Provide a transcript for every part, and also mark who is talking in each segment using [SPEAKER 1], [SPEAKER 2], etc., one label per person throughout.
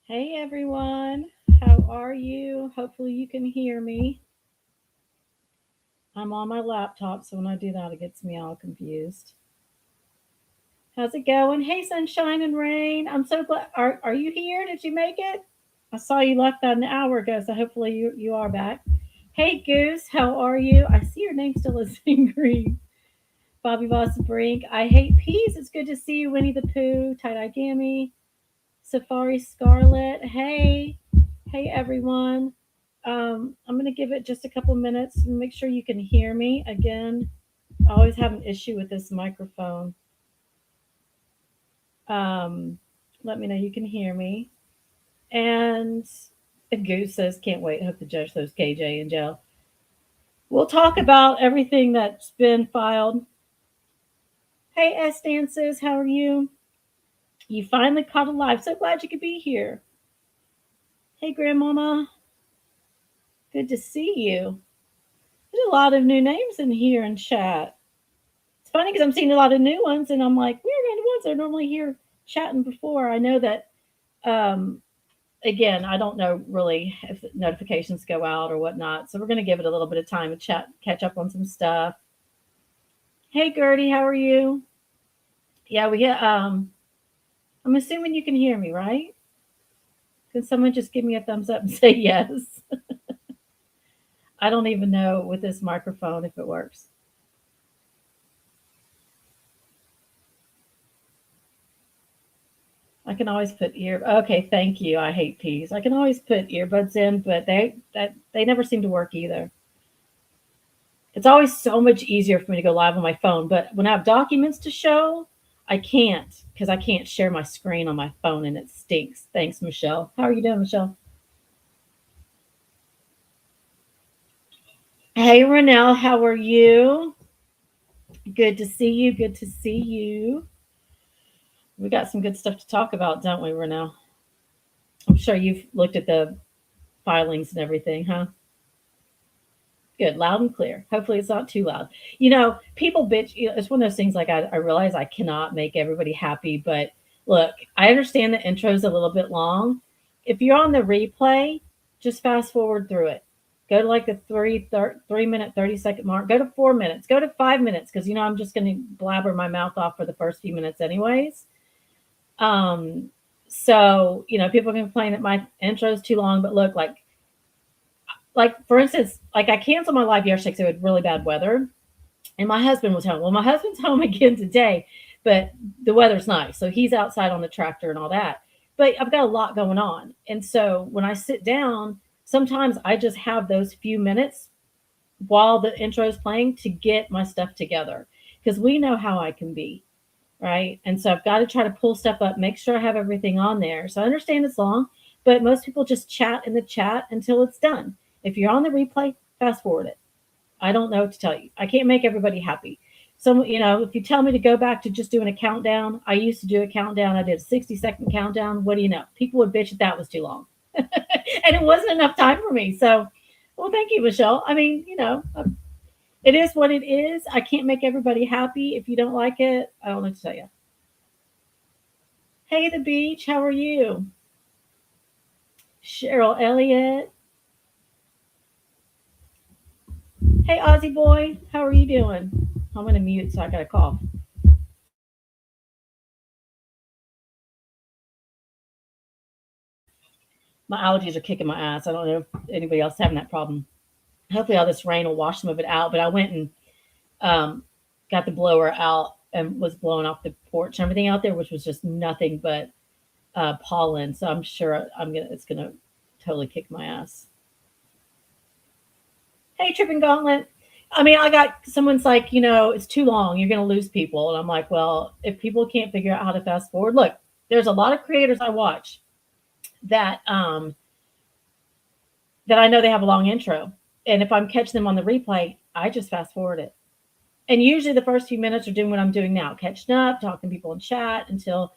[SPEAKER 1] Hey everyone, how are you? Hopefully you can hear me. I'm on my laptop, so when I do that, it gets me all confused. How's it going? Hey, sunshine and rain. I'm so glad. Are you here? Did you make it? I saw you left that an hour ago, so hopefully you are back. Hey, Goose, how are you? I see your name still is in green. Bobby Boss Brink. I hate peas. It's good to see you, Winnie the Pooh, Tie Dye Gammy, Safari Scarlet. Hey everyone. I'm going to give it just a couple minutes and make sure you can hear me. Again, I always have an issue with this microphone. Um, Let me know you can hear me. And Goose says, can't wait. Hope the judge throws KJ in jail. We'll talk about everything that's been filed. Hey, S Dances, how are you? You finally caught alive. So glad you could be here. Hey, Grandmama. Good to see you. There's a lot of new names in here in chat. It's funny because I'm seeing a lot of new ones, and I'm like, we're the ones that are normally here chatting before. I know that, um, again, I don't know really if notifications go out or whatnot, so we're going to give it a little bit of time to chat, catch up on some stuff. Hey, Gertie, how are you? Yeah, we get. I'm assuming you can hear me, right? Can someone just give me a thumbs up and say yes? I don't even know with this microphone if it works. I can always put ear. Okay, thank you. I hate peas. I can always put earbuds in, but they never seem to work either. It's always so much easier for me to go live on my phone, but when I have documents to show, I can't because I can't share my screen on my phone and it stinks. Thanks, Michelle. How are you doing, Michelle? Hey, Renelle, how are you? Good to see you. Good to see you. We got some good stuff to talk about, don't we, Renelle? I'm sure you've looked at the filings and everything, huh? Good, loud and clear. Hopefully, it's not too loud. People bitch. It's one of those things. Like I realize I cannot make everybody happy, but look, I understand the intro's a little bit long. If you're on the replay, just fast forward through it. Go to like the 3 minute 30-second mark. Go to 4 minutes. Go to 5 minutes because I'm just going to blabber my mouth off for the first few minutes anyways. Um, so people can complain that my intro is too long, but look, like for instance, like I canceled my live yesterday because it had really bad weather, and my husband was home. Well, my husband's home again today, but the weather's nice, so he's outside on the tractor and all that. But I've got a lot going on, and so when I sit down, sometimes I just have those few minutes while the intro is playing to get my stuff together because we know how I can be, right? And so I've got to try to pull stuff up, make sure I have everything on there. So I understand it's long, but most people just chat in the chat until it's done. If you're on the replay, fast forward it. I don't know what to tell you. I can't make everybody happy. So, if you tell me to go back to just doing a countdown, I used to do a countdown. I did a 60-second countdown. What do you know? People would bitch that was too long. And it wasn't enough time for me. So, well, thank you, Michelle. I mean, it is what it is. I can't make everybody happy. If you don't like it, I don't know what to tell you. Hey, the beach, how are you? Cheryl Elliott. Hey, Aussie boy, how are you doing? I'm going to mute so I got a cough. My allergies are kicking my ass. I don't know if anybody else is having that problem. Hopefully, all this rain will wash some of it out. But I went and got the blower out and was blowing off the porch and everything out there, which was just nothing but pollen. So I'm sure it's gonna totally kick my ass. Hey, Tripping Gauntlet. I mean, I got someone's like, it's too long. You're going to lose people. And I'm like, well, if people can't figure out how to fast forward, look, there's a lot of creators I watch that that I know they have a long intro. And if I'm catching them on the replay, I just fast forward it. And usually the first few minutes are doing what I'm doing now, catching up, talking to people in chat until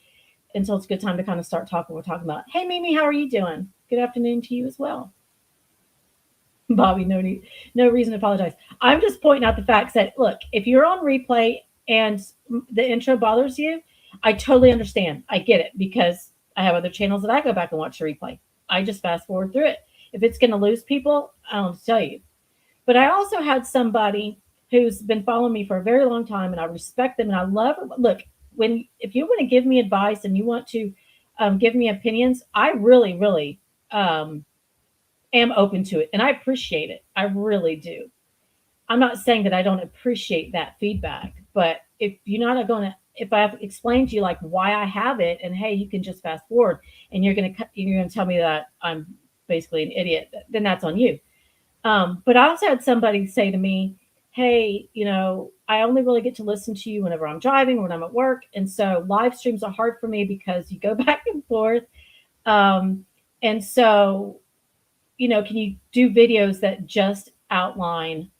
[SPEAKER 1] it's a good time to kind of start talking. We're talking about, hey, Mimi, how are you doing? Good afternoon to you as well. Bobby, no reason to apologize. I'm just pointing out the facts that look, if you're on replay and the intro bothers you, I totally understand. I get it because I have other channels that I go back and watch the replay. I just fast forward through it. If it's going to lose people, I don't tell you. But I also had somebody who's been following me for a very long time, and I respect them and I love them. Look, when if you want to give me advice and you want to give me opinions, I really, really um, am open to it, and I appreciate it. I really do. I'm not saying that I don't appreciate that feedback, but if you're not going to, if I've explained to you like why I have it, and hey, you can just fast forward, and you're gonna tell me that I'm basically an idiot, then that's on you. But I also had somebody say to me, hey, I only really get to listen to you whenever I'm driving or when I'm at work. And so live streams are hard for me because you go back and forth. Um, and so, can you do videos that just outline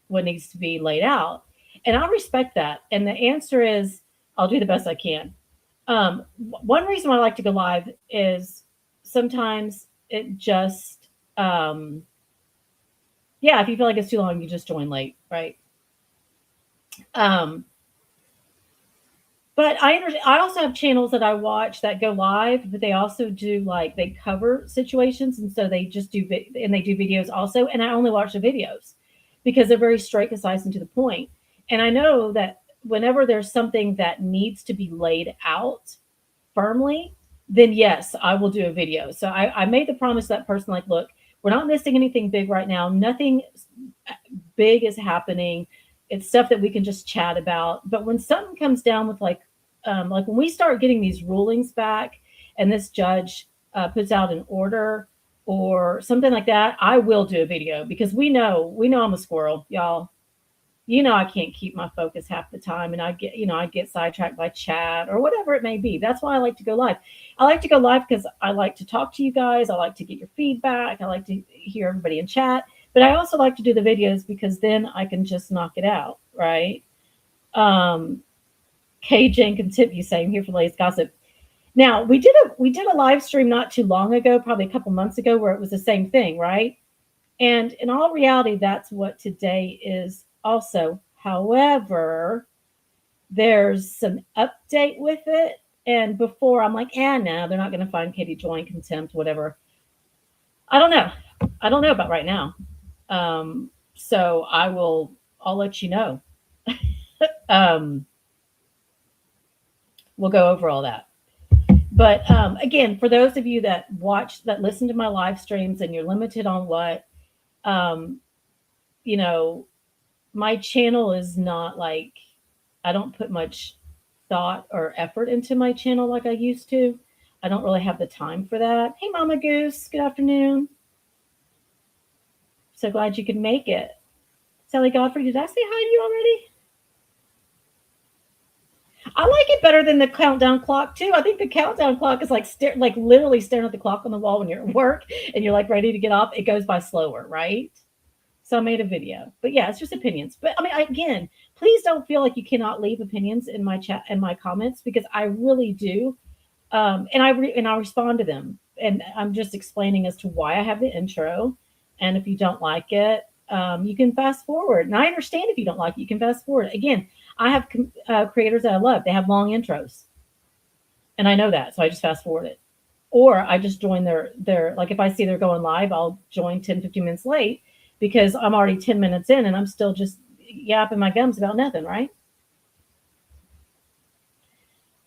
[SPEAKER 1] what needs to be laid out? And I respect that. And the answer is I'll do the best I can. One reason why I like to go live is sometimes it just, yeah, if you feel like it's too long, you just join late, right? Um, but I also have channels that I watch that go live, but they also do like they cover situations, and so they just and they do videos also. And I only watch the videos because they're very straight, concise, and to the point. And I know that whenever there's something that needs to be laid out firmly, then yes, I will do a video. So I made the promise to that person, like, look, we're not missing anything big right now. Nothing big is happening. It's stuff that we can just chat about. But when something comes down with like when we start getting these rulings back, and this judge puts out an order or something like that, I will do a video because we know I'm a squirrel, y'all. I can't keep my focus half the time, and I get sidetracked by chat or whatever it may be. That's why I like to go live. I like to go live because I like to talk to you guys. I like to get your feedback. I like to hear everybody in chat. But I also like to do the videos because then I can just knock it out, right? Um, KJ and Continue saying here for latest gossip. Now we did a live stream not too long ago, probably a couple months ago, where it was the same thing, right? And in all reality, that's what today is also. However, there's some update with it. And before I'm like, no, they're not going to find Katie join contempt, whatever. I don't know. I don't know about right now. So I'll let you know. Um, we'll go over all that. But again, for those of you that listen to my live streams and you're limited on what, um, you know, my channel is not like, I don't put much thought or effort into my channel like I used to. I don't really have the time for that. Hey, Mama Goose, good afternoon. So glad you could make it. Sally Godfrey, did I say hi to you already? I like it better than the countdown clock too. I think the countdown clock is like literally staring at the clock on the wall when you're at work and you're like ready to get off. It goes by slower, right? So I made a video. But yeah, it's just opinions. But I mean, again, please don't feel like you cannot leave opinions in my chat and my comments because I really do. And I respond to them. And I'm just explaining as to why I have the intro. And if you don't like it, you can fast forward. And I understand if you don't like it, you can fast forward. Again, I have creators that I love. They have long intros, and I know that, so I just fast forward it. Or I just join their like if I see they're going live, I'll join 10, 15 minutes late because I'm already 10 minutes in and I'm still just yapping my gums about nothing, right?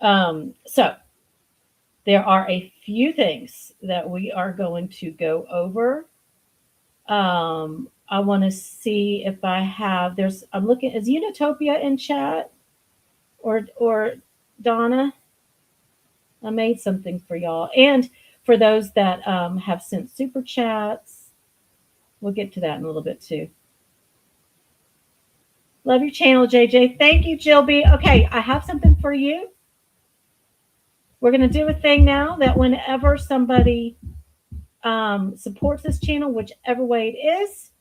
[SPEAKER 1] So there are a few things that we are going to go over. I want to see if I have I'm looking, is Unitopia in chat or Donna? I made something for y'all. And for those that have sent super chats, we'll get to that in a little bit too. Love your channel, JJ. Thank you, Jill B. Okay, I have something for you. We're going to do a thing now that whenever somebody supports this channel, whichever way it is,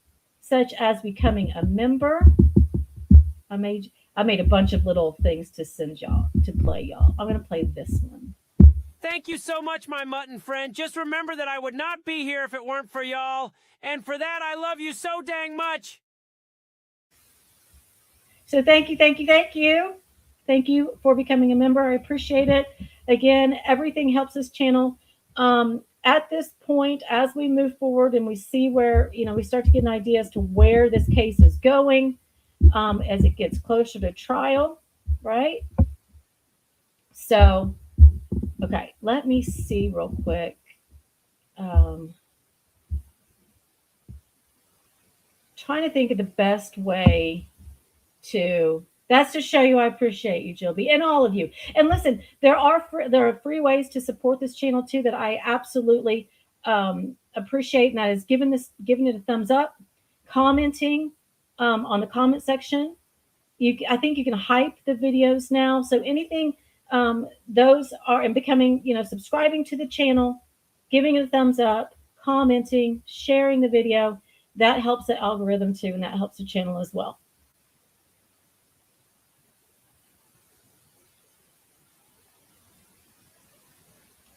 [SPEAKER 1] such as becoming a member, I made a bunch of little things to send y'all, to play y'all. I'm going to play this one.
[SPEAKER 2] Thank you so much, my mutton friend. Just remember that I would not be here if it weren't for y'all. And for that, I love you so dang much.
[SPEAKER 1] So thank you. Thank you for becoming a member. I appreciate it. Again, everything helps this channel. At this point, as we move forward and we see where, we start to get an idea as to where this case is going, as it gets closer to trial, right? So, okay, let me see real quick. Um, Trying to think of the best way to. That's to show you I appreciate you, Jilby, and all of you. And listen, there are free ways to support this channel too that I absolutely appreciate, and that is giving it a thumbs up, commenting on the comment section. I think you can hype the videos now. So anything, those are, and becoming, subscribing to the channel, giving it a thumbs up, commenting, sharing the video. That helps the algorithm too, and that helps the channel as well.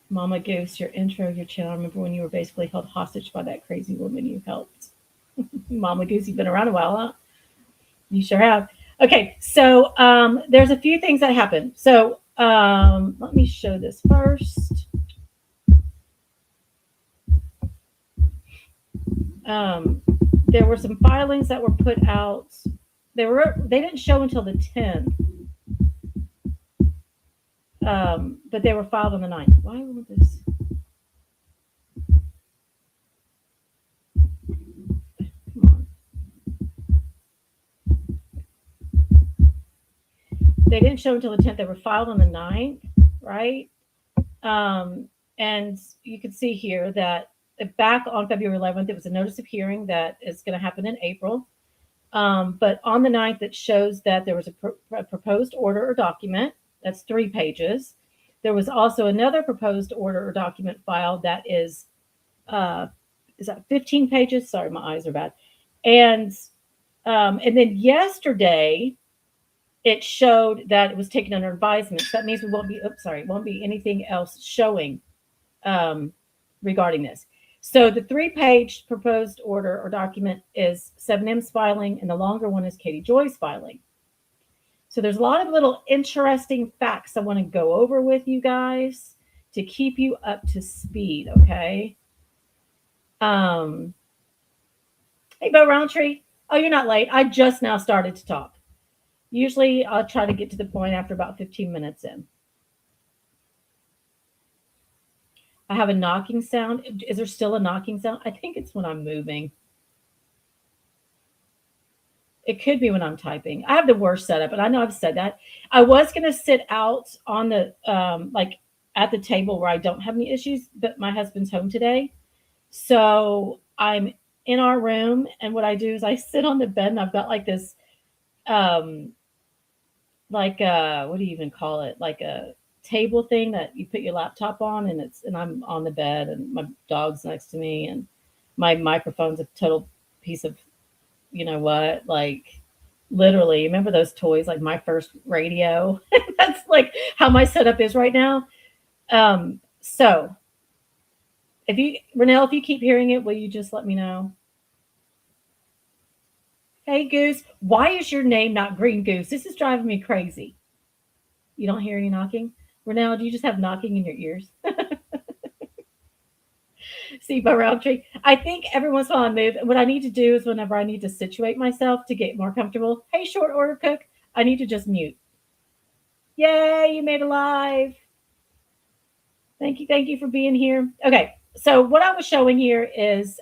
[SPEAKER 1] Mama Goose, your intro, your channel. I remember when you were basically held hostage by that crazy woman you helped. Mama Goose, you've been around a while, huh? You sure have. Okay, so there's a few things that happen. So let me show this first. Um, there were some filings that were put out. They didn't show until the 10th, but they were filed on the 9th. Why would this? Come on. They didn't show until the 10th. They were filed on the 9th, right? And you can see here that back on February 11th, it was a notice of hearing that is going to happen in April. But on the 9th, it shows that there was a proposed order or document. That's 3 pages. There was also another proposed order or document filed that is that 15 pages? Sorry, my eyes are bad. And then yesterday, it showed that it was taken under advisement. So that means we won't be, won't be anything else showing regarding this. So the 3-page proposed order or document is 7M's filing, and the longer one is Katie Joy's filing. So there's a lot of little interesting facts I want to go over with you guys to keep you up to speed, okay? Hey, Bo Roundtree. Oh, you're not late. I just now started to talk. Usually I'll try to get to the point after about 15 minutes in. I have a knocking sound. Is there still a knocking sound? I think it's when I'm moving. It could be when I'm typing. I have the worst setup, and I know I've said that. I was going to sit out on the, like at the table where I don't have any issues, but my husband's home today. So I'm in our room, and what I do is I sit on the bed, and I've got like this, like what do you even call it? Like a table thing that you put your laptop on, and I'm on the bed, and my dog's next to me, and my microphone's a total piece of, you know what, like literally, remember those toys, like my first radio? That's like how my setup is right now. So if you, Renelle, if you keep hearing it, will you just let me know? Hey Goose, why is your name not Green Goose? This is driving me crazy. You don't hear any knocking? Renelle, do you just have knocking in your ears? See, by Roundtree. I think every once in a while I move. What I need to do is whenever I need to situate myself to get more comfortable, hey, short order cook, I need to just mute. Yay, you made a live. Thank you for being here. Okay, so what I was showing here is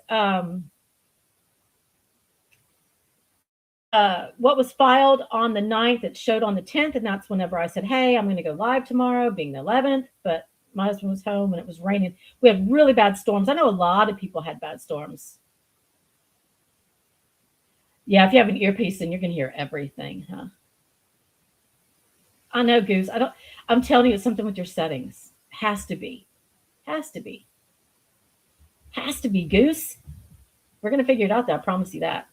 [SPEAKER 1] what was filed on the 9th. It showed on the 10th, and that's whenever I said, hey, I'm going to go live tomorrow, being the 11th, but my husband was home and it was raining. We had really bad storms. I know a lot of people had bad storms. Yeah, if you have an earpiece, then you're going to hear everything, huh? I know, Goose. I'm telling you, it's something with your settings. Has to be. Has to be. Has to be, Goose. We're going to figure it out, though. I promise you that.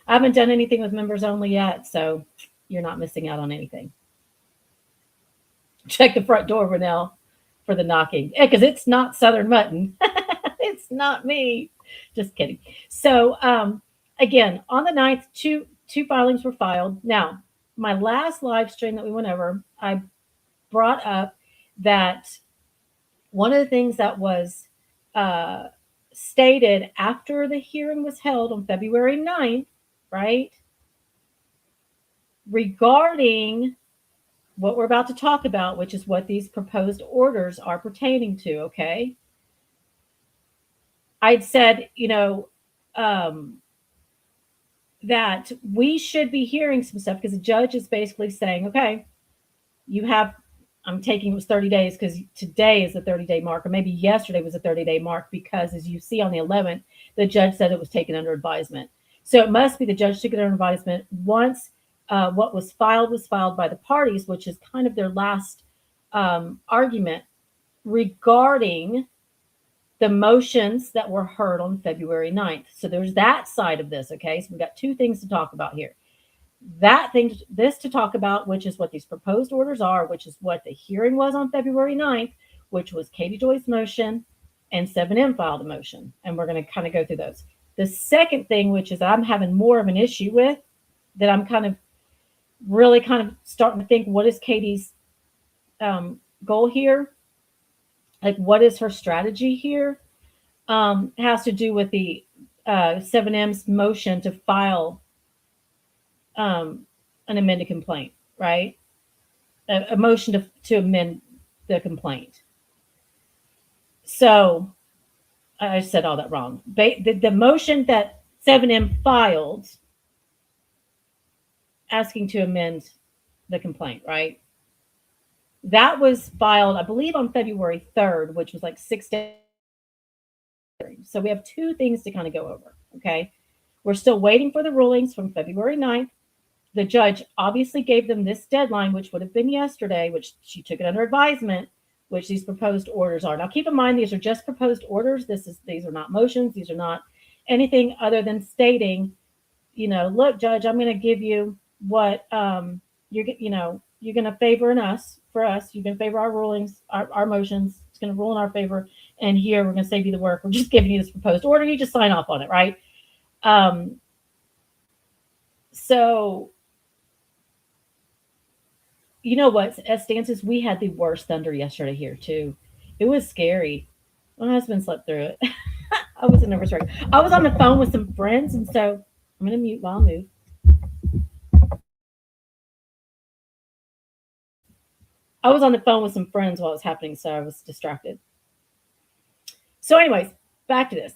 [SPEAKER 1] I haven't done anything with members only yet, so you're not missing out on anything. Check the front door, Renelle, for the knocking. Because it's not Southern Mutton. It's not me. Just kidding. So, again, on the 9th, two filings were filed. Now, my last live stream that we went over, I brought up that one of the things that was uh, stated after the hearing was held on February 9th, right, regarding what we're about to talk about, which is what these proposed orders are pertaining to, okay? I'd said, um, that we should be hearing some stuff because the judge is basically saying, okay, you have, I'm taking it was 30 days because today is the 30-day mark, or maybe yesterday was a 30-day mark, because as you see on the 11th, the judge said it was taken under advisement. So it must be the judge took it under advisement once what was filed by the parties, which is kind of their last argument regarding the motions that were heard on February 9th. So there's that side of this, okay? So we've got two things to talk about here. That thing, this to talk about, which is what these proposed orders are, which is what the hearing was on February 9th, which was Katie Joy's motion, and 7M filed a motion. And we're going to kind of go through those. The second thing, which is I'm having more of an issue with, that I'm kind of really kind of starting to think, what is Katie's goal here? Like, what is her strategy here? Has to do with the 7M's motion to file an amended complaint, right? A motion to amend the complaint. So I said all that wrong. The motion that 7M filed asking to amend the complaint, right? That was filed, I believe, on February 3rd, which was like 6 days. So we have two things to kind of go over, okay? We're still waiting for the rulings from February 9th. The judge obviously gave them this deadline, which would have been yesterday, which she took it under advisement, which these proposed orders are. Now, keep in mind, these are just proposed orders. These are not motions. These are not anything other than stating, look, judge, I'm going to give you what you're going to favor in us for us. You're going to favor our rulings, our motions. It's going to rule in our favor. And here we're going to save you the work. We're just giving you this proposed order. You just sign off on it, right? So you know what, as stances, we had the worst thunder yesterday here too. It was scary. My husband slept through it. I was a nervous wreck. I was on the phone with some friends, and so I'm gonna mute while I move. I was on the phone with some friends while it was happening, so I was distracted. So, anyways, back to this.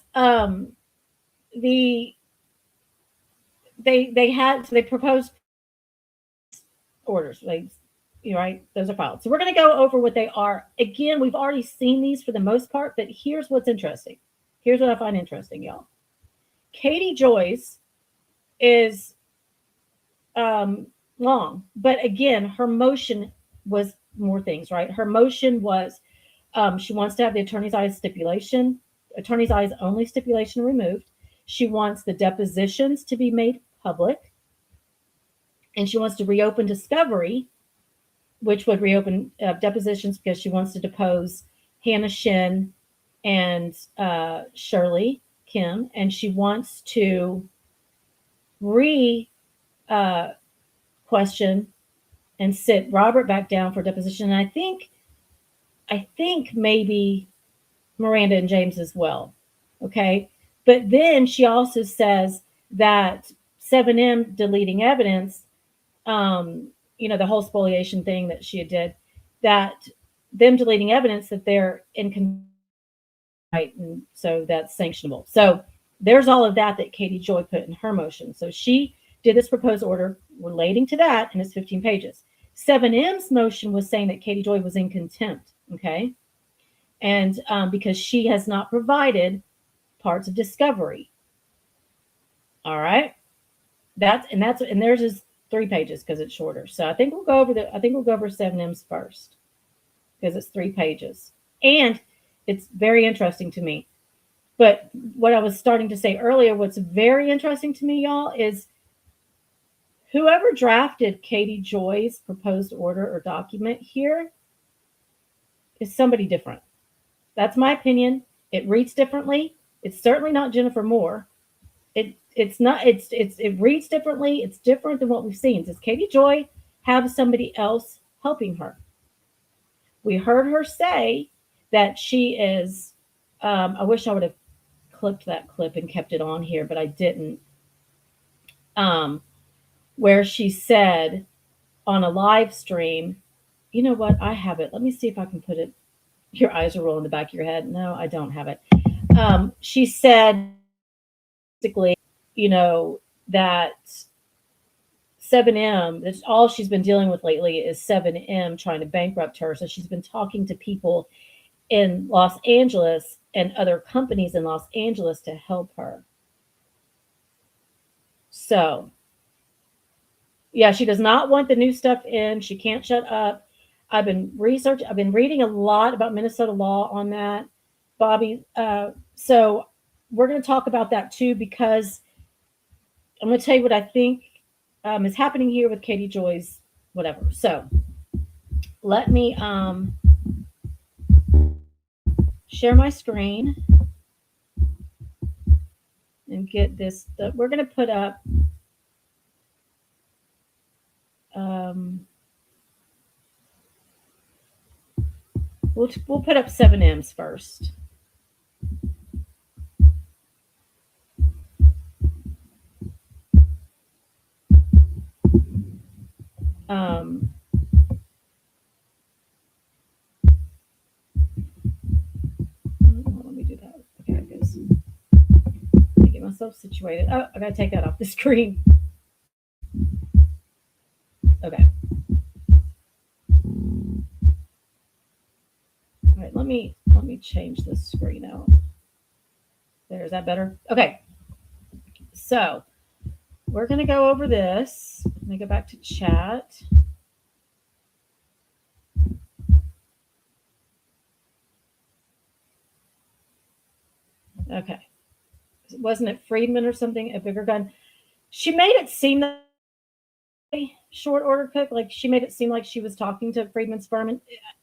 [SPEAKER 1] The they proposed orders. You're right, those are filed. So we're going to go over what they are. Again, we've already seen these for the most part, but here's what's interesting. Here's what I find interesting, y'all. Katie Joyce is long, but again, her motion was more things, right? Her motion was she wants to have the attorney's eyes only stipulation removed. She wants the depositions to be made public, and she wants to reopen discovery, which would reopen depositions because she wants to depose Hannah Shin and Shirley Kim, and she wants to question and sit Robert back down for deposition. And I think maybe Miranda and James as well. Okay, but then she also says that 7M deleting evidence, the whole spoliation thing that she did, that them deleting evidence that they're in right, and so that's sanctionable. So there's all of that Katie Joy put in her motion. So she did this proposed order relating to that, and it's 15 pages. 7M's motion was saying that Katie Joy was in contempt, okay, and because she has not provided parts of discovery. All right, and theirs is 3 pages because it's shorter. So I think we'll go over 7M's first because it's 3 pages, and it's very interesting to me. But what I was starting to say earlier, what's very interesting to me, y'all, is whoever drafted Katie Joy's proposed order or document here is somebody different. That's my opinion. It reads differently. It's certainly not Jennifer Moore. It reads differently. It's different than what we've seen. Does Katie Joy have somebody else helping her? We heard her say that she is, I wish I would have clipped that clip and kept it on here, but I didn't. Um, where she said on a live stream, you know what? I have it. Let me see if I can put it. Your eyes are rolling in the back of your head. No, I don't have it. She said basically, that 7M, that's all she's been dealing with lately is 7M trying to bankrupt her. So she's been talking to people in Los Angeles and other companies in Los Angeles to help her. So, yeah, she does not want the new stuff in. She can't shut up. I've been reading a lot about Minnesota law on that, Bobby. So we're going to talk about that too, because I'm going to tell you what I think is happening here with Katie Joy's whatever. So let me share my screen and get this. We're going to put up. Um, we'll put up 7Ms first. Um, let me do that. Okay, it goes. Let me get myself situated. Oh, I gotta take that off the screen. Okay. All right. Let me change the screen out. There. Is that better? Okay. So we're gonna go over this. Let me go back to chat. Okay. Wasn't it Friedman or something? A bigger gun. She made it seem that short order cook, like she made it seem like she was talking to Friedman's firm, and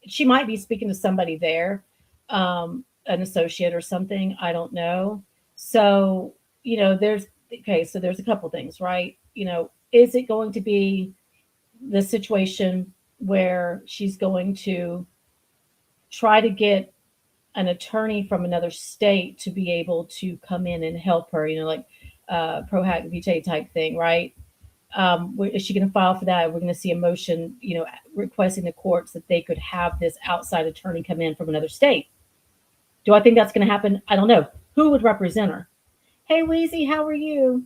[SPEAKER 1] she might be speaking to somebody there, an associate or something. I don't know. So there's okay. So there's a couple things, right? Is it going to be the situation where she's going to try to get an attorney from another state to be able to come in and help her? Like pro hac vitae type thing, right? Is she going to file for that? We're going to see a motion, requesting the courts that they could have this outside attorney come in from another state. Do I think that's going to happen? I don't know. Who would represent her? Hey, Wheezy, how are you?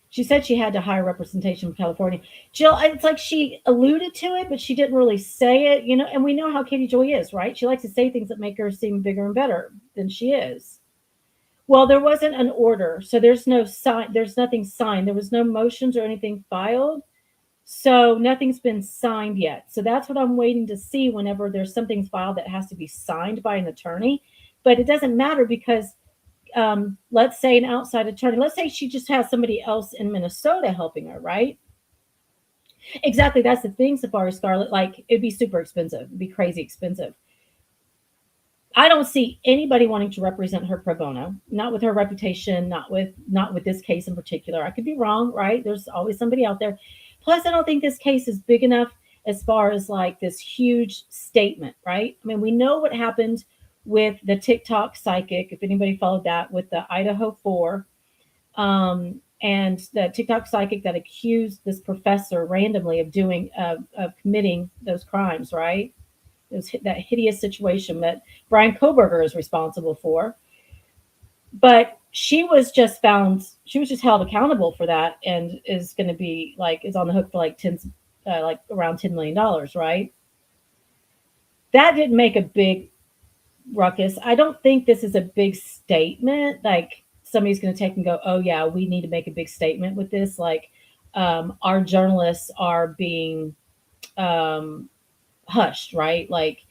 [SPEAKER 1] She said she had to hire representation from California. Jill, it's like she alluded to it, but she didn't really say it, and we know how Katie Joy is, right? She likes to say things that make her seem bigger and better than she is. Well, there wasn't an order, so there's no sign. There's nothing signed. There was no motions or anything filed, so nothing's been signed yet. So that's what I'm waiting to see. Whenever there's something filed that has to be signed by an attorney, but it doesn't matter because let's say an outside attorney. Let's say she just has somebody else in Minnesota helping her, right? Exactly. That's the thing, Safari Scarlet. Like it'd be super expensive. It'd be crazy expensive. I don't see anybody wanting to represent her pro bono, not with her reputation, not with this case in particular. I could be wrong, right? There's always somebody out there. Plus, I don't think this case is big enough as far as like this huge statement, right? I mean, we know what happened with the TikTok psychic, if anybody followed that, with the Idaho 4, and the TikTok psychic that accused this professor randomly of committing those crimes, right? It was that hideous situation that Brian Koberger is responsible for. But she was just held accountable for that, and is going to be is on the hook for like around $10 million, right? That didn't make a big ruckus. I don't think this is a big statement. Like somebody's going to take and go, oh yeah, we need to make a big statement with this. Like our journalists are being hushed, right? Like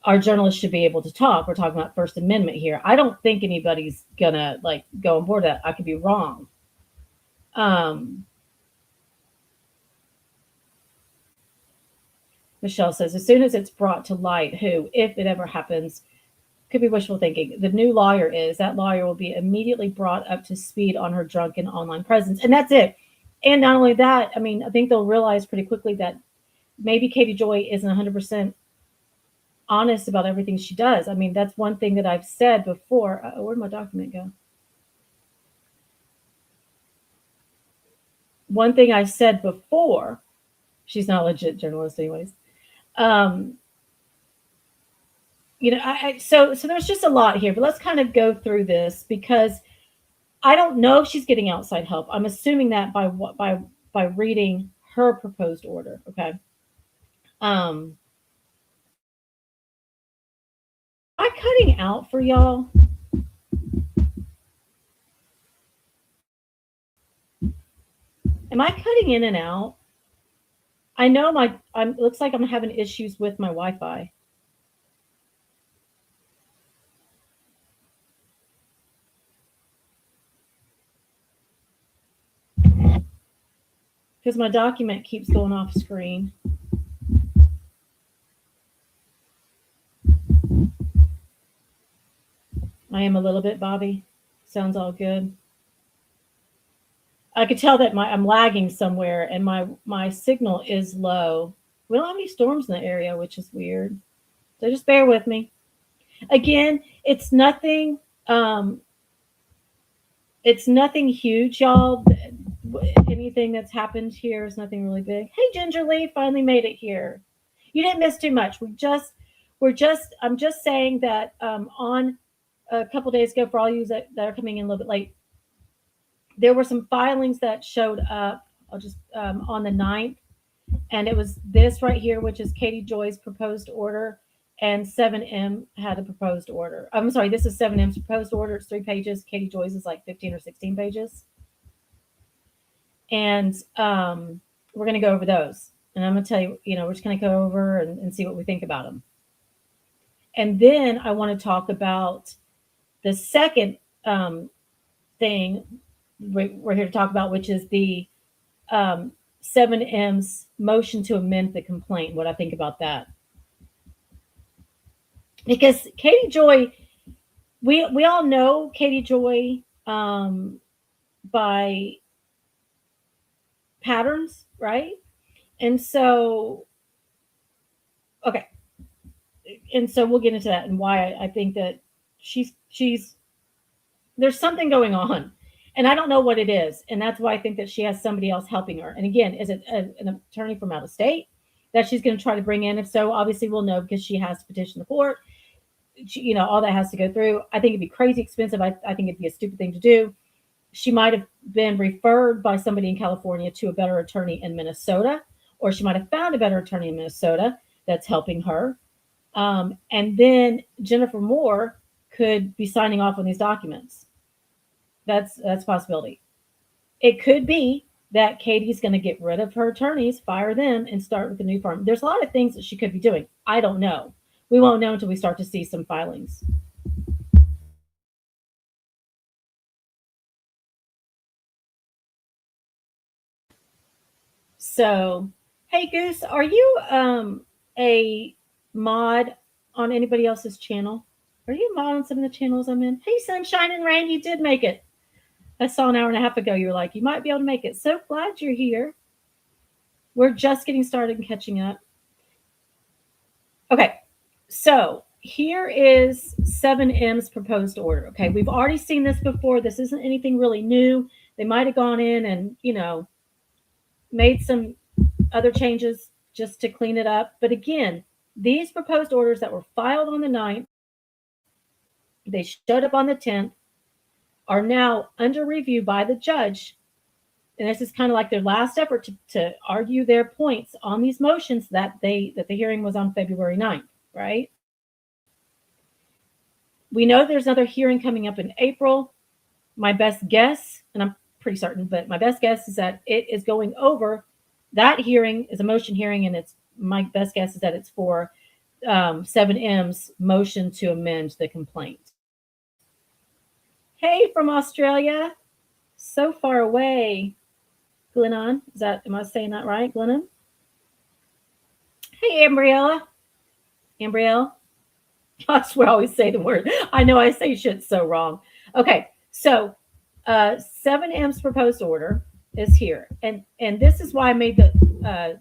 [SPEAKER 1] our journalists should be able to talk. We're talking about First Amendment here. I don't think anybody's gonna go on board that. I could be wrong. Michelle says, as soon as it's brought to light who, if it ever happens, could be wishful thinking. The new lawyer that lawyer will be immediately brought up to speed on her drunken online presence. And that's it. And not only that, I mean, I think they'll realize pretty quickly that maybe Katie Joy isn't 100% honest about everything she does. I mean, that's one thing that I've said before. Where'd my document go? One thing I said before, she's not a legit journalist, anyways. Um, so there's just a lot here, but let's kind of go through this because I don't know if she's getting outside help. I'm assuming that by what by reading her proposed order. Okay. Um, am I cutting out for y'all? Am I cutting in and out? I know I'm looks like I'm having issues with my Wi-Fi. Because my document keeps going off screen. I am a little bit, Bobby. Sounds all good. I could tell that I'm lagging somewhere, and my signal is low. We don't have any storms in the area, which is weird. So just bear with me. Again, it's nothing. It's nothing huge, y'all. Anything that's happened here is nothing really big. Hey, Ginger Lee, finally made it here. You didn't miss too much. I'm just saying that on a couple days ago, for all you that are coming in a little bit late, there were some filings that showed up. I'll just on the 9th, and it was this right here, which is Katie Joy's proposed order, and 7M had a proposed order. I'm sorry, this is 7M's proposed order. It's 3 pages. Katie Joy's is like 15 or 16 pages. And we're going to go over those. And I'm going to tell you, we're just going to go over and see what we think about them. And then I want to talk about the second thing we're here to talk about, which is the 7M's motion to amend the complaint, what I think about that. Because Katie Joy, we all know Katie Joy by patterns, right? And so, okay. And so we'll get into that and why I think that she's there's something going on, and I don't know what it is, and that's why I think that she has somebody else helping her. And again, is it an attorney from out of state that she's going to try to bring in? If so, obviously we'll know because she has to petition the court. All that has to go through. I think it'd be crazy expensive. I think it'd be a stupid thing to do. She might have been referred by somebody in California to a better attorney in Minnesota, or she might have found a better attorney in Minnesota that's helping her. And then Jennifer Moore could be signing off on these documents. That's a possibility. It could be that Katie's going to get rid of her attorneys, fire them, and start with a new firm. There's a lot of things that she could be doing. I don't know. We won't know until we start to see some filings. So, hey Goose, are you a mod on anybody else's channel? Are you a mod on some of the channels I'm in? Hey Sunshine and Rain, you did make it. I saw an hour and a half ago you were like, you might be able to make it. So glad you're here. We're just getting started and catching up. Okay, so here is 7M's proposed order. Okay, we've already seen this before. This isn't anything really new. They might have gone in and, made some other changes just to clean it up. But again, these proposed orders that were filed on the 9th, they showed up on the 10th, are now under review by the judge. And this is kind of like their last effort to argue their points on these motions that the hearing was on February 9th, right? We know there's another hearing coming up in April. My best guess, and I'm pretty certain, but my best guess is that it is going over. That hearing is a motion hearing, and my best guess is that it's for 7M's motion to amend the complaint. Hey, from Australia, so far away. Glennon, am I saying that right, Glennon? Hey, Ambriella. Ambrielle. I swear I always say the word. I know I say shit so wrong. Okay, so 7M's proposed order is here, and this is why I made the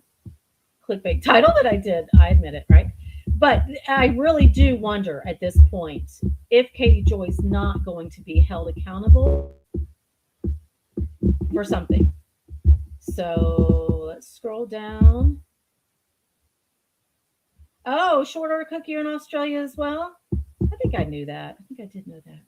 [SPEAKER 1] clickbait title that I did. I admit it, right? But I really do wonder at this point if Katie Joy's not going to be held accountable for something. So let's scroll down. Oh, short order cookie in Australia as well. I think I knew that. I think I did know that.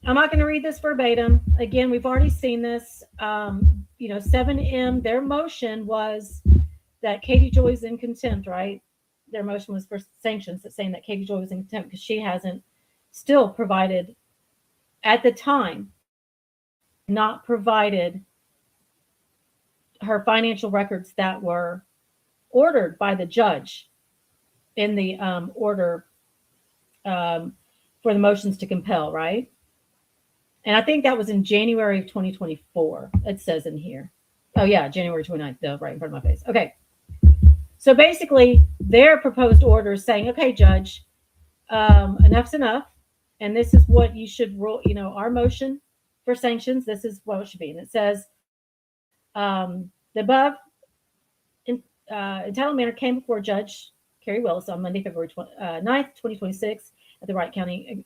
[SPEAKER 1] I'm not going to read this verbatim. Again, we've already seen this. 7M, their motion was that Katie Joy's in contempt, right? Their motion was for sanctions, that saying that Katie Joy was in contempt because she hasn't still provided, at the time, not provided her financial records that were ordered by the judge in the order for the motions to compel, right? And I think that was in January of 2024. It says in here. Oh, yeah, January 29th, right in front of my face. Okay. So basically, their proposed order is saying, okay, judge, enough's enough. And this is what you should rule, our motion for sanctions, this is what it should be. And it says, the above entitled matter came before Judge Carrie Willis on Monday, February 9th, 2026, at the Wright County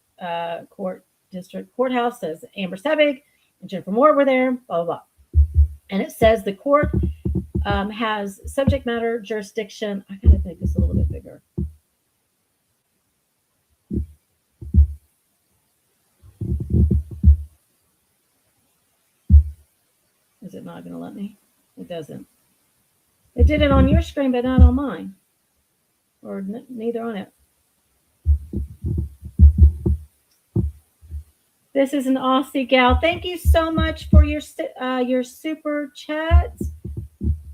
[SPEAKER 1] District Courthouse, says Amber Sebig and Jennifer Moore were there, blah, blah, blah. And it says the court has subject matter jurisdiction. I gotta make this a little bit bigger. Is it not going to let me? It doesn't. It did it on your screen, but not on mine. Or neither on it. This is an Aussie gal. Thank you so much for your super chat.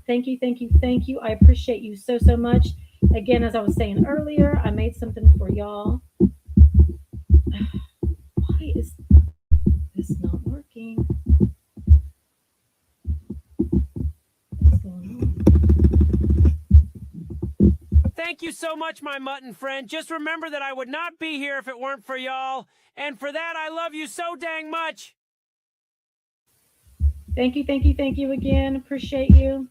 [SPEAKER 1] Thank you, thank you, thank you. I appreciate you so, so much. Again, as I was saying earlier, I made something for y'all. Why is this not working? What's going
[SPEAKER 2] on? Thank you so much, my mutton friend. Just remember that I would not be here if it weren't for y'all. And for that, I love you so dang much.
[SPEAKER 1] Thank you, thank you, thank you again. Appreciate you.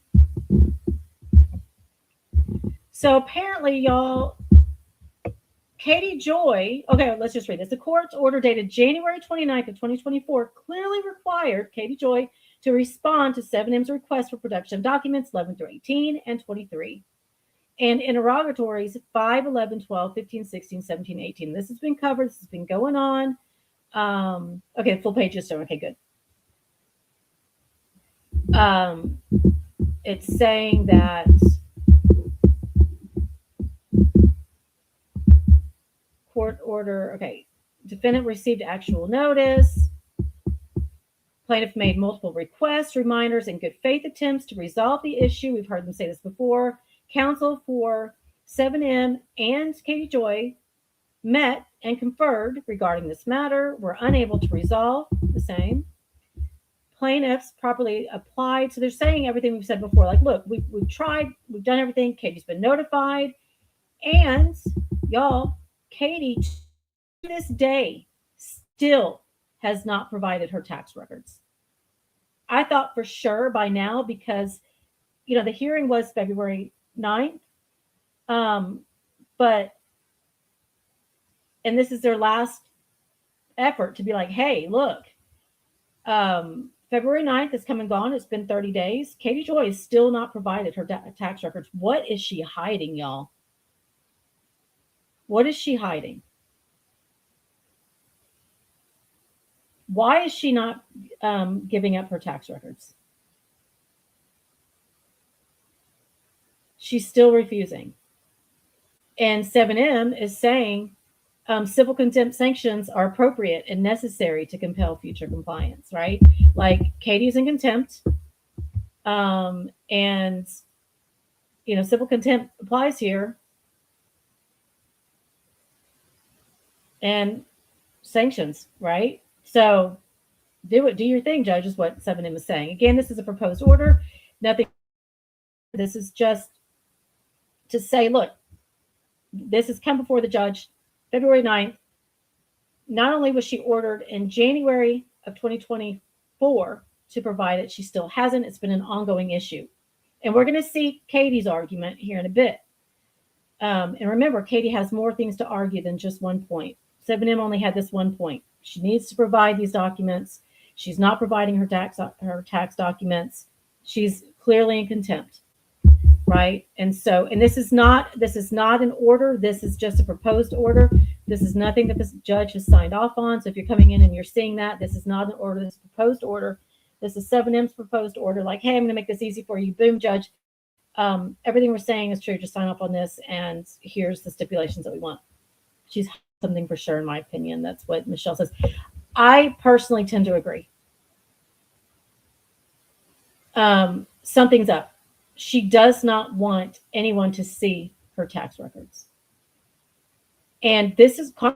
[SPEAKER 1] So apparently, y'all, Katie Joy, okay, let's just read this. The court's order dated January 29th of 2024 clearly required Katie Joy to respond to 7M's request for production of documents 11 through 18 and 23. And interrogatories 5, 11, 12, 15, 16, 17, 18. This has been covered. This has been going on. Okay, full page is done. Okay, good. It's saying that court order, okay, defendant received actual notice. Plaintiff made multiple requests, reminders, and good faith attempts to resolve the issue. We've heard them say this before. Counsel for 7M and Katie Joy met and conferred regarding this matter, were unable to resolve the same. Plaintiffs properly applied. So they're saying everything we've said before. Like, look, we've tried, we've done everything. Katie's been notified. And y'all, Katie, to this day, still has not provided her tax records. I thought for sure by now, because, the hearing was February 9th. But, and this is their last effort to be like, hey, look, February 9th has come and gone. It's been 30 days. Katie Joy has still not provided her tax records. What is she hiding, y'all? What is she hiding? Why is she not giving up her tax records? She's still refusing. And 7M is saying civil contempt sanctions are appropriate and necessary to compel future compliance, right? Like, Katie's in contempt. And, civil contempt applies here. And sanctions, right? So do your thing, judge, is what 7M is saying. Again, this is a proposed order. Nothing. This is just to say, look, this has come before the judge February 9th. Not only was she ordered in January of 2024 to provide it. She still hasn't. It's been an ongoing issue. And we're going to see Katie's argument here in a bit. And remember, Katie has more things to argue than just one point. 7M only had this one point. She needs to provide these documents. She's not providing her tax documents. She's clearly in contempt, right? And so, and this is not an order. This is just a proposed order. This is nothing that this judge has signed off on. So if you're coming in and you're seeing that, this is not an order. This is a proposed order. This is 7M's proposed order. Like, hey, I'm going to make this easy for you. Boom, judge. Everything we're saying is true. Just sign off on this, and here's the stipulations that we want. She's something for sure, in my opinion. That's what Michelle says. I personally tend to agree. Something's up. She does not want anyone to see her tax records. And this is how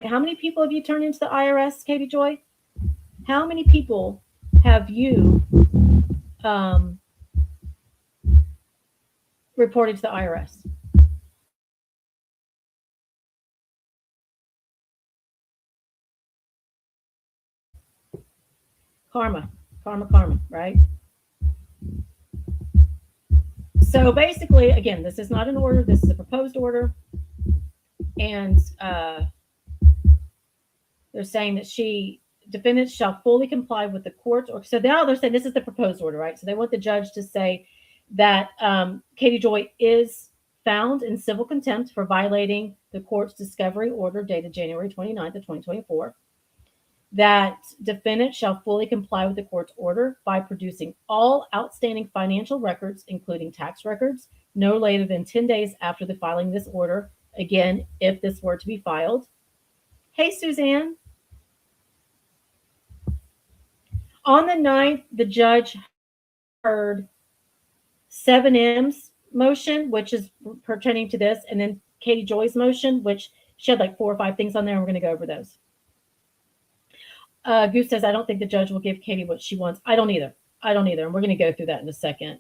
[SPEAKER 1] many people have you turned into the IRS, Katie Joy? How many people have you reported to the IRS? Karma, right? So basically, again, this is not an order. This is a proposed order. And they're saying that defendants shall fully comply with the court. So now they're saying this is the proposed order, right? So they want the judge to say that Katie Joy is found in civil contempt for violating the court's discovery order dated January 29th of 2024. That defendant shall fully comply with the court's order by producing all outstanding financial records, including tax records, no later than 10 days after the filing of this order. Again, if this were to be filed. Hey, Suzanne. On the 9th, the judge heard 7M's motion, which is pertaining to this, and then Katie Joy's motion, which she had like 4 or 5 things on there, and we're going to go over those. Goose says, I don't think the judge will give Katie what she wants. I don't either. And we're going to go through that in a second.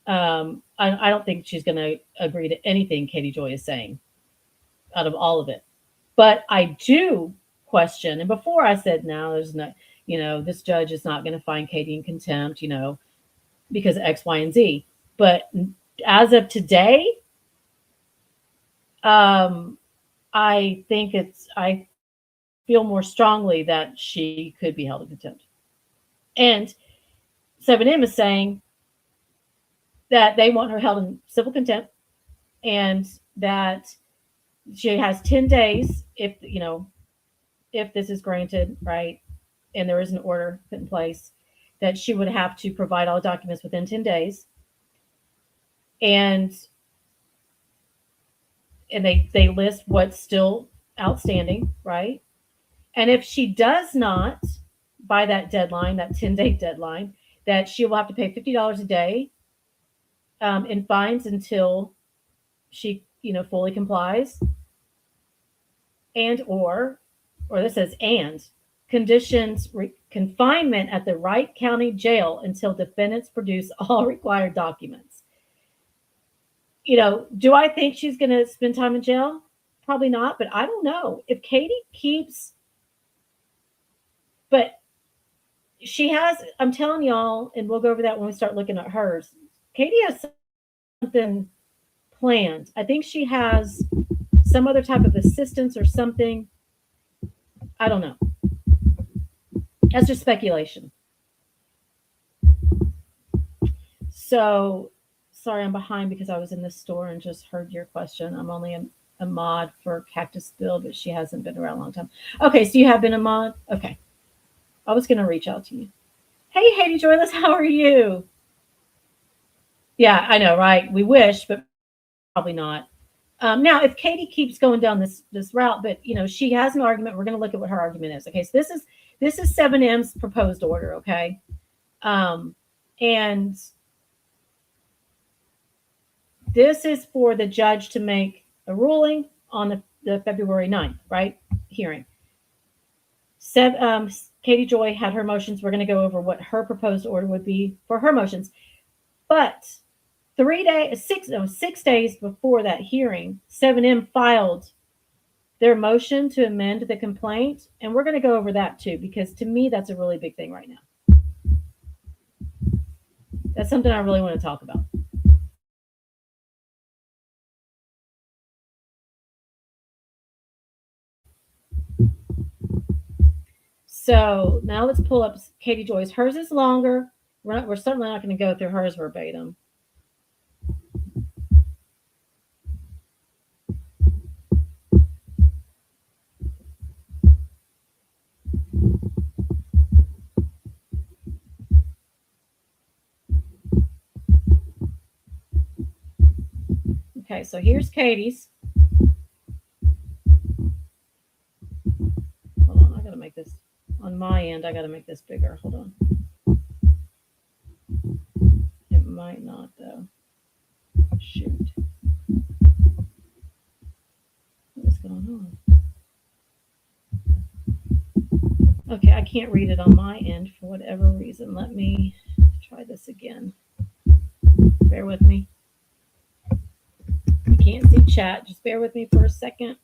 [SPEAKER 1] I don't think she's going to agree to anything Katie Joy is saying out of all of it. But I do question, and before I said, no, there's no, this judge is not going to find Katie in contempt, because of X, Y, and Z. But as of today, I feel more strongly that she could be held in contempt. And 7M is saying that they want her held in civil contempt and that she has 10 days if this is granted, right, and there is an order put in place, that she would have to provide all documents within 10 days. And they list what's still outstanding, right? And if she does not, by that deadline, that 10-day deadline, that she will have to pay $50 a day in fines until she, fully complies. And or this says, and conditions confinement at the Wright County Jail until defendants produce all required documents. Do I think she's going to spend time in jail? Probably not, but I don't know. If Katie keeps... But she has, I'm telling y'all, and we'll go over that when we start looking at hers. Katie has something planned. I think she has some other type of assistance or something. I don't know. That's just speculation. So, sorry, I'm behind because I was in the store and just heard your question. I'm only a mod for Cactus Bill, but she hasn't been around a long time. Okay, so you have been a mod? Okay. I was going to reach out to you. Hey, Katie Joyless, how are you? Yeah, I know, right? We wish, but probably not. Now, if Katie keeps going down this route, but she has an argument. We're going to look at what her argument is. Okay, so this is 7M's proposed order. Okay, and this is for the judge to make a ruling on the February 9th, right, hearing. Katie Joy had her motions. We're going to go over what her proposed order would be for her motions. But 6 days before that hearing, 7M filed their motion to amend the complaint, and we're going to go over that too because to me that's a really big thing right now. That's something I really want to talk about. So now let's pull up Katie Joy's. Hers is longer. We're certainly not going to go through hers verbatim. Okay, so here's Katie's. Hold on, I got to make this on my end. I got to make this bigger. Hold on. It might not though. Shoot. What is going on? Okay, I can't read it on my end for whatever reason. Let me try this again. Bear with me. I can't see chat. Just bear with me for a second.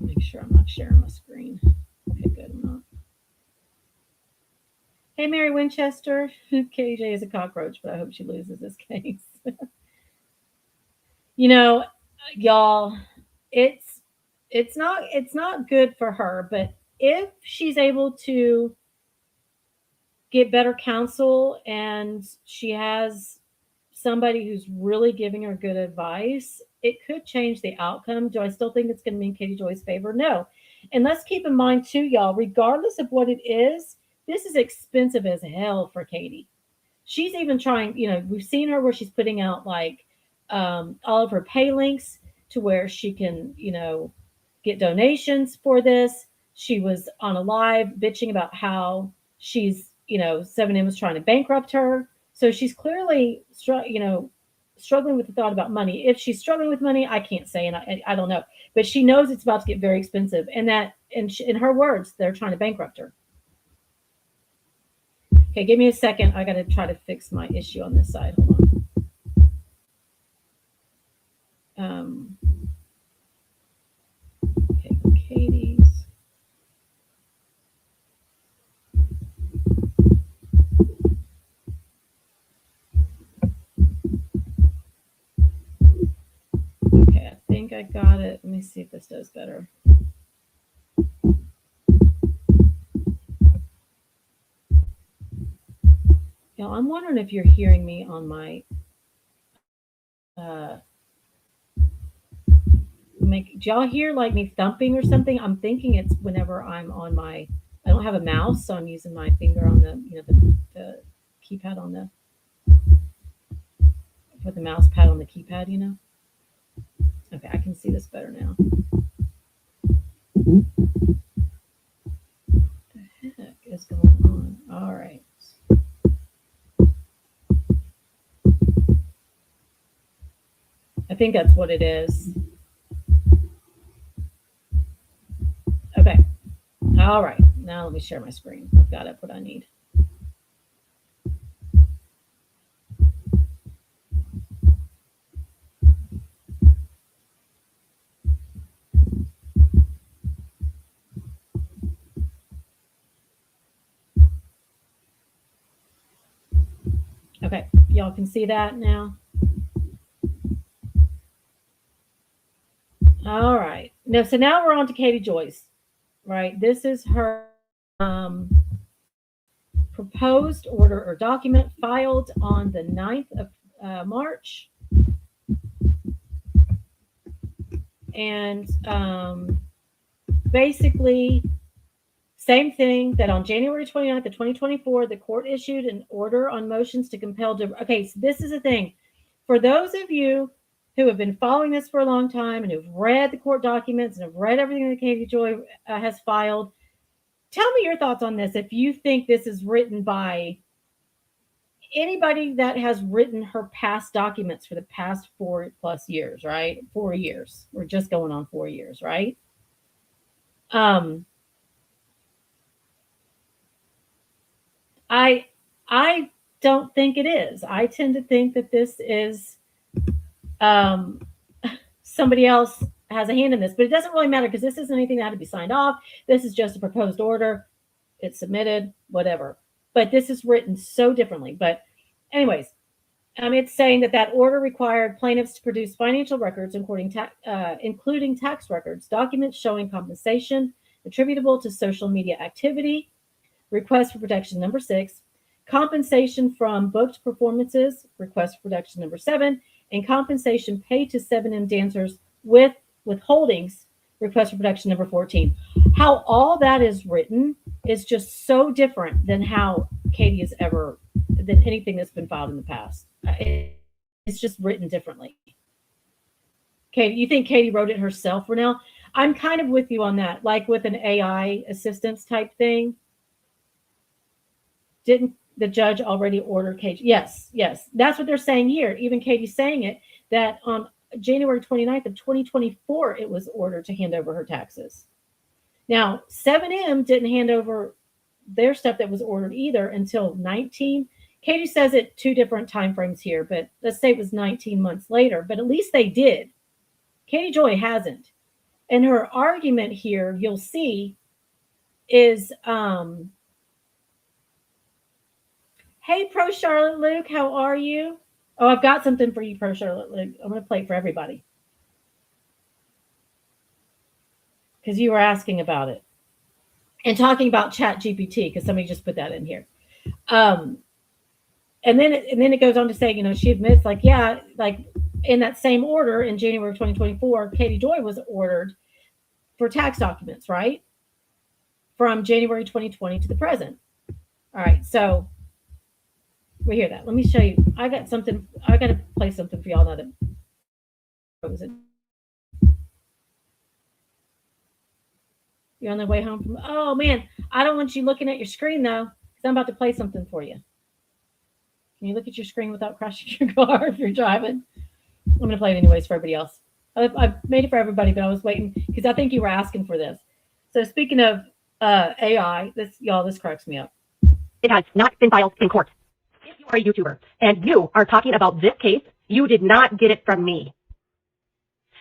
[SPEAKER 1] Make sure I'm not sharing my screen. Okay, good. I'm not. Hey, Mary Winchester. KJ is a cockroach, but I hope she loses this case. You know, y'all, it's it's not good for her, but if she's able to get better counsel and she has somebody who's really giving her good advice, it could change the outcome. Do I still think it's going to be in Katie Joy's favor? No. And let's keep in mind, too, y'all, regardless of what it is, this is expensive as hell for Katie. She's even trying, we've seen her where she's putting out like all of her pay links to where she can, get donations for this. She was on a live bitching about how she's, 7M was trying to bankrupt her. So she's clearly, struggling with the thought about money. If she's struggling with money, I can't say, and I don't know. But she knows it's about to get very expensive, and that, in her words, they're trying to bankrupt her. Okay, give me a second. I got to try to fix my issue on this side. Hold on. Okay, Katie's. Okay, I think I got it. Let me see if this does better. Now, I'm wondering if you're hearing me on my do y'all hear like me thumping or something? I'm thinking it's whenever I'm on my. I don't have a mouse, so I'm using my finger on the keypad on the put the mouse pad on the keypad. Okay, I can see this better now. What the heck is going on? All right. I think that's what it is. Okay. All right. Now let me share my screen. I've got up what I need. Okay. Y'all can see that now. All right. So now we're on to Katie Joyce, right? This is her proposed order or document filed on the 9th of March. And basically, same thing that on January 29th of 2024, the court issued an order on motions to compel. Okay, so this is the thing. For those of you who have been following this for a long time and who've read the court documents and have read everything that Katie Joy has filed, tell me your thoughts on this. If you think this is written by anybody that has written her past documents for the past 4+ years, right? 4 years. We're just going on 4 years, right? I don't think it is. I tend to think that this is somebody else has a hand in this, but it doesn't really matter because this isn't anything that had to be signed off. This is just a proposed order. It's submitted, whatever. But this is written so differently. But, anyways, it's saying that that order required plaintiffs to produce financial records, including tax records, documents showing compensation attributable to social media activity, request for protection number 6, compensation from booked performances, request for protection number 7, and compensation paid to 7M dancers with withholdings, request for protection number 14. How all that is written is just so different than how Katie has ever, than anything that's been filed in the past. It's just written differently. Katie, you think Katie wrote it herself, Renell? I'm kind of with you on that, like with an AI assistance type thing. Didn't the judge already order Katie? Yes, yes. That's what they're saying here. Even Katie's saying it, that on January 29th of 2024, it was ordered to hand over her taxes. Now, 7M didn't hand over their stuff that was ordered either until 19. Katie says it 2 different time frames here, but let's say it was 19 months later, but at least they did. Katie Joy hasn't. And her argument here, you'll see, is hey, Pro Charlotte Luke, how are you? Oh, I've got something for you, Pro Charlotte Luke. I'm going to play it for everybody because you were asking about it and talking about Chat GPT because somebody just put that in here. And then it goes on to say, she admits, like, yeah, like in that same order in January of 2024, Katie Joy was ordered for tax documents, right? From January 2020 to the present. All right, so we hear that. Let me show you. I got to play something for y'all now that was it. You're on the way home from, oh man, I don't want you looking at your screen though, because I'm about to play something for you. Can you look at your screen without crashing your car if you're driving? I'm going to play it anyways for everybody else. I've made it for everybody, but I was waiting because I think you were asking for this. So speaking of AI, this cracks me up.
[SPEAKER 3] It has not been filed in court. If you are a YouTuber and you are talking about this case, you did not get it from me.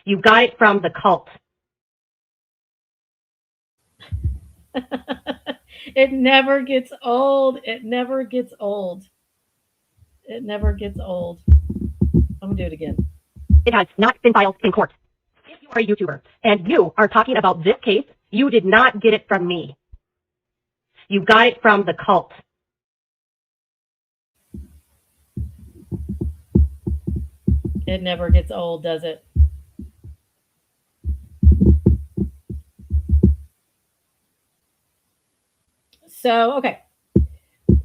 [SPEAKER 3] You got it from the cult.
[SPEAKER 1] It never gets old. It never gets old. It never gets old. I'm going to do it again.
[SPEAKER 3] It has not been filed in court. If you are a YouTuber and you are talking about this case, you did not get it from me. You got it from the cult.
[SPEAKER 1] It never gets old, does it? So, okay.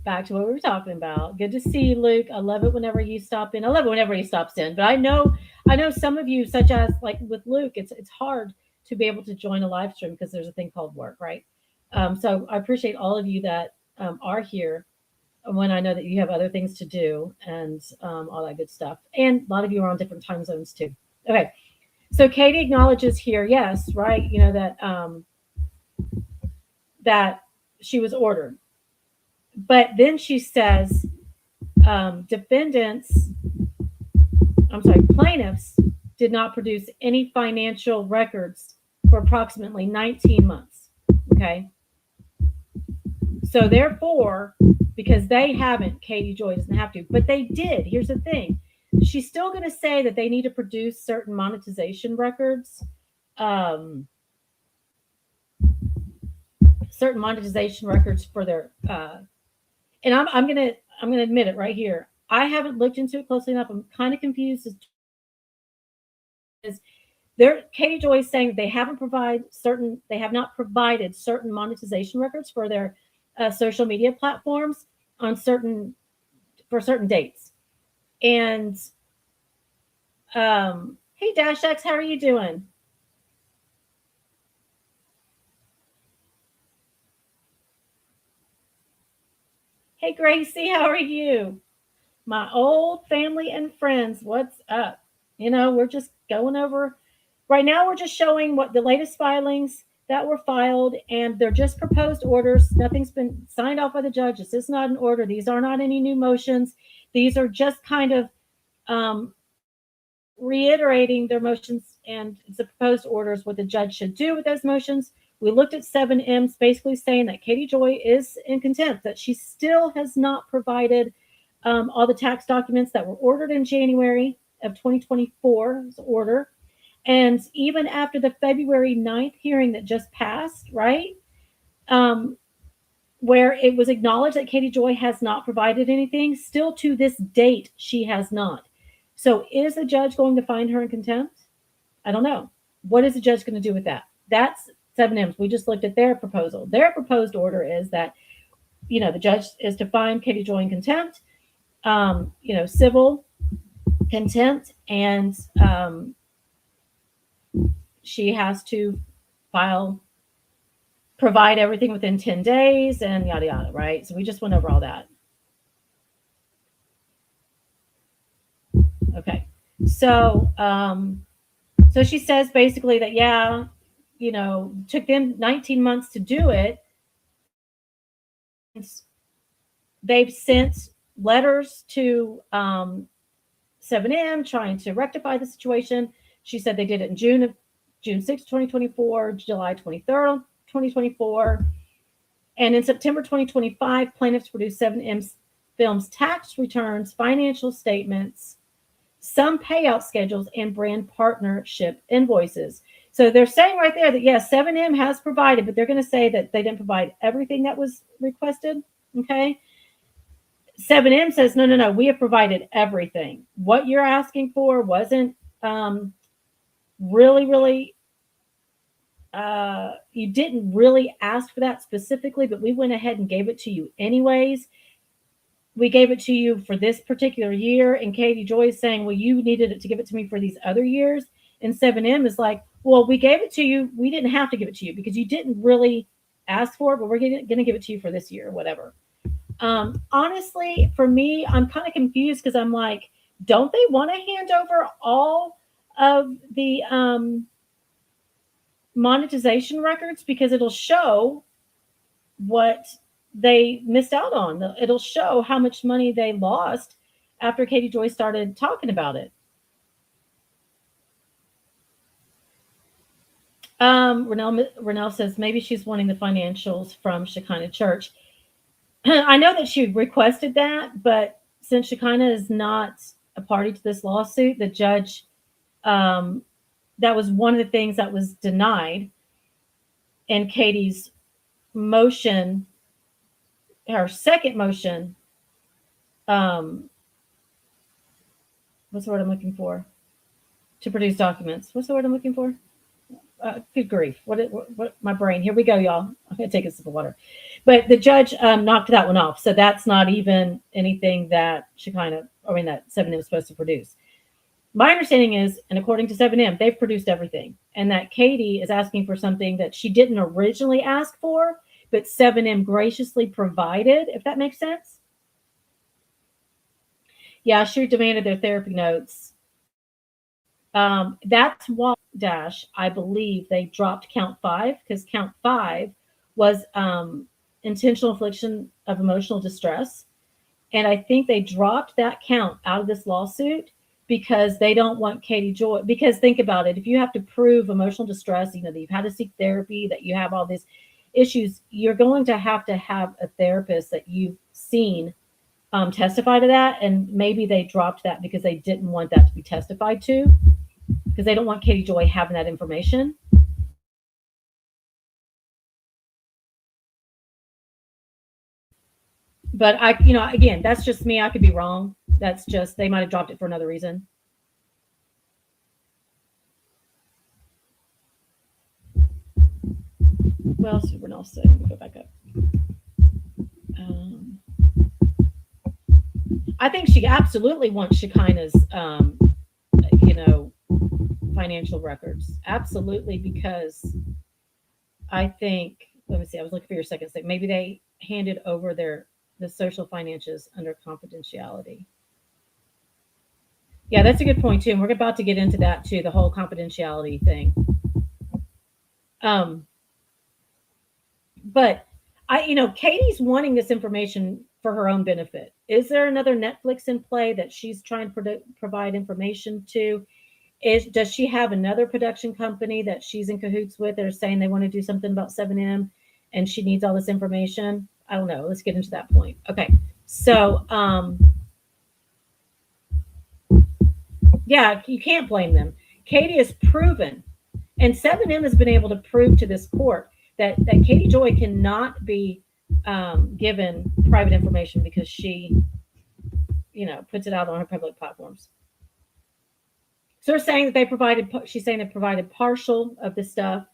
[SPEAKER 1] Back to what we were talking about. Good to see you, Luke. I love it whenever you stop in. I love it whenever he stops in. But I know some of you, such as like with Luke, it's hard to be able to join a live stream because there's a thing called work, right? So I appreciate all of you that are here when I know that you have other things to do and all that good stuff. And a lot of you are on different time zones too. Okay. So Katie acknowledges here, yes, right, that she was ordered. But then she says plaintiffs did not produce any financial records for approximately 19 months. Okay. So therefore, because they haven't, Katie Joy doesn't have to, but they did. Here's the thing. She's still going to say that they need to produce certain monetization records. Certain monetization records for their and I'm gonna admit it right here. I haven't looked into it closely enough. I'm kind of confused as Katie Joy is saying they have not provided certain monetization records for their social media platforms for certain dates. And hey Dash X, how are you doing? Hey, Gracie, how are you? My old family and friends, what's up? We're just going over. Right now, we're just showing what the latest filings that were filed, and they're just proposed orders. Nothing's been signed off by the judge. This is not an order. These are not any new motions. These are just kind of reiterating their motions and the proposed orders, what the judge should do with those motions. We looked at 7M's basically saying that Katie Joy is in contempt, that she still has not provided all the tax documents that were ordered in January of 2024's order. And even after the February 9th hearing that just passed, right, where it was acknowledged that Katie Joy has not provided anything, still to this date, she has not. So is the judge going to find her in contempt? I don't know. What is the judge going to do with that? That's 7M's. We just looked at their proposal. Their proposed order is that, the judge is to find Katie Joy in contempt, civil contempt, and she has to provide everything within 10 days and yada, yada, right? So we just went over all that. Okay. So, so she says basically that, took them 19 months to do it. They've sent letters to 7M trying to rectify the situation. She said they did it in June 6, 2024, July 23rd, 2024. And in September 2025, plaintiffs produced 7M's Films tax returns, financial statements, some payout schedules, and brand partnership invoices. So they're saying right there that, yes, 7M has provided, but they're going to say that they didn't provide everything that was requested. Okay. 7M says, no, we have provided everything. What you're asking for wasn't really, you didn't really ask for that specifically, but we went ahead and gave it to you anyways. We gave it to you for this particular year. And Katie Joy is saying, well, you needed it to give it to me for these other years. And 7M is like, well, we gave it to you. We didn't have to give it to you because you didn't really ask for it, but we're going to give it to you for this year, whatever. Honestly, for me, I'm kind of confused because I'm like, don't they want to hand over all of the monetization records? Because it'll show what they missed out on. It'll show how much money they lost after Katie Joy started talking about it. Renell says maybe she's wanting the financials from Shekinah Church. I know that she requested that, but since Shekinah is not a party to this lawsuit, the judge, that was one of the things that was denied in Katie's motion, her second motion. What's the word I'm looking for? To produce documents. What's the word I'm looking for? Good grief. What my brain. Here we go, y'all. I'm going to take a sip of water. But the judge knocked that one off. So that's not even anything that that 7M is supposed to produce. My understanding is, and according to 7M, they've produced everything. And that Katie is asking for something that she didn't originally ask for, but 7M graciously provided, if that makes sense. Yeah, she demanded their therapy notes. That's why, I believe they dropped count 5, because count 5 was intentional infliction of emotional distress. And I think they dropped that count out of this lawsuit because they don't want Katie Joy. Because think about it, if you have to prove emotional distress, that you've had to seek therapy, that you have all these issues, you're going to have a therapist that you've seen testify to that. And maybe they dropped that because they didn't want that to be testified to, because they don't want Katie Joy having that information. But again, that's just me. I could be wrong. That's just, they might have dropped it for another reason. What else did Renell say? Let me go back up. I think she absolutely wants Shekinah's, financial records. Absolutely, because I think, let me see, I was looking for your second statement. Maybe they handed over the social finances under confidentiality. Yeah, that's a good point too. And we're about to get into that too, the whole confidentiality thing. But Katie's wanting this information for her own benefit. Is there another Netflix in play that she's trying to provide information to? Does she have another production company that she's in cahoots with that are saying they want to do something about 7M and she needs all this information? I don't know. Let's get into that point. Okay. So, yeah, you can't blame them. Katie has proven, and 7M has been able to prove to this court that Katie Joy cannot be given private information because she, puts it out on her public platforms. So they're saying that she's saying they provided partial of the stuff.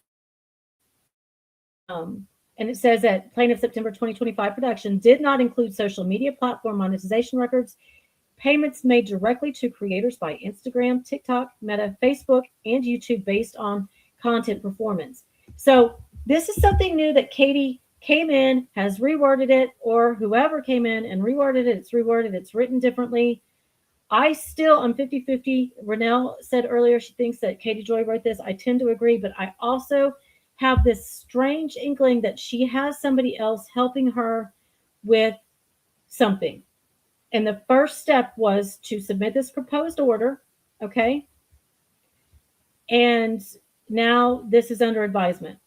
[SPEAKER 1] And it says that plaintiff September 2025 production did not include social media platform monetization records, payments made directly to creators by Instagram, TikTok, Meta, Facebook, and YouTube based on content performance. So this is something new that Katie came in, has reworded it, or whoever came in and reworded it. It's reworded, it's written differently. I'm 50-50. Renelle said earlier she thinks that Katie Joy wrote this. I tend to agree, but I also have this strange inkling that she has somebody else helping her with something. And the first step was to submit this proposed order, okay? And now this is under advisement.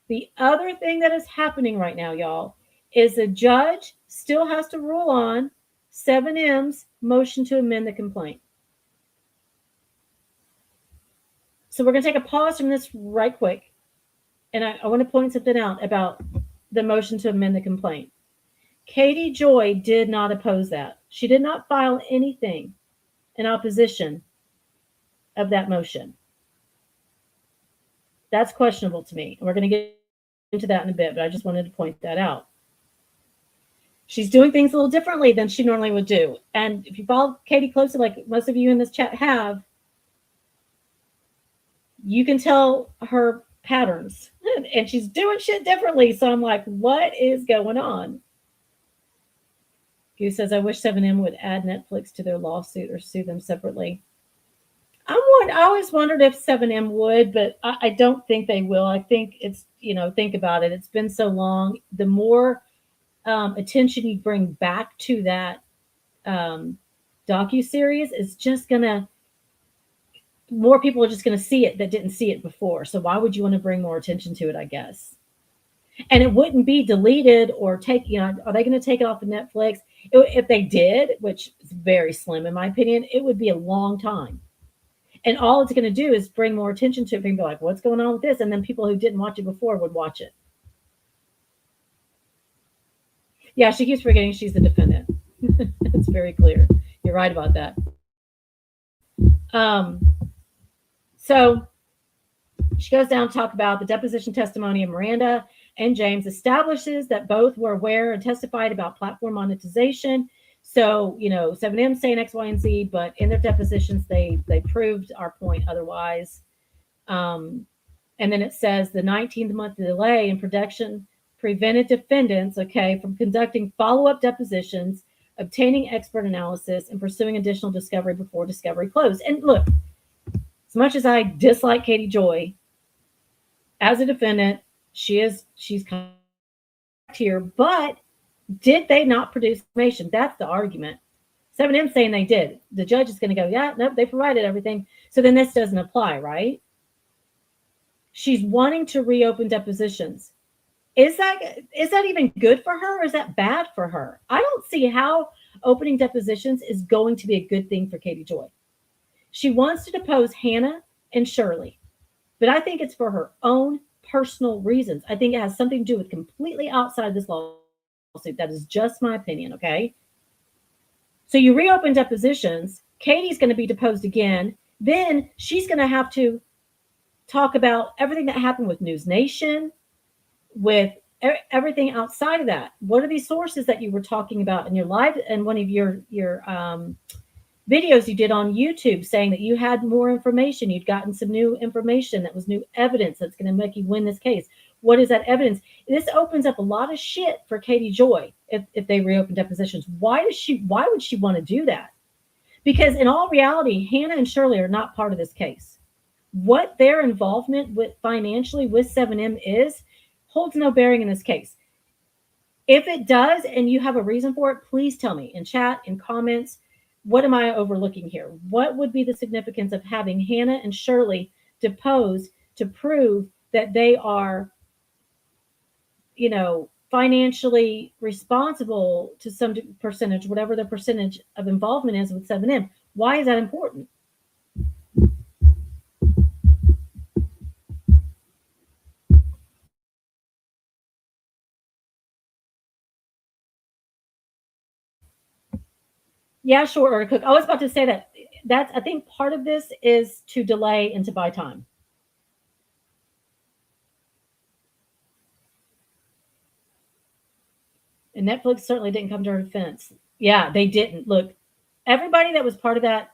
[SPEAKER 1] The other thing that is happening right now, y'all, is the judge still has to rule on 7M's motion to amend the complaint. So we're going to take a pause from this right quick. And I want to point something out about the motion to amend the complaint. Katie Joy did not oppose that. She did not file anything in opposition of that motion. That's questionable to me. And we're going to get into that in a bit, but I just wanted to point that out. She's doing things a little differently than she normally would do. And if you follow Katie closely, like most of you in this chat have, you can tell her patterns. And she's doing shit differently. So I'm like, what is going on? Goose says, I wish 7M would add Netflix to their lawsuit or sue them separately. I always wondered if 7M would, but I don't think they will. I think it's, think about it. It's been so long. The more attention you bring back to that docuseries is just going to, more people are just going to see it that didn't see it before. So why would you want to bring more attention to it, I guess? And it wouldn't be deleted or are they going to take it off of Netflix? If they did, which is very slim in my opinion, it would be a long time. And all it's going to do is bring more attention to it and be like, what's going on with this? And then people who didn't watch it before would watch it. Yeah, she keeps forgetting she's the defendant. It's very clear. You're right about that. So she goes down to talk about the deposition testimony of Miranda and James establishes that both were aware and testified about platform monetization. So, 7M saying X, Y, and Z, but in their depositions, they proved our point otherwise. And then it says the 19th month delay in production prevented defendants, from conducting follow-up depositions, obtaining expert analysis, and pursuing additional discovery before discovery closed. And look, as much as I dislike Katie Joy, as a defendant, she's correct here, but did they not produce information? That's the argument. 7M saying they did. The judge is going to go, yeah, nope, they provided everything. So then this doesn't apply, right? She's wanting to reopen depositions. Is that even good for her or is that bad for her? I don't see how opening depositions is going to be a good thing for Katie Joy. She wants to depose Hannah and Shirley, but I think it's for her own personal reasons. I think it has something to do with completely outside this lawsuit. That is just my opinion, okay? So you reopen depositions. Katie's going to be deposed again. Then she's going to have to talk about everything that happened with News Nation, with everything outside of that. What are these sources that you were talking about in your live and one of your videos you did on YouTube saying that you had more information, you'd gotten some new information that was new evidence that's going to make you win this case? What is that evidence? This opens up a lot of shit for Katie Joy if they reopen depositions. Why would she want to do that? Because in all reality, Hannah and Shirley are not part of this case. What their involvement with financially with 7M is holds no bearing in this case. If it does and you have a reason for it, please tell me in chat, in comments. what am I overlooking here? What would be the significance of having Hannah and Shirley deposed to prove that they are, financially responsible to some percentage, whatever the percentage of involvement is with 7M? Why is that important? Yeah, short order cook. I was about to say that. That's, I think part of this is to delay and to buy time. And Netflix certainly didn't come to her defense. Yeah, they didn't. Look, everybody that was part of that,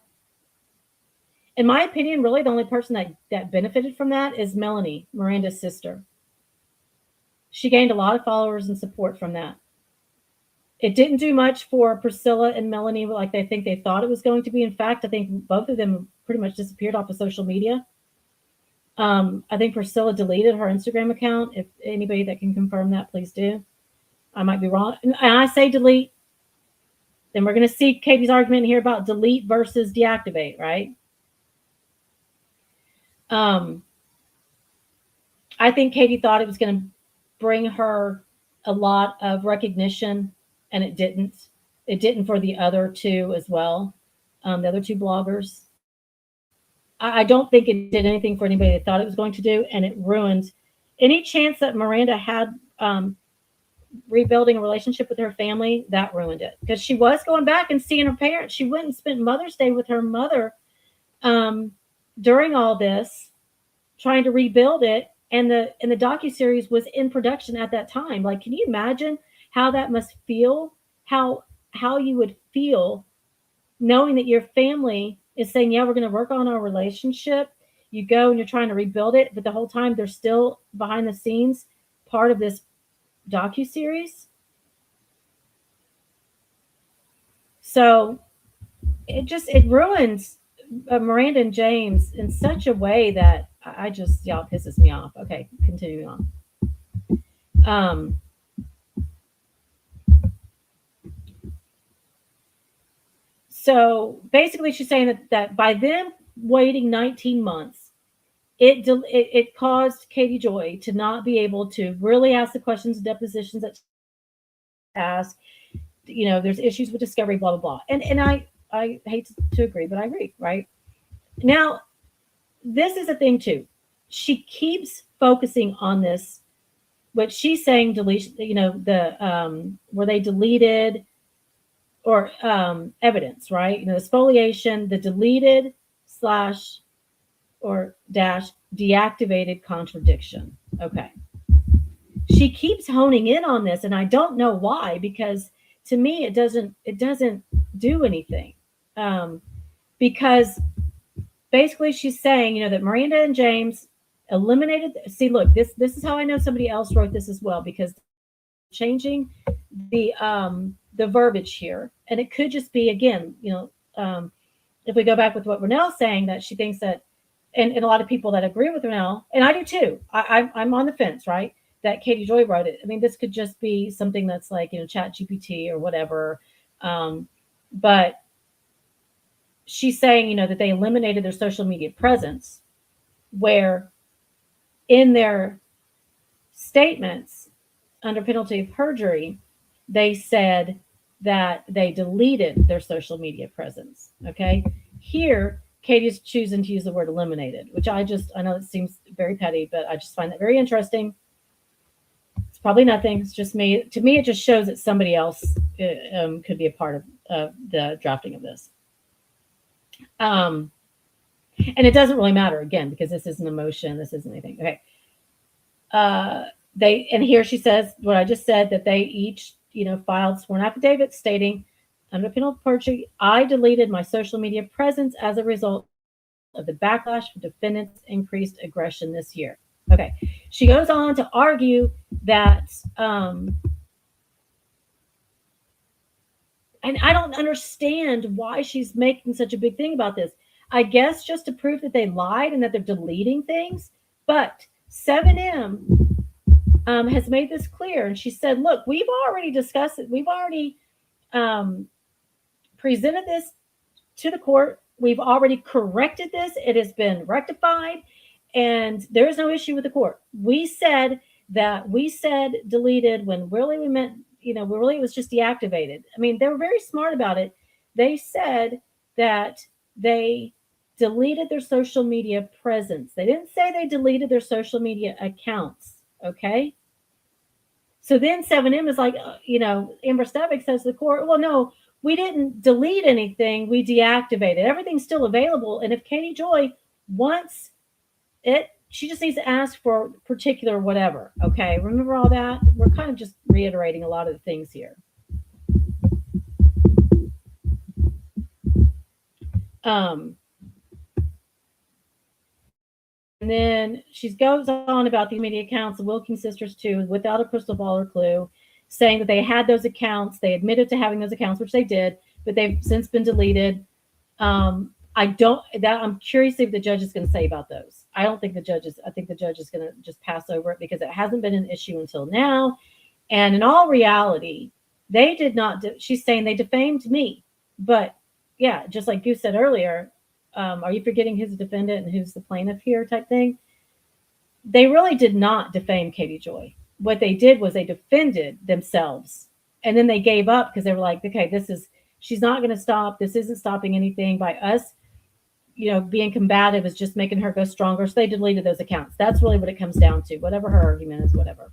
[SPEAKER 1] in my opinion, really the only person that benefited from that is Melanie, Miranda's sister. She gained a lot of followers and support from that. It didn't do much for Priscilla and Melanie like they think they thought it was going to be. In fact, I think both of them pretty much disappeared off of social media. I think Priscilla deleted her Instagram account. If anybody that can confirm that, please do. I might be wrong. And I say delete. Then we're going to see Katie's argument here about delete versus deactivate, right? I think Katie thought it was going to bring her a lot of recognition, and it didn't. It didn't for the other two as well, the other two bloggers. I don't think it did anything for anybody that thought it was going to do, and it ruined any chance that Miranda had rebuilding a relationship with her family. That ruined it, because she was going back and seeing her parents. She went and spent Mother's Day with her mother during all this, trying to rebuild it. And the docuseries was in production at that time. Like, can you imagine how that must feel? How you would feel knowing that your family is saying, yeah, we're going to work on our relationship. You go and you're trying to rebuild it, but the whole time they're still behind the scenes part of this docuseries. So it ruins Miranda and James in such a way that y'all pisses me off. Okay, continuing on. So basically, she's saying that by them waiting 19 months, it caused Katie Joy to not be able to really ask the questions, depositions that ask. There's issues with discovery, blah blah blah. And I hate to agree, but I agree. Right now, this is a thing too. She keeps focusing on this, what she's saying deletion. The where they deleted or evidence, right? The spoliation, the deleted slash or dash deactivated contradiction. Okay. She keeps honing in on this, and I don't know why, because to me it doesn't do anything. Because basically she's saying, that Miranda and James eliminated. See, look, this is how I know somebody else wrote this as well, because changing the verbiage here, and it could just be, again, if we go back with what Renell's saying, that she thinks that, and a lot of people that agree with Renell, and I do too. I'm on the fence, right? That Katie Joy wrote it. I mean, this could just be something that's like, Chat GPT or whatever. But she's saying, that they eliminated their social media presence, where in their statements under penalty of perjury, they said that they deleted their social media presence. Okay. Here, Katie's choosing to use the word eliminated, which I know it seems very petty, but I just find that very interesting. It's probably nothing. It's just me. To me, it just shows that somebody else could be a part of the drafting of this. And it doesn't really matter, again, because this isn't emotion. This isn't anything. Okay. And here she says what I just said, that they each, filed sworn affidavits stating, under penalty of perjury, I deleted my social media presence as a result of the backlash from defendants' increased aggression this year. Okay. She goes on to argue that, and I don't understand why she's making such a big thing about this. I guess just to prove that they lied and that they're deleting things. But 7M has made this clear. And she said, look, we've already discussed it. We've already presented this to the court. We've already corrected this. It has been rectified, and there is no issue with the court. We said deleted when really we meant, really it was just deactivated. I mean, they were very smart about it. They said that they deleted their social media presence. They didn't say they deleted their social media accounts. Okay. So then 7M is like, Amber Stavik says to the court, well, no, we didn't delete anything. We deactivated. Everything's still available. And if Katie Joy wants it, she just needs to ask for particular whatever. Okay. Remember all that? We're kind of just reiterating a lot of the things here. And then she goes on about the media accounts, the Wilkins sisters too, without a crystal ball or clue, saying that they had those accounts. They admitted to having those accounts, which they did, but they've since been deleted. I'm curious to see what the judge is going to say about those. I think the judge is going to just pass over it because it hasn't been an issue until now. And in all reality, they did not, she's saying they defamed me. But yeah, just like you said earlier, are you forgetting who's the defendant and who's the plaintiff here type thing? They really did not defame Katie Joy. What they did was they defended themselves. And then they gave up because they were like, okay, she's not going to stop. This isn't stopping anything by us. Being combative is just making her go stronger. So they deleted those accounts. That's really what it comes down to. Whatever her argument is, whatever.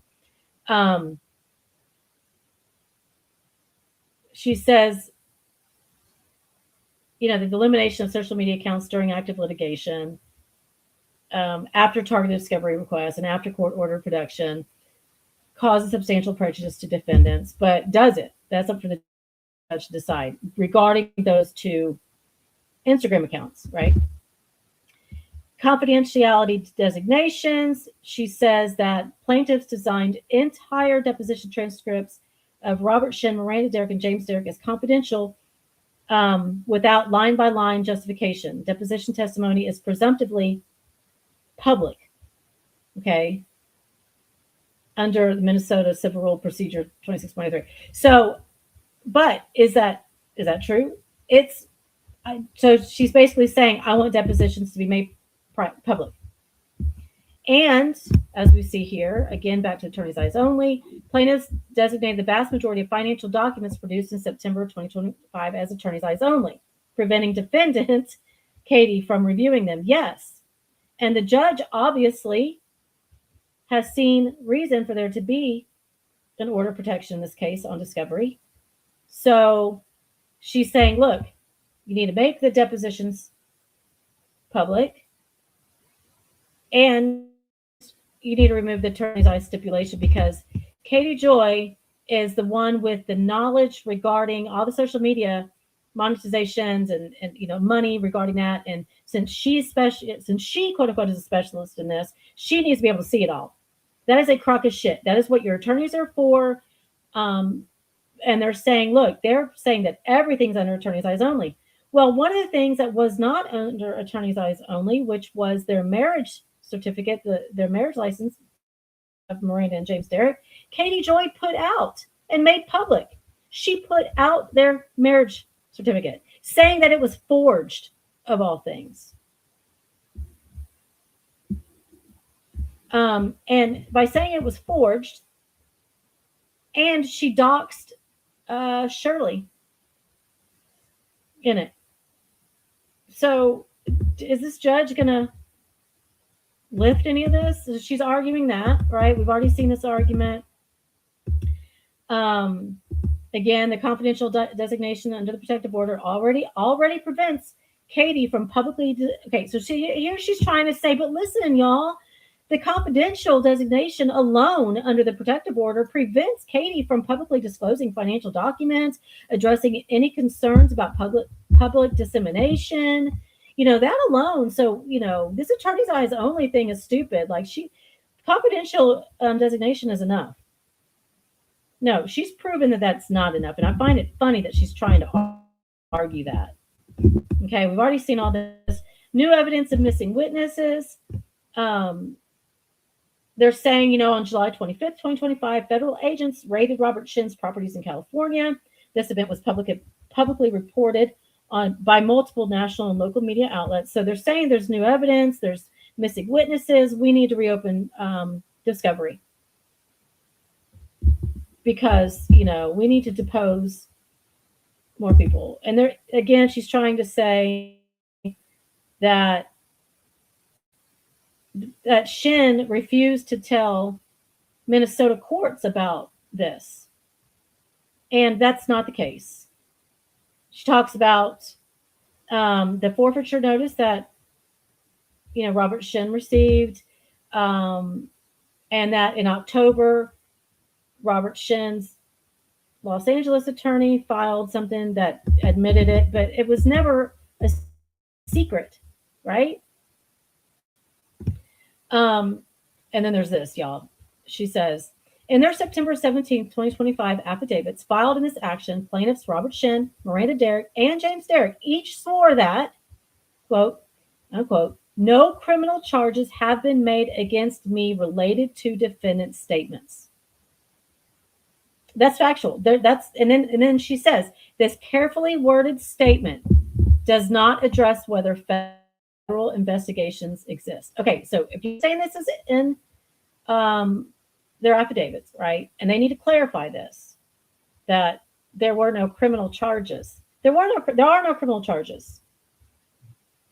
[SPEAKER 1] She says, the elimination of social media accounts during active litigation, after targeted discovery requests and after court order production causes substantial prejudice to defendants. But does it? That's up for the judge to decide regarding those two Instagram accounts, right? Confidentiality designations. She says that plaintiffs designed entire deposition transcripts of Robert Shin, Miranda Derrick, and James Derrick as confidential without line-by-line justification. Deposition testimony is presumptively public, okay, under the Minnesota Civil Rule Procedure 2623. So, but is that true? So she's basically saying, I want depositions to be made public. And as we see here, again, back to attorney's eyes only, plaintiffs designated the vast majority of financial documents produced in September 2025 as attorney's eyes only, preventing defendant Katie from reviewing them. Yes. And the judge obviously has seen reason for there to be an order of protection in this case on discovery. So she's saying, look, you need to make the depositions public, and you need to remove the attorney's eye stipulation because Katie Joy is the one with the knowledge regarding all the social media monetizations and money regarding that. And since she quote unquote is a specialist in this, she needs to be able to see it all. That is a crock of shit. That is what your attorneys are for. And they're saying that everything's under attorney's eyes only. Well, one of the things that was not under attorney's eyes only, which was their marriage certificate, their marriage license of Miranda and James Derrick, Katie Joy put out and made public. She put out their marriage certificate, saying that it was forged, of all things. And by saying it was forged, and she doxed Shirley in it. So is this judge going to lift any of this? She's arguing that, right? We've already seen this argument. Again, the confidential designation under the protective order already prevents Katie from publicly. Okay, so here she's trying to say, but listen, y'all, the confidential designation alone under the protective order prevents Katie from publicly disclosing financial documents, addressing any concerns about public dissemination. That alone. So, this attorney's eyes only thing is stupid. Like confidential designation is enough. No, she's proven that that's not enough. And I find it funny that she's trying to argue that. Okay, we've already seen all this. New evidence of missing witnesses. They're saying, on July 25th, 2025, federal agents raided Robert Shin's properties in California. This event was publicly reported by multiple national and local media outlets. So they're saying there's new evidence, there's missing witnesses. We need to reopen discovery because we need to depose more people. And there again, she's trying to say that Shin refused to tell Minnesota courts about this, and that's not the case. She talks about the forfeiture notice that Robert Shin received, and that in October, Robert Shin's Los Angeles attorney filed something that admitted it, but it was never a secret, right? And then there's this, y'all. She says, in their September 17th, 2025 affidavits filed in this action, plaintiffs Robert Shin, Miranda Derrick, and James Derrick each swore that, quote, unquote, no criminal charges have been made against me related to defendant's statements. That's factual. And then she says, this carefully worded statement does not address whether federal investigations exist. Okay, so if you're saying this is in their affidavits, right? And they need to clarify this, that there were no criminal charges. There are no criminal charges.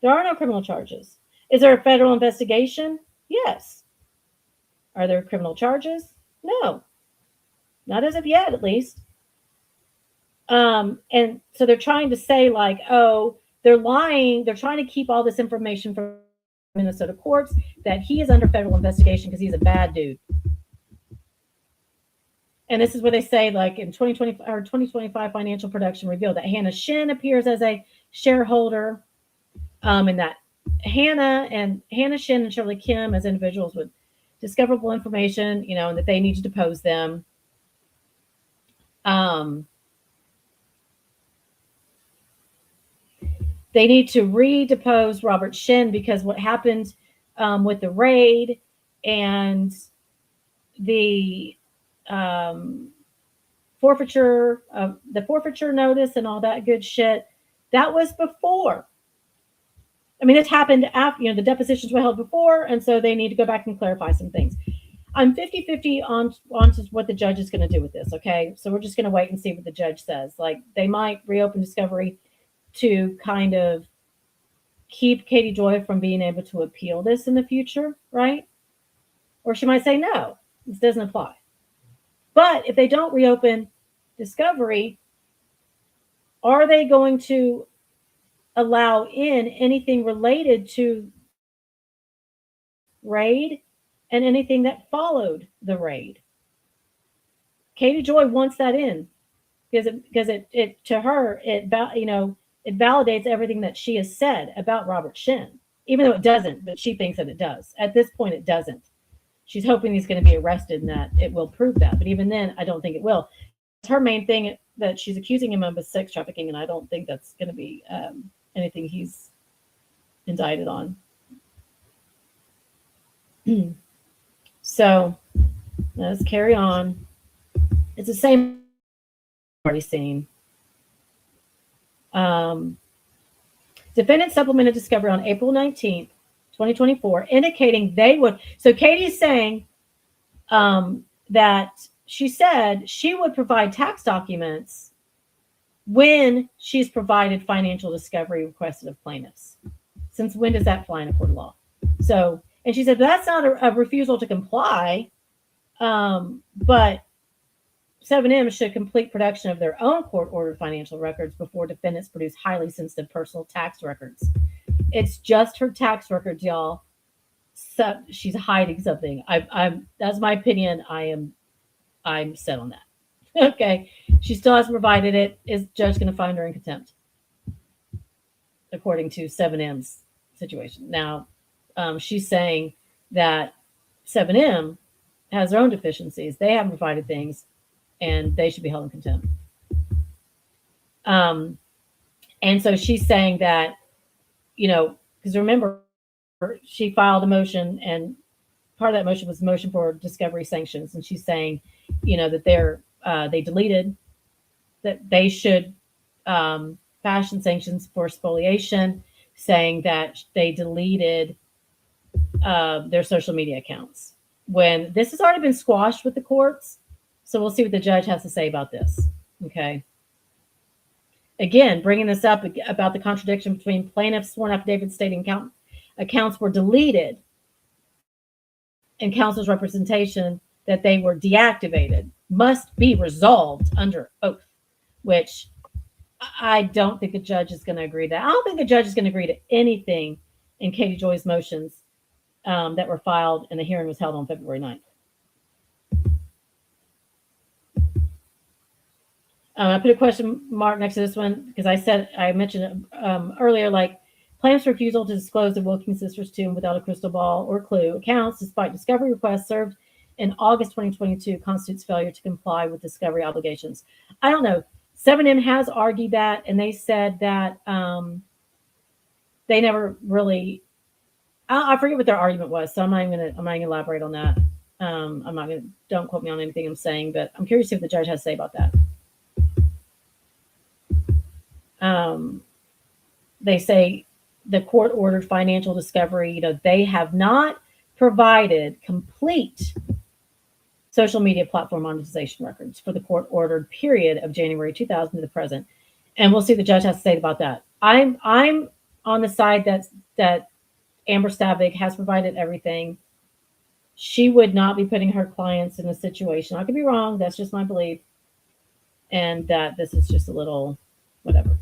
[SPEAKER 1] There are no criminal charges. Is there a federal investigation? Yes. Are there criminal charges? No. Not as of yet, at least. And so they're trying to say, like, oh, they're lying. They're trying to keep all this information from Minnesota courts that he is under federal investigation because he's a bad dude. And this is where they say, like, in 2020 or 2025 financial production revealed that Hannah Shin appears as a shareholder, and that Hannah Shin and Shirley Kim as individuals with discoverable information, and that they need to depose them. They need to redepose Robert Shin because what happened with the raid and the forfeiture notice and all that good shit, that was before. I mean, this happened after, the depositions were held before, and so they need to go back and clarify some things. I'm 50-50 on what the judge is going to do with this, okay? So we're just going to wait and see what the judge says. Like, they might reopen discovery to kind of keep Katie Joy from being able to appeal this in the future, right? Or she might say, no, this doesn't apply. But if they don't reopen discovery, are they going to allow in anything related to raid and anything that followed the raid? Katie Joy wants that in because it to her, it validates everything that she has said about Robert Shin, even though it doesn't, but she thinks that it does. At this point, it doesn't. She's hoping he's going to be arrested and that it will prove that. But even then, I don't think it will. Her main thing that she's accusing him of is sex trafficking, and I don't think that's going to be anything he's indicted on. So let's carry on. It's the same already seen. Defendant supplemented discovery on April 19th, 2024, indicating they would. So Katie's saying that she said she would provide tax documents when she's provided financial discovery requested of plaintiffs. Since when does that fly in a court of law? So, and she said that's not a refusal to comply, but 7M should complete production of their own court-ordered financial records before defendants produce highly sensitive personal tax records. It's just her tax records, y'all. So she's hiding something. I'm that's my opinion. I'm set on that. Okay. She still hasn't provided it. Is judge going to find her in contempt? According to 7M's situation. Now, she's saying that 7M has their own deficiencies. They haven't provided things, and they should be held in contempt. And so she's saying that, because remember, she filed a motion, and part of that motion was a motion for discovery sanctions, and she's saying, that they deleted that they should fashion sanctions for spoliation, saying that they deleted their social media accounts. When this has already been squashed with the courts, so we'll see what the judge has to say about this. Okay. Again, bringing this up about the contradiction between plaintiff's sworn affidavits stating accounts were deleted and counsel's representation that they were deactivated must be resolved under oath, which I don't think the judge is going to agree to. I don't think the judge is going to agree to anything in Katie Joy's motions that were filed, and the hearing was held on February 9th. I put a question mark next to this one because I mentioned earlier, like plaintiff's refusal to disclose the Wilkins sisters' tomb without a crystal ball or clue accounts, despite discovery requests served in August 2022, constitutes failure to comply with discovery obligations. I don't know. 7M has argued that, and they said that they never really. I forget what their argument was, so I'm not going to elaborate on that. I'm not going to. Don't quote me on anything I'm saying, but I'm curious to see what the judge has to say about that. They say the court ordered financial discovery. They have not provided complete social media platform monetization records for the court ordered period of January 2000 to the present. And we'll see what the judge has to say about that. I'm on the side that Amber Stavig has provided everything. She would not be putting her clients in a situation. I could be wrong. That's just my belief. And that this is just a little whatever.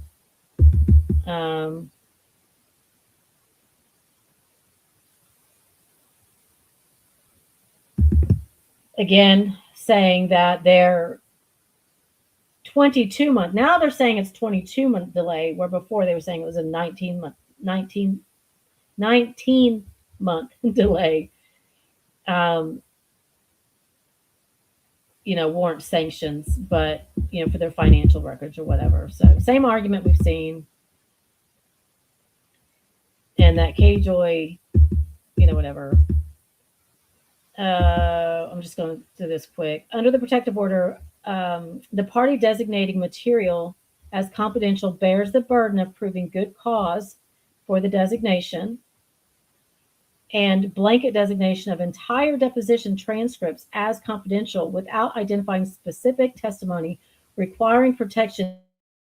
[SPEAKER 1] Again, saying that they're 22-month. Now they're saying it's 22-month delay, where before they were saying it was a 19-month delay. Warrant sanctions, but for their financial records or whatever. So same argument we've seen. And that Katie Joy, whatever. I'm just going to do this quick. Under the protective order, the party designating material as confidential bears the burden of proving good cause for the designation, and blanket designation of entire deposition transcripts as confidential without identifying specific testimony requiring protection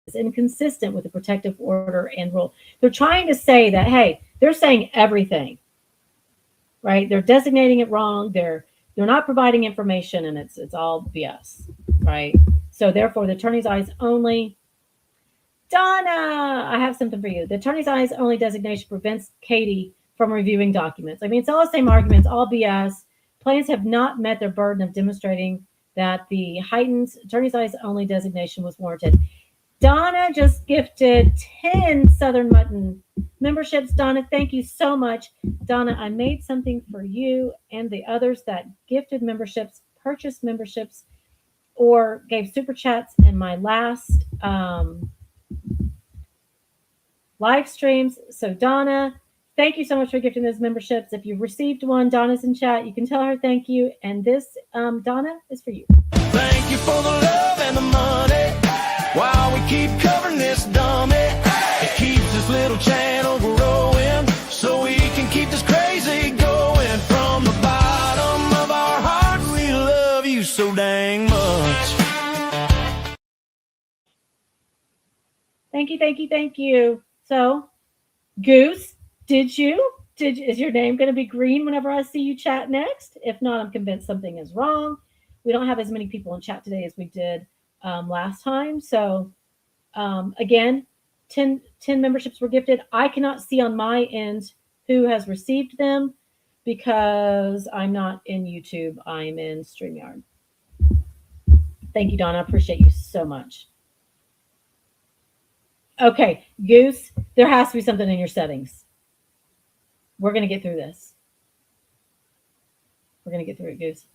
[SPEAKER 1] is inconsistent with the protective order and rule. They're trying to say that, hey, they're saying everything, right? They're designating it wrong. They're not providing information, and it's all BS, right? So therefore, the attorney's eyes only. Donna, I have something for you. The attorney's eyes only designation prevents Katie from reviewing documents. I mean, it's all the same arguments, all BS. Plaintiffs have not met their burden of demonstrating that the heightened attorney's eyes only designation was warranted. Donna just gifted 10 Southern Mutton memberships. Donna, thank you so much. Donna, I made something for you and the others that gifted memberships, purchased memberships, or gave super chats in my last live streams. So Donna, thank you so much for gifting those memberships. If you've received one, Donna's in chat. You can tell her thank you. And this, Donna, is for you.
[SPEAKER 4] Thank you for the love and the money. While we keep covering this dummy, it keeps this little channel growing, so we can keep this crazy going. From the bottom of our hearts, we love you so dang much.
[SPEAKER 1] Thank you, thank you, thank you. So, Goose, is your name going to be green whenever I see you chat next? If not, I'm convinced something is wrong. We don't have as many people in chat today as we did last time. So again, 10 memberships were gifted. I cannot see on my end who has received them because I'm not in YouTube. I'm in StreamYard. Thank you, Donna. I appreciate you so much. Okay, Goose, there has to be something in your settings. We're going to get through this. We're going to get through it, Goose.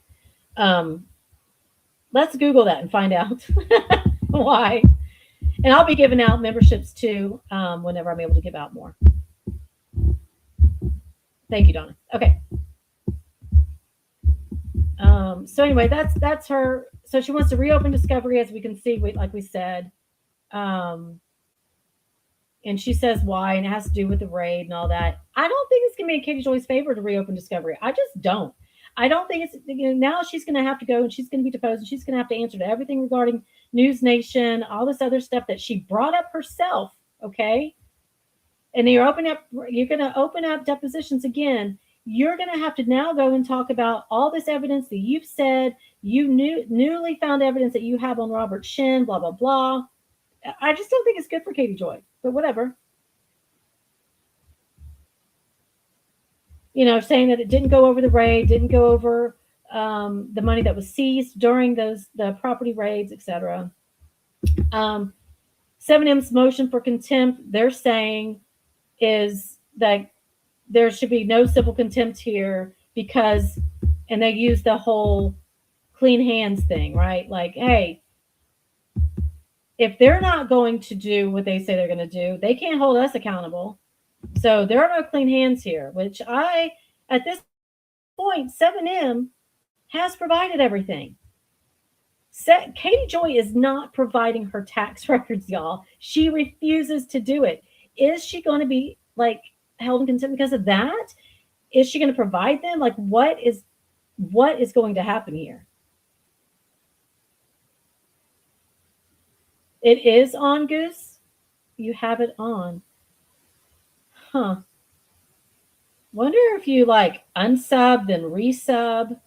[SPEAKER 1] Let's Google that and find out why. And I'll be giving out memberships too whenever I'm able to give out more. Thank you, Donna. Okay. So anyway, that's her. So she wants to reopen discovery, as we can see, like we said. And she says why, and it has to do with the raid and all that. I don't think it's going to be in Katie Joy's favor to reopen discovery. I just don't. I don't think it's, now she's going to have to go and she's going to be deposed and she's going to have to answer to everything regarding News Nation, all this other stuff that she brought up herself. Okay. And you're going to open up depositions again. You're going to have to now go and talk about all this evidence that you've said, newly found evidence that you have on Robert Shin, blah, blah, blah. I just don't think it's good for Katie Joy, but whatever. Saying that it didn't go over the raid, didn't go over the money that was seized during the property raids, etc. 7M's motion for contempt, they're saying, is that there should be no civil contempt here because, and they use the whole clean hands thing, right? Like, hey, if they're not going to do what they say they're going to do, they can't hold us accountable. So there are no clean hands here, which at this point, 7M has provided everything. Katie Joy is not providing her tax records, y'all. She refuses to do it. Is she going to be held in contempt because of that? Is she going to provide them? What is going to happen here? It is on, Goose. You have it on. Huh. Wonder if you unsub, then resub.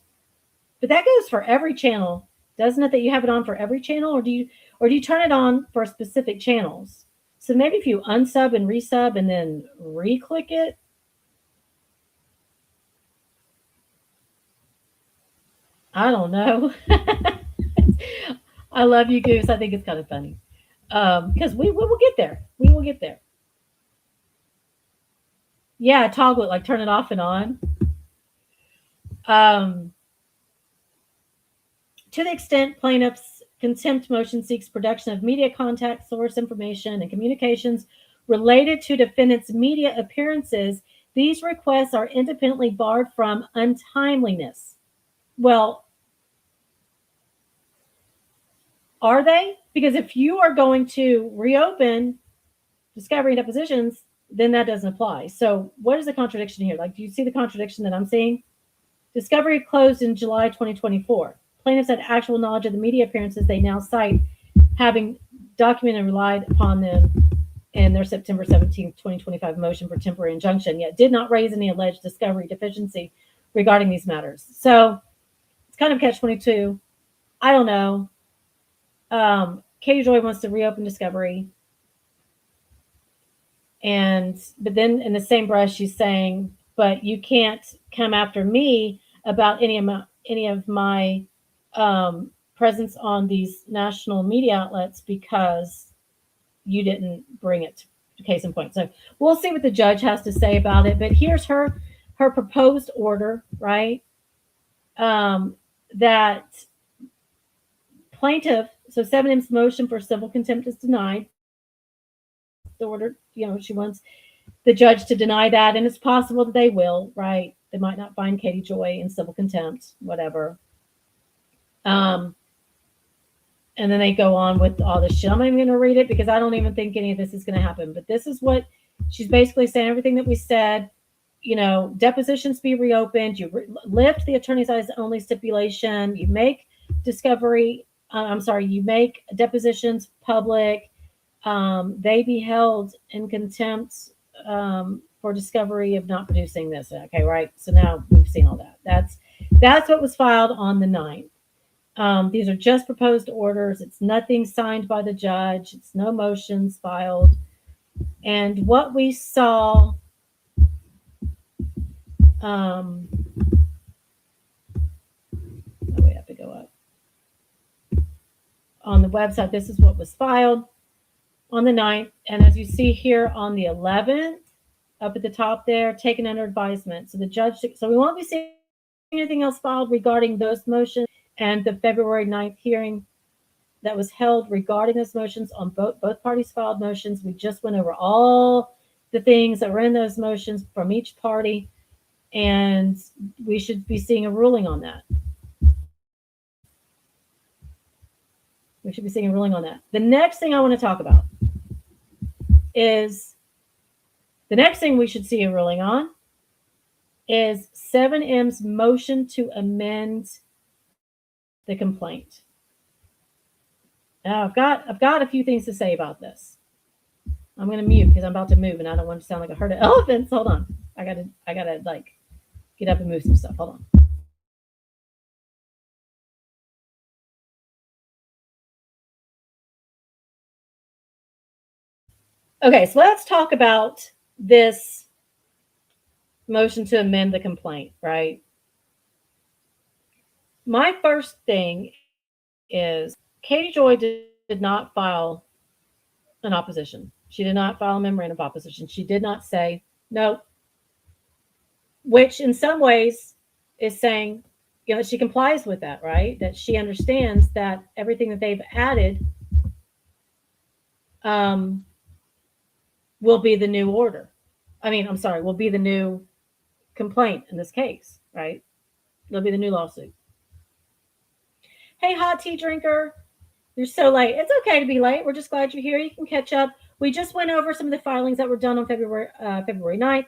[SPEAKER 1] But that goes for every channel, doesn't it? That you have it on for every channel, or do you turn it on for specific channels? So maybe if you unsub and resub and then re-click it. I don't know. I love you, Goose. I think it's kind of funny. Because we will get there. We will get there. Yeah, toggle it, turn it off and on. To the extent plaintiff's contempt motion seeks production of media contact, source information, and communications related to defendant's media appearances, these requests are independently barred from untimeliness. Well, are they? Because if you are going to reopen discovery and depositions, then that doesn't apply. So what is the contradiction here? Do you see the contradiction that I'm seeing? Discovery closed in July 2024. Plaintiffs had actual knowledge of the media appearances they now cite, having documented and relied upon them in their September 17, 2025 motion for temporary injunction, yet did not raise any alleged discovery deficiency regarding these matters. So it's kind of catch-22. I don't know. Katie Joy wants to reopen discovery. But then in the same breath, she's saying, but you can't come after me about any of my presence on these national media outlets because you didn't bring it to case in point. So we'll see what the judge has to say about it. But here's her proposed order, right? That plaintiff, so 7M's motion for civil contempt is denied. The order, she wants the judge to deny that, and it's possible that they will, right? They might not find Katie Joy in civil contempt, whatever. And then they go on with all this shit. I'm not even going to read it because I don't even think any of this is going to happen. But this is what she's basically saying, everything that we said, depositions be reopened. You lift the attorney's eyes only stipulation. You make you make depositions public. They be held in contempt for discovery of not producing this. Okay, right? So now we've seen all that. That's what was filed on the 9th. These are just proposed orders. It's nothing signed by the judge. It's no motions filed. And what we saw we have to go up. On the website, this is what was filed on the 9th. And as you see here on the 11th, up at the top there, taken under advisement. So the judge, so we won't be seeing anything else filed regarding those motions. And the February 9th hearing that was held regarding those motions on both parties filed motions. We just went over all the things that were in those motions from each party, and we should be seeing a ruling on that. The next thing I want to talk about is the next thing we should see a ruling on is 7M's motion to amend the complaint. Now I've got a few things to say about this. I'm gonna mute because I'm about to move and I don't want to sound like a herd of elephants. Hold on. I gotta like get up and move some stuff. Hold on. Okay, so let's talk about this motion to amend the complaint, right? My first thing is Katie Joy did not file an opposition. She did not file a memorandum of opposition. She did not say no, which in some ways is saying, you know, she complies with that, right? That she understands that everything that they've added will be the new order. I'm sorry, will be the new complaint in this case, right? It'll be the new lawsuit. Hey, hot tea drinker, you're so late. It's okay to be late. We're just glad you're here. You can catch up. We just went over some of the filings that were done on February 9th, a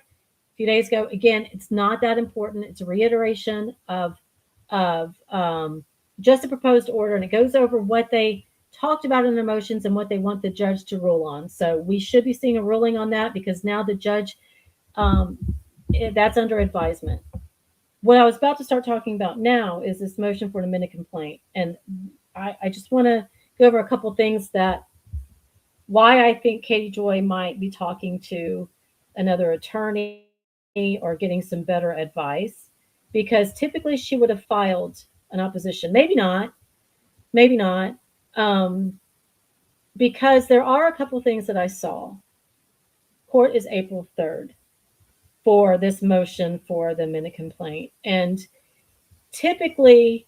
[SPEAKER 1] few days ago. Again, it's not that important. It's a reiteration of just a proposed order, and it goes over what they talked about in their motions and what they want the judge to rule on. So we should be seeing a ruling on that because now the judge, that's under advisement. What I was about to start talking about now is this motion for an amended complaint. And I just want to go over a couple things that why I think Katie Joy might be talking to another attorney or getting some better advice, because typically she would have filed an opposition. Maybe not, because there are a couple things that I saw. Court is April 3rd for this motion for the amended complaint. And typically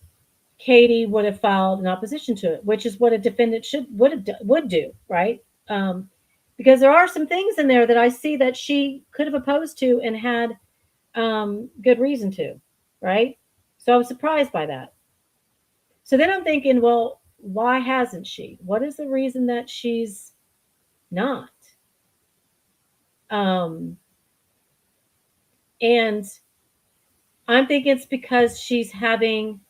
[SPEAKER 1] Katie would have filed an opposition to it, which is what a defendant would do, right? Because there are some things in there that I see that she could have opposed to and had good reason to, right? So I was surprised by that. So then I'm thinking, well, why hasn't she? What is the reason that she's not? And I'm thinking it's because she's having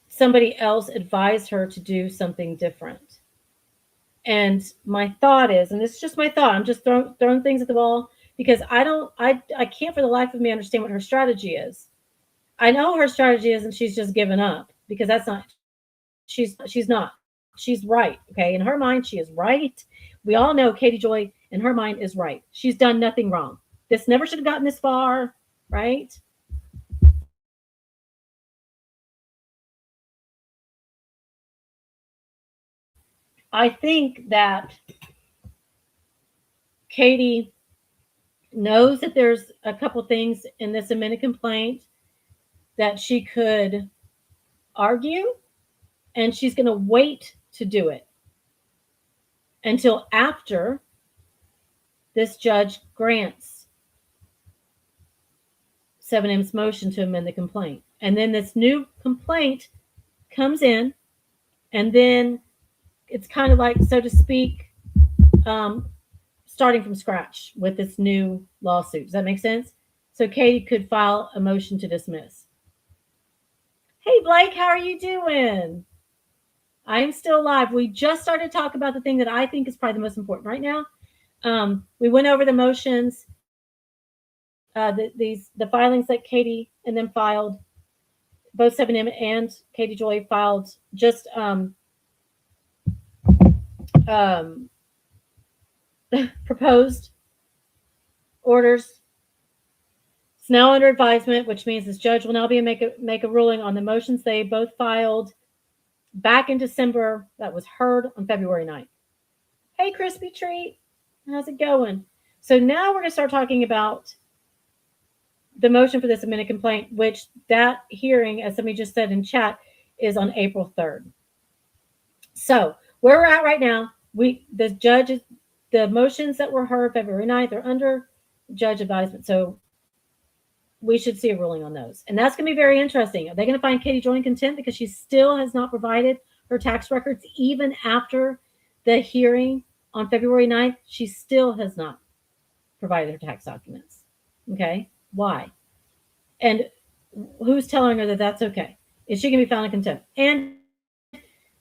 [SPEAKER 1] somebody else advise her to do something different. And my thought is, and this is just my thought, I'm just throwing things at the wall because I can't for the life of me understand what her strategy is. I know her strategy isn't she's just given up, because that's not, she's not. She's right, okay? In her mind, she is right. We all know Katie Joy, in her mind, is right. She's done nothing wrong. This never should have gotten this far, right? I think that Katie knows that there's a couple things in this amended complaint that she could argue, and she's going to wait to do it until after this judge grants 7M's motion to amend the complaint. And then this new complaint comes in, and then it's kind of like, so to speak, starting from scratch with this new lawsuit. Does that make sense? So Katie could file a motion to dismiss. Hey, Blake, how are you doing? I'm still live. We just started to talk about the thing that I think is probably the most important right now. We went over the motions, the filings that Katie and them filed. Both 7M and Katie Joy filed just proposed orders. It's now under advisement, which means this judge will now make a ruling on the motions they both filed back in December that was heard on February 9th. Hey, Crispy Treat, how's it going? So now we're going to start talking about the motion for this amended complaint, which that hearing, as somebody just said in chat, is on April 3rd. So where we're at right now, the motions that were heard February 9th are under judge advisement. So we should see a ruling on those. And that's going to be very interesting. Are they going to find Katie Joy in contempt because she still has not provided her tax records even after the hearing on February 9th, she still has not provided her tax documents. Okay? Why? And who's telling her that that's okay? Is she going to be found in contempt? And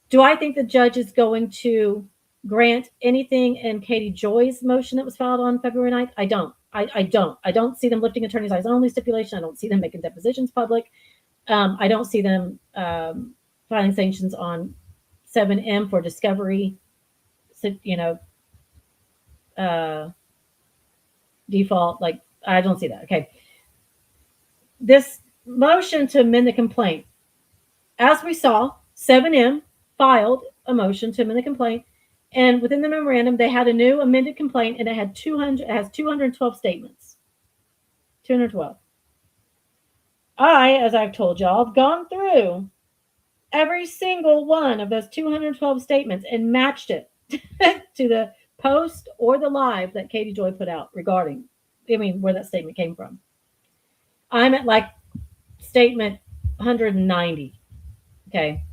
[SPEAKER 1] do I think the judge is going to grant anything in Katie Joy's motion that was filed on February 9th? I don't. I don't. I don't see them lifting attorney's eyes only stipulation. I don't see them making depositions public. I don't see them filing sanctions on 7M for discovery, uh, default. Like, I don't see that. Okay. This motion to amend the complaint, as we saw, 7M filed a motion to amend the complaint, and within the memorandum, they had a new amended complaint, and it had 212 statements. 212. I, as I've told y'all, have gone through every single one of those 212 statements and matched it to the post or the live that Katie Joy put out regarding, where that statement came from. I'm at like statement 190. Okay.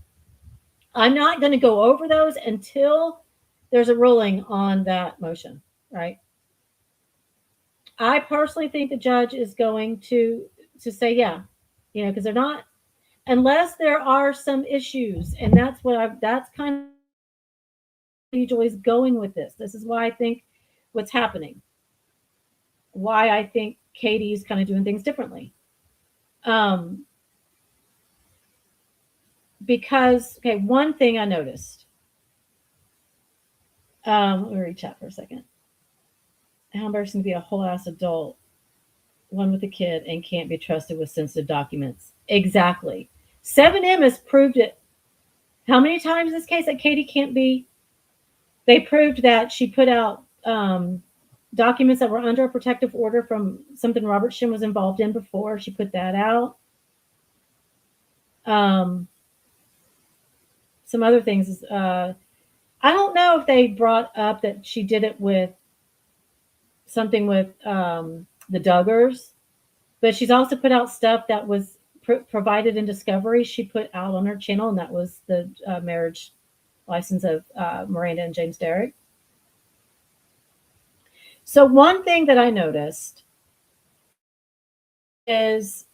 [SPEAKER 1] I'm not going to go over those until there's a ruling on that motion, right? I personally think the judge is going to say, yeah, because they're not, unless there are some issues, and that's kind of Joy's going with this. This is why I think what's happening, why I think Katie's kind of doing things differently. Because, okay, one thing I noticed. Let me read chat for a second. How embarrassing to be a whole ass adult, one with a kid, and can't be trusted with sensitive documents. Exactly. 7M has proved it. How many times in this case that Katie can't be? They proved that she put out documents that were under a protective order from something Robert Shin was involved in before. She put that out. Some other things. I don't know if they brought up that she did it with something with the Duggars, but she's also put out stuff that was provided in discovery. She put out on her channel, and that was the marriage license of Miranda and James Derrick. So one thing that I noticed is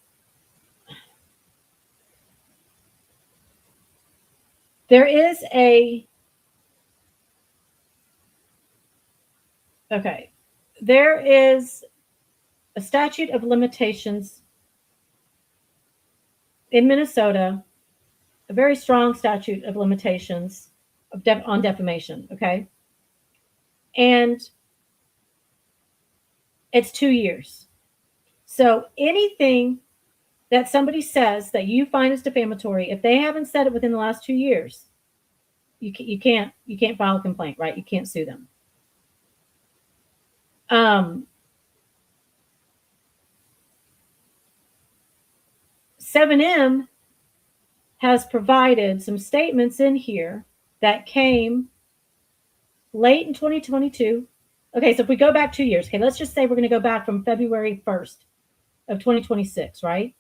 [SPEAKER 1] there is a statute of limitations in Minnesota, a very strong statute of limitations on defamation, okay? And it's 2 years. So anything that somebody says that you find is defamatory, if they haven't said it within the last 2 years, you can't file a complaint, right? You can't sue them. 7M has provided some statements in here that came late in 2022. Okay, so if we go back 2 years, okay, let's just say we're going to go back from February 1st of 2026, right?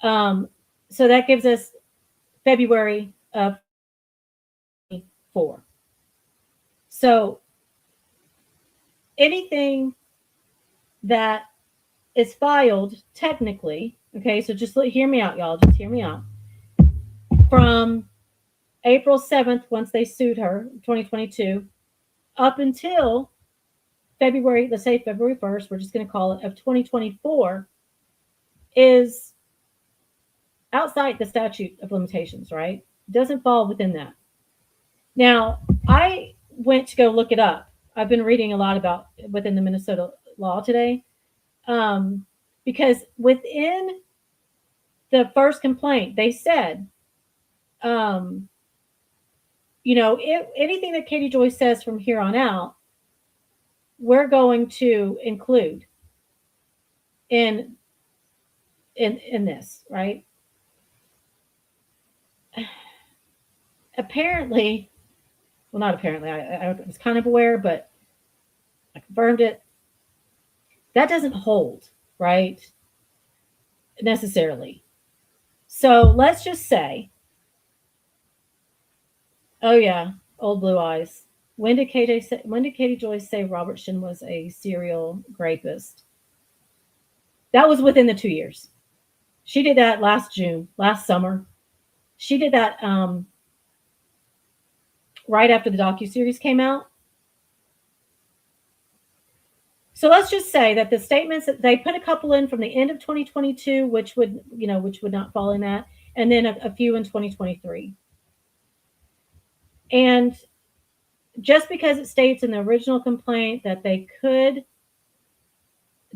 [SPEAKER 1] So that gives us February of 2024. So anything that is filed technically, okay, so just hear me out, y'all. Just hear me out. From April 7th, once they sued her, 2022, up until February, let's say February 1st, we're just going to call it, of 2024, is outside the statute of limitations, right? Doesn't fall within that. Now, I went to go look it up. I've been reading a lot about within the Minnesota law today, because within the first complaint, they said, if anything that Katie Joy says from here on out, we're going to include in this, right? Apparently, well, not apparently, I was kind of aware, but I confirmed it. That doesn't hold, right? Necessarily. So let's just say, oh yeah, old blue eyes. When did Katie Joyce say Robert Shin was a serial rapist? That was within the 2 years. She did that last June, last summer. She did that right after the docuseries came out. So let's just say that the statements that they put a couple in from the end of 2022, which would not fall in that, and then a few in 2023. And just because it states in the original complaint that that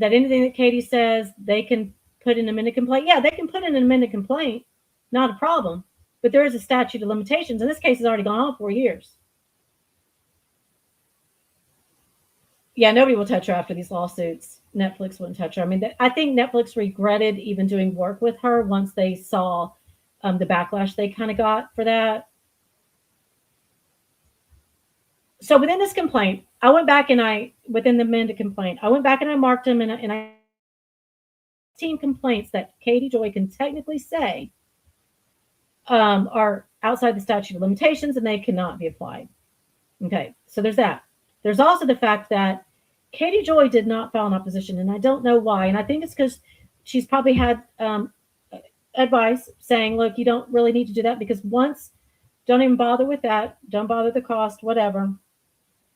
[SPEAKER 1] anything that Katie says, they can put in an amended complaint. Yeah, they can put in an amended complaint, not a problem. But there is a statute of limitations, and this case has already gone on 4 years. Yeah, nobody will touch her after these lawsuits. Netflix wouldn't touch her. I mean, I think Netflix regretted even doing work with her once they saw the backlash they kind of got for that. So within this complaint, I went back and within the amended complaint, I went back and I marked them and I 15 complaints that Katie Joy can technically say are outside the statute of limitations and they cannot be applied. Okay, so there's that. There's also the fact that Katie Joy did not file an opposition, and I don't know why. And I think it's because she's probably had advice saying, look, you don't really need to do that because don't even bother with that. Don't bother the cost, whatever.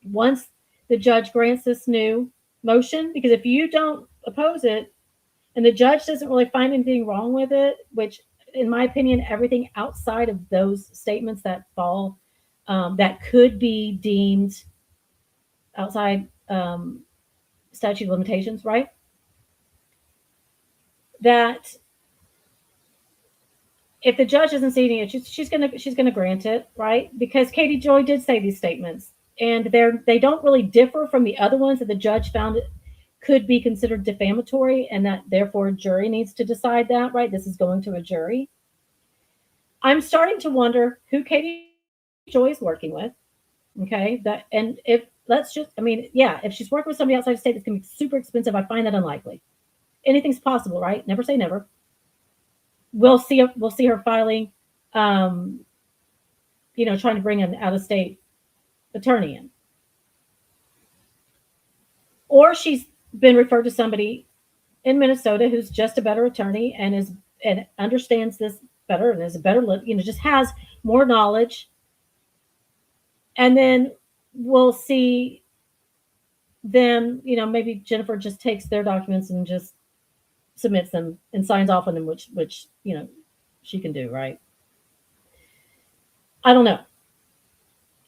[SPEAKER 1] Once the judge grants this new motion, because if you don't oppose it and the judge doesn't really find anything wrong with it, which in my opinion, everything outside of those statements that fall, that could be deemed outside statute of limitations, right? That if the judge isn't seeing it, she's gonna grant it, right? Because Katie Joy did say these statements, and they don't really differ from the other ones that the judge found it could be considered defamatory, and that therefore a jury needs to decide that, right? This is going to a jury. I'm starting to wonder who Katie Joy is working with. Okay, if she's working with somebody outside the state, it's gonna be super expensive. I find that unlikely. Anything's possible, right? Never say never. We'll see her filing, trying to bring an out-of-state attorney in, or she's been referred to somebody in Minnesota who's just a better attorney and understands this better and is a better, just has more knowledge. And then we'll see them, maybe Jennifer just takes their documents and just submits them and signs off on them, which she can do, right? I don't know.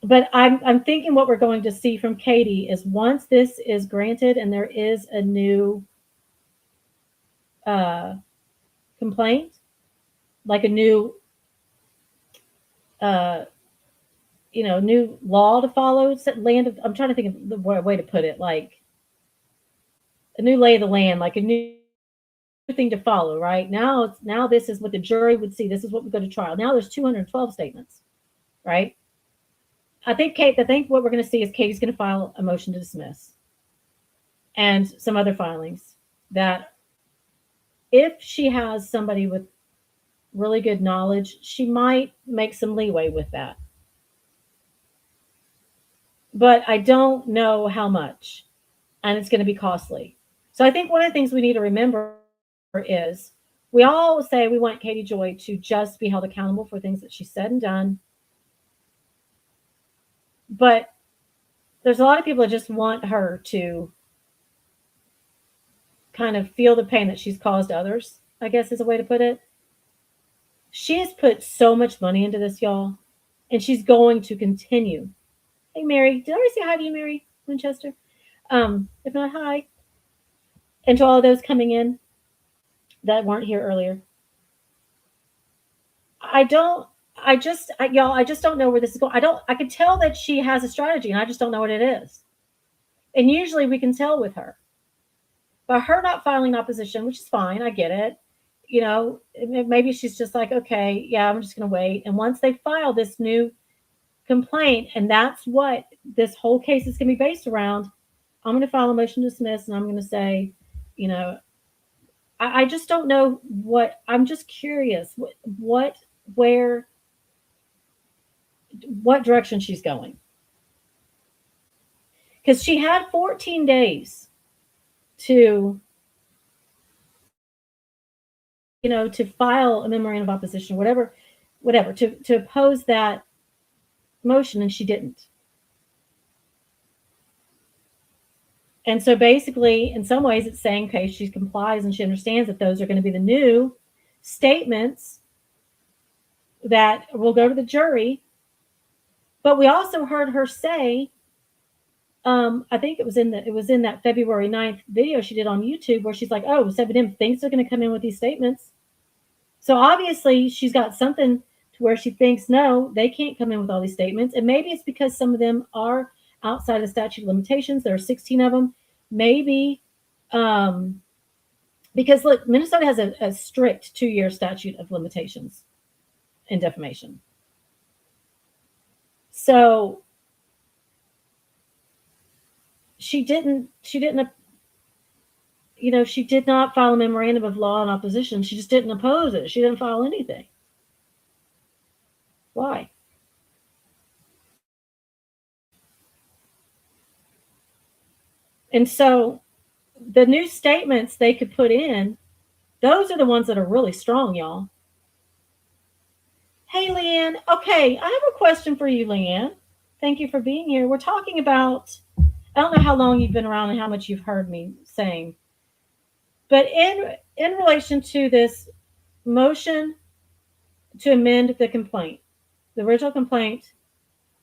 [SPEAKER 1] But I'm thinking what we're going to see from Katie is once this is granted and there is a new complaint, like a new new law to follow. I'm trying to think of the way to put it, like a new lay of the land, like a new thing to follow, right? Now this is what the jury would see. This is what we go to trial. Now there's 212 statements, right? I think what we're going to see is Katie's going to file a motion to dismiss and some other filings that if she has somebody with really good knowledge, she might make some leeway with that. But I don't know how much, and it's going to be costly. So I think one of the things we need to remember is we all say we want Katie Joy to just be held accountable for things that she said and done. But there's a lot of people that just want her to kind of feel the pain that she's caused others, I guess is a way to put it. She has put so much money into this, y'all, and she's going to continue. Hey, Mary. Did I already say hi to you, Mary Winchester? If not, hi. And to all of those coming in that weren't here earlier. I just don't know where this is going. I can tell that she has a strategy, and I just don't know what it is. And usually we can tell with her. But her not filing opposition, which is fine, I get it. Maybe she's just like, okay, yeah, I'm just going to wait. And once they file this new complaint, and that's what this whole case is going to be based around, I'm going to file a motion to dismiss, and I'm going to say, I just don't know I'm just curious what direction she's going. because she had 14 days to, to file a memorandum of opposition, whatever, to oppose that motion, and she didn't. And so basically, in some ways, it's saying, okay, she complies and she understands that those are going to be the new statements that will go to the jury. But we also heard her say, I think it was in that February 9th video she did on YouTube where she's like, oh, 7M thinks they're going to come in with these statements. So obviously she's got something to where she thinks, no, they can't come in with all these statements. And maybe it's because some of them are outside of statute of limitations. There are 16 of them. Maybe because look, Minnesota has a strict 2-year statute of limitations in defamation. So she did not file a memorandum of law in opposition. She just didn't oppose it. She didn't file anything. Why? And so the new statements they could put in, those are the ones that are really strong, y'all. Hey, Leanne. Okay, I have a question for you, Leanne. Thank you for being here. We're talking about, I don't know how long you've been around and how much you've heard me saying, but in relation to this motion to amend the complaint, the original complaint,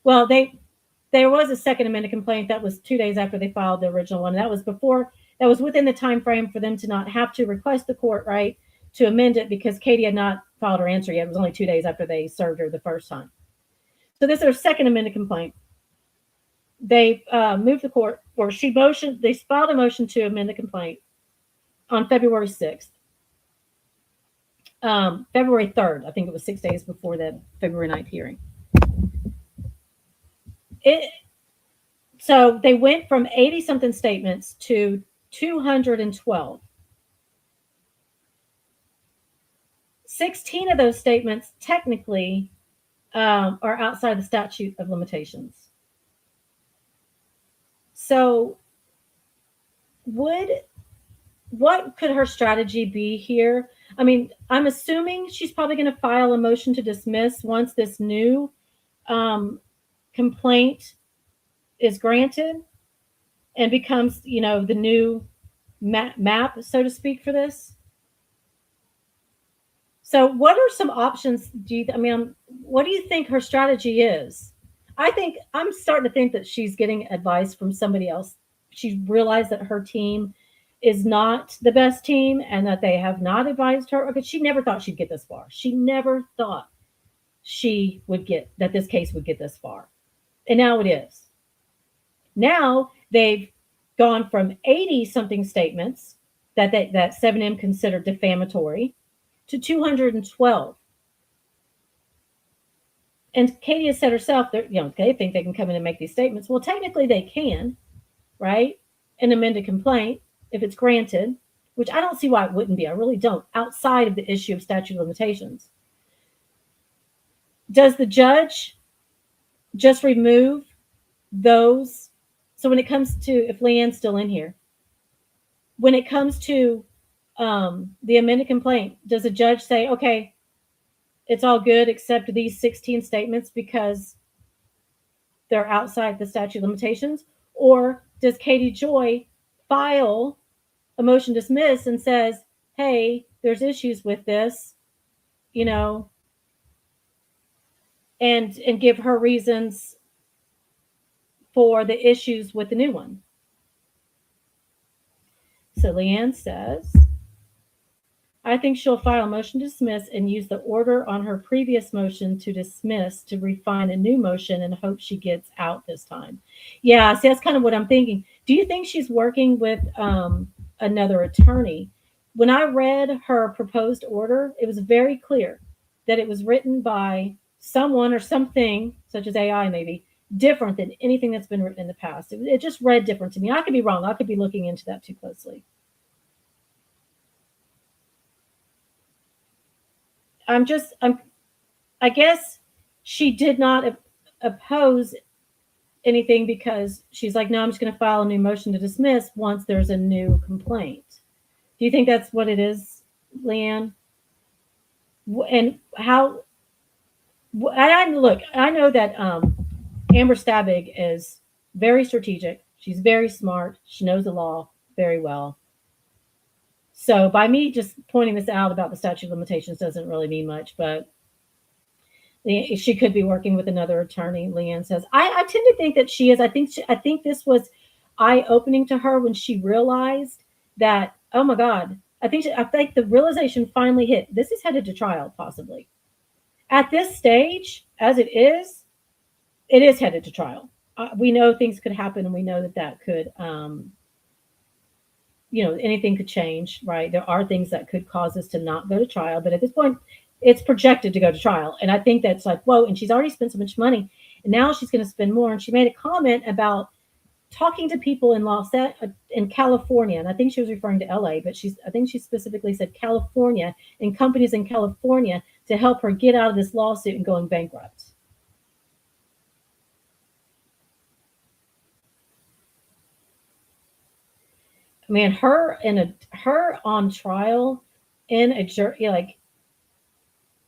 [SPEAKER 1] well, there was a second amended complaint that was 2 days after they filed the original one. That was within the time frame for them to not have to request the court right to amend it because Katie had not filed her answer yet. It was only 2 days after they served her the first time. So this is their second amended complaint. They moved the court, or they filed a motion to amend the complaint on February 6th. February 3rd, I think it was 6 days before that February 9th hearing. So they went from 80-something statements to 212. 16 of those statements technically are outside the statute of limitations. So what could her strategy be here? I mean, I'm assuming she's probably going to file a motion to dismiss once this new complaint is granted and becomes, the new map, so to speak, for this. So what are some options what do you think her strategy is? I'm starting to think that she's getting advice from somebody else. She realized that her team is not the best team and that they have not advised her. Okay, she never thought she'd get this far. She never thought that this case would get this far. And now it is. Now they've gone from 80-something statements that 7M considered defamatory to 212. And Katie has said herself that, they think they can come in and make these statements. Well, technically they can, right? An amended complaint, if it's granted, which I don't see why it wouldn't be. I really don't, outside of the issue of statute of limitations. Does the judge just remove those? So when it comes to, if Leanne's still in here, when it comes to the amended complaint, does the judge say, okay, it's all good except these 16 statements because they're outside the statute of limitations? Or does Katie Joy file a motion to dismiss and says, hey, there's issues with this, and give her reasons for the issues with the new one? So Leanne says, I think she'll file a motion to dismiss and use the order on her previous motion to dismiss to refine a new motion and hope she gets out this time. Yeah, see, that's kind of what I'm thinking. Do you think she's working with another attorney? When I read her proposed order, it was very clear that it was written by someone or something, such as AI maybe, different than anything that's been written in the past. It just read different to me. I could be wrong. I could be looking into that too closely. I guess she did not oppose anything because she's like, no, I'm just going to file a new motion to dismiss once there's a new complaint. Do you think that's what it is, Leanne? And how? Look, I know that Amber Stabig is very strategic. She's very smart. She knows the law very well. So by me just pointing this out about the statute of limitations doesn't really mean much, but she could be working with another attorney. Leanne says, I tend to think that she is. I think this was eye opening to her when she realized that, oh my God, I think the realization finally hit. This is headed to trial, possibly. At this stage, as it is headed to trial. We know things could happen, and we know that could, anything could change, right? There are things that could cause us to not go to trial, but at this point, it's projected to go to trial. And I think that's like, whoa, and she's already spent so much money, and now she's going to spend more. And she made a comment about talking to people in California, and I think she was referring to LA, but I think she specifically said California, and companies in California to help her get out of this lawsuit and going bankrupt. I mean, her on trial in a jury, like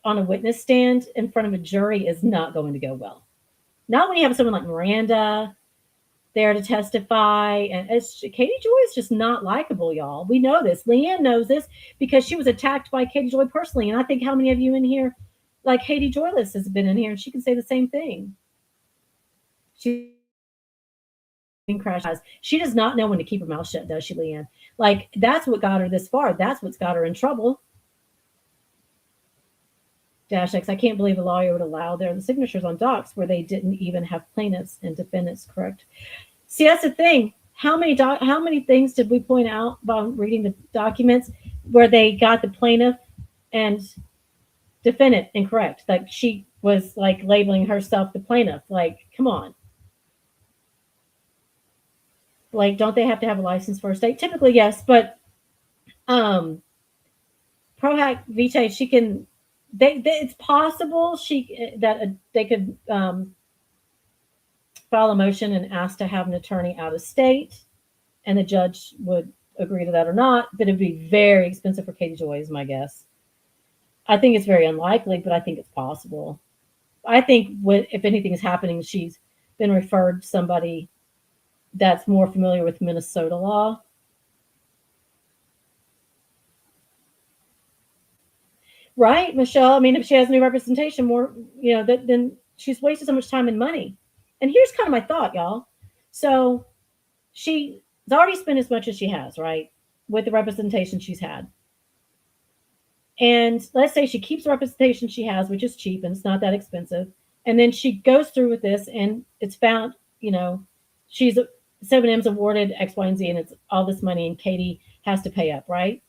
[SPEAKER 1] on a witness stand in front of a jury, is not going to go well. Not when you have someone like Miranda there to testify, and Katie Joy is just not likable, y'all. We know this. Leanne knows this because she was attacked by Katie Joy personally, and I think how many of you in here, like Katie Joyless, has been in here, and she can say the same thing. She does not know when to keep her mouth shut, does she, Leanne? Like, that's what got her this far. That's what's got her in trouble. Dash X, I can't believe a lawyer would allow the signatures on docs where they didn't even have plaintiffs and defendants, correct? See, that's the thing. How many things did we point out while reading the documents where they got the plaintiff and defendant incorrect? Like, she was like labeling herself the plaintiff. Like, come on. Like, don't they have to have a license for a state? Typically, yes, but Prohack Vitae, she can. It's possible that they could file a motion and ask to have an attorney out of state, and the judge would agree to that or not. But it'd be very expensive for Katie Joy, is my guess. I think it's very unlikely, but I think it's possible. I think if anything is happening, she's been referred to somebody that's more familiar with Minnesota law. Right, Michelle? I mean, if she has new representation, more, then she's wasted so much time and money. And here's kind of my thought, y'all. So she's already spent as much as she has, right, with the representation she's had. And let's say she keeps the representation she has, which is cheap and it's not that expensive. And then she goes through with this, and it's found, she's 7M's awarded X, Y, and Z, and it's all this money, and Katie has to pay up, right?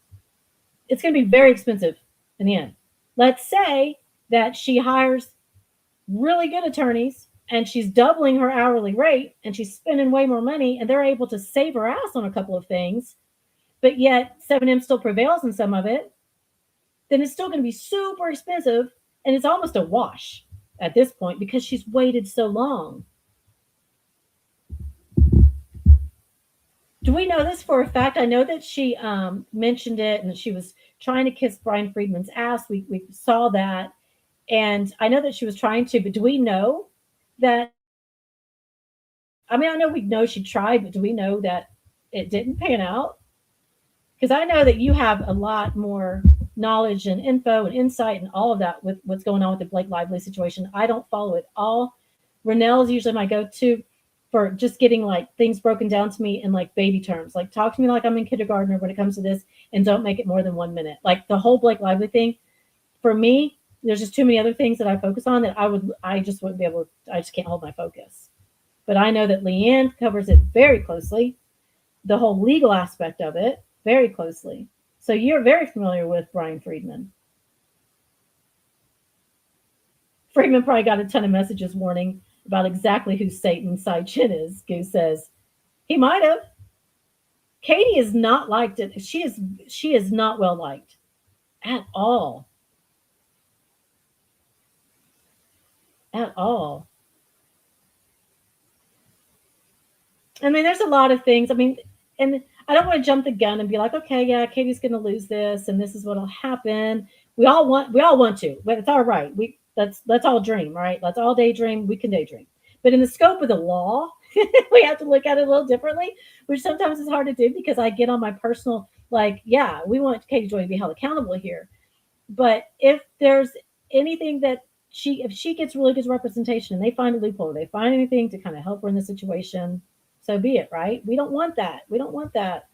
[SPEAKER 1] It's going to be very expensive in the end. Let's say that she hires really good attorneys, and she's doubling her hourly rate, and she's spending way more money, and they're able to save her ass on a couple of things, but yet 7M still prevails in some of it. Then it's still going to be super expensive, and it's almost a wash at this point because she's waited so long. Do we know this for a fact? I know that she mentioned it, and she was trying to kiss Brian Friedman's ass. We saw that, and I know that she was trying to, but do we know that? I mean, I know we know she tried, but do we know that it didn't pan out? Because I know that you have a lot more knowledge and info and insight and all of that with what's going on with the Blake Lively situation. I don't follow it all. Renell is usually my go-to for just getting like things broken down to me in like baby terms. Like, talk to me like I'm in kindergarten when it comes to this, and don't make it more than 1 minute. Like the whole Blake Lively thing, for me, there's just too many other things that I focus on that I just wouldn't be able to, I just can't hold my focus. But I know that Leanne covers it very closely, the whole legal aspect of it very closely. So you're very familiar with Brian Friedman. Friedman probably got a ton of messages warning about exactly who Satan's side chin is. Goose says he might have. Katie is not liked. She is not well liked at all. At all. I mean, there's a lot of things. I mean, and I don't want to jump the gun and be like, okay, yeah, Katie's going to lose this, and this is what'll happen. We all want to, but it's all right. Let's all dream, right? Let's all daydream. We can daydream, but in the scope of the law, we have to look at it a little differently, which sometimes is hard to do because I get on my personal, like, yeah, we want Katie Joy to be held accountable here, but if there's anything that if she gets really good representation and they find a loophole, they find anything to kind of help her in the situation, so be it, right? We don't want that. We don't want that.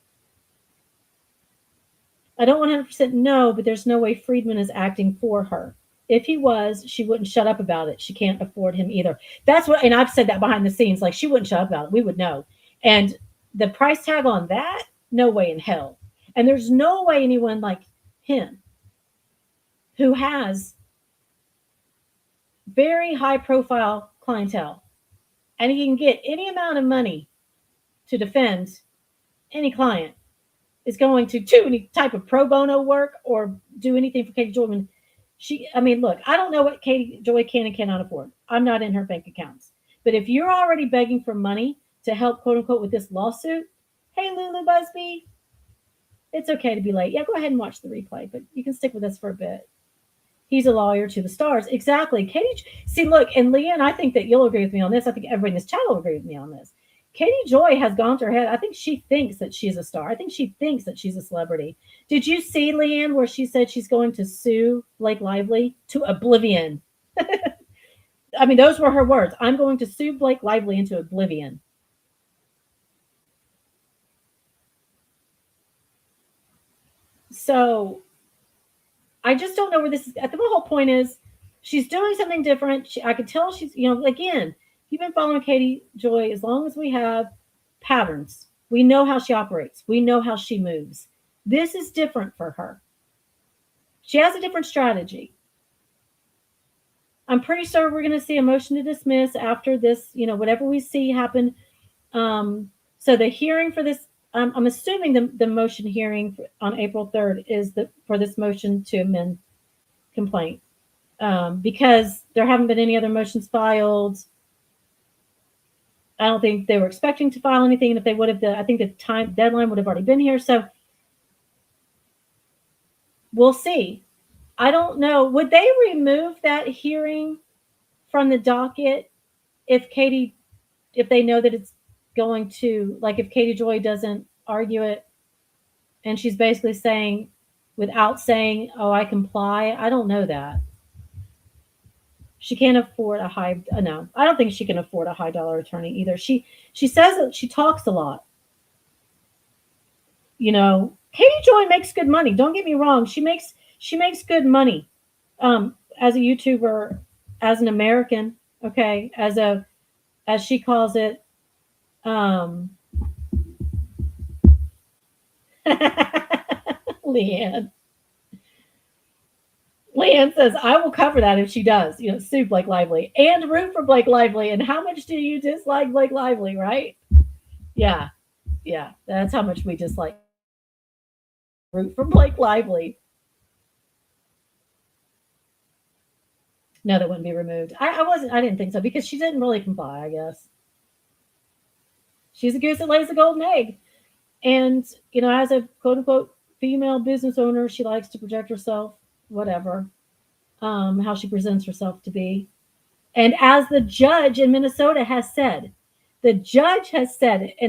[SPEAKER 1] I don't 100% know, but there's no way Friedman is acting for her. If he was, she wouldn't shut up about it. She can't afford him either. That's what, and I've said that behind the scenes. Like, she wouldn't shut up about it. We would know. And the price tag on that, no way in hell. And there's no way anyone like him, who has very high profile clientele, and he can get any amount of money to defend any client, is going to do any type of pro bono work or do anything for Katie Joy. I mean, look, I don't know what Katie Joy can and cannot afford. I'm not in her bank accounts. But if you're already begging for money to help, quote unquote, with this lawsuit, hey, Lulu Busby, it's okay to be late. Yeah, go ahead and watch the replay, but you can stick with us for a bit. He's a lawyer to the stars. Exactly. Katie, see, look, and Leanne, I think that you'll agree with me on this. I think everybody in this chat will agree with me on this. Katie Joy has gone to her head. I think she thinks that she's a star. I think she thinks that she's a celebrity. Did you see, Leanne, where she said she's going to sue Blake Lively to oblivion? I mean, those were her words. I'm going to sue Blake Lively into oblivion. So I just don't know where this is. I think the whole point is she's doing something different. I could tell she's, again, you've been following Katie Joy as long as we have patterns. We know how she operates. We know how she moves. This is different for her. She has a different strategy. I'm pretty sure we're going to see a motion to dismiss after this, whatever we see happen. So the hearing for this, I'm assuming the motion hearing on April 3rd is for this motion to amend complaint, because there haven't been any other motions filed. I don't think they were expecting to file anything. And if they would have, I think the deadline would have already been here. So we'll see. I don't know. Would they remove that hearing from the docket if they know that it's going to, like, if Katie Joy doesn't argue it and she's basically saying, without saying, oh, I comply? I don't know that. She can't afford no, I don't think she can afford a high dollar attorney either. She says that she talks a lot. Katie Joy makes good money. Don't get me wrong. She makes good money, as a YouTuber, as an American. Okay. As she calls it, Leanne. Leanne says, I will cover that if she does, sue Blake Lively and root for Blake Lively. And how much do you dislike Blake Lively, right? Yeah. Yeah. That's how much we dislike. Root for Blake Lively. No, that wouldn't be removed. I didn't think so, because she didn't really comply, I guess. She's a goose that lays a golden egg. And, as a quote unquote female business owner, she likes to project herself, whatever, how she presents herself to be. And as the judge in Minnesota has said, in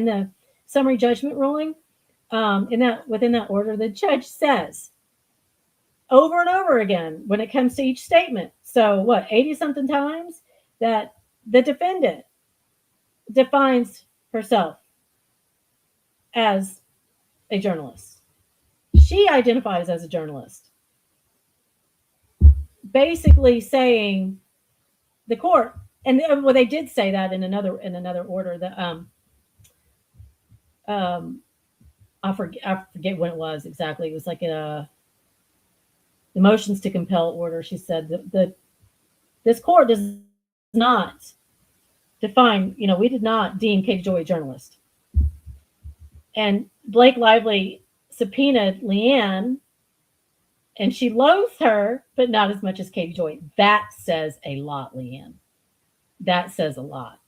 [SPEAKER 1] the summary judgment ruling, within that order, the judge says over and over again when it comes to each statement. So 80 something times, that the defendant defines herself as a journalist. She identifies as a journalist. Basically saying the court, and they did say that in another order, that I forget when it was exactly. It was like the motions to compel order. She said that this court does not define, we did not deem Katie Joy a journalist. And Blake Lively subpoenaed Leanne, and she loathes her, but not as much as Katie Joy. That says a lot, Leanne. That says a lot.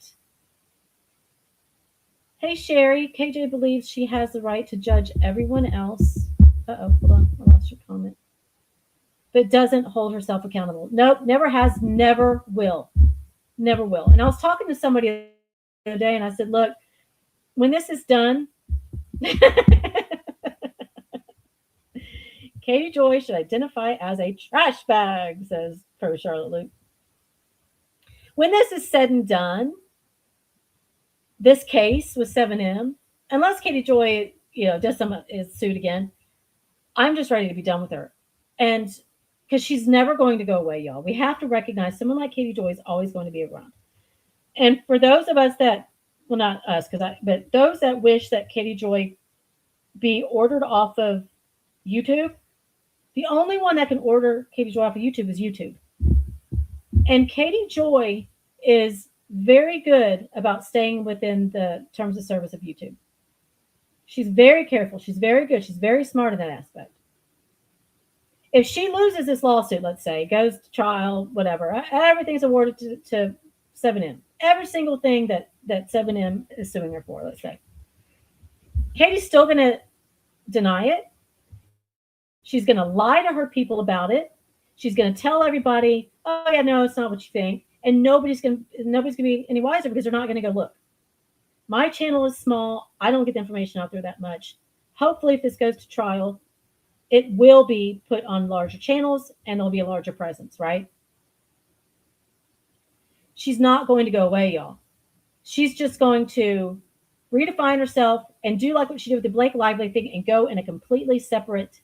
[SPEAKER 1] Hey, Sherry. KJ believes she has the right to judge everyone else. Uh-oh, hold on. I lost your comment. But doesn't hold herself accountable. Nope, never has, never will. Never will. And I was talking to somebody the other day and I said, look, when this is done, Katie Joy should identify as a trash bag, says Pro Charlotte Luke. When this is said and done, this case with 7M, unless Katie Joy, does some is sued again, I'm just ready to be done with her. And because she's never going to go away, y'all. We have to recognize someone like Katie Joy is always going to be around. And for those of us that, well, not us, but those that wish that Katie Joy be ordered off of YouTube, the only one that can order Katie Joy off of YouTube is YouTube. And Katie Joy is very good about staying within the terms of service of YouTube. She's very careful. She's very good. She's very smart in that aspect. If she loses this lawsuit, let's say, goes to trial, whatever, everything's awarded to 7M. Every single thing that 7M is suing her for, let's say. Katie's still going to deny it. She's going to lie to her people about it. She's going to tell everybody, oh, yeah, no, it's not what you think. And nobody's going to be any wiser because they're not going to go look. My channel is small. I don't get the information out there that much. Hopefully, if this goes to trial, it will be put on larger channels and there'll be a larger presence, right? She's not going to go away, y'all. She's just going to redefine herself and do like what she did with the Blake Lively thing and go in a completely separate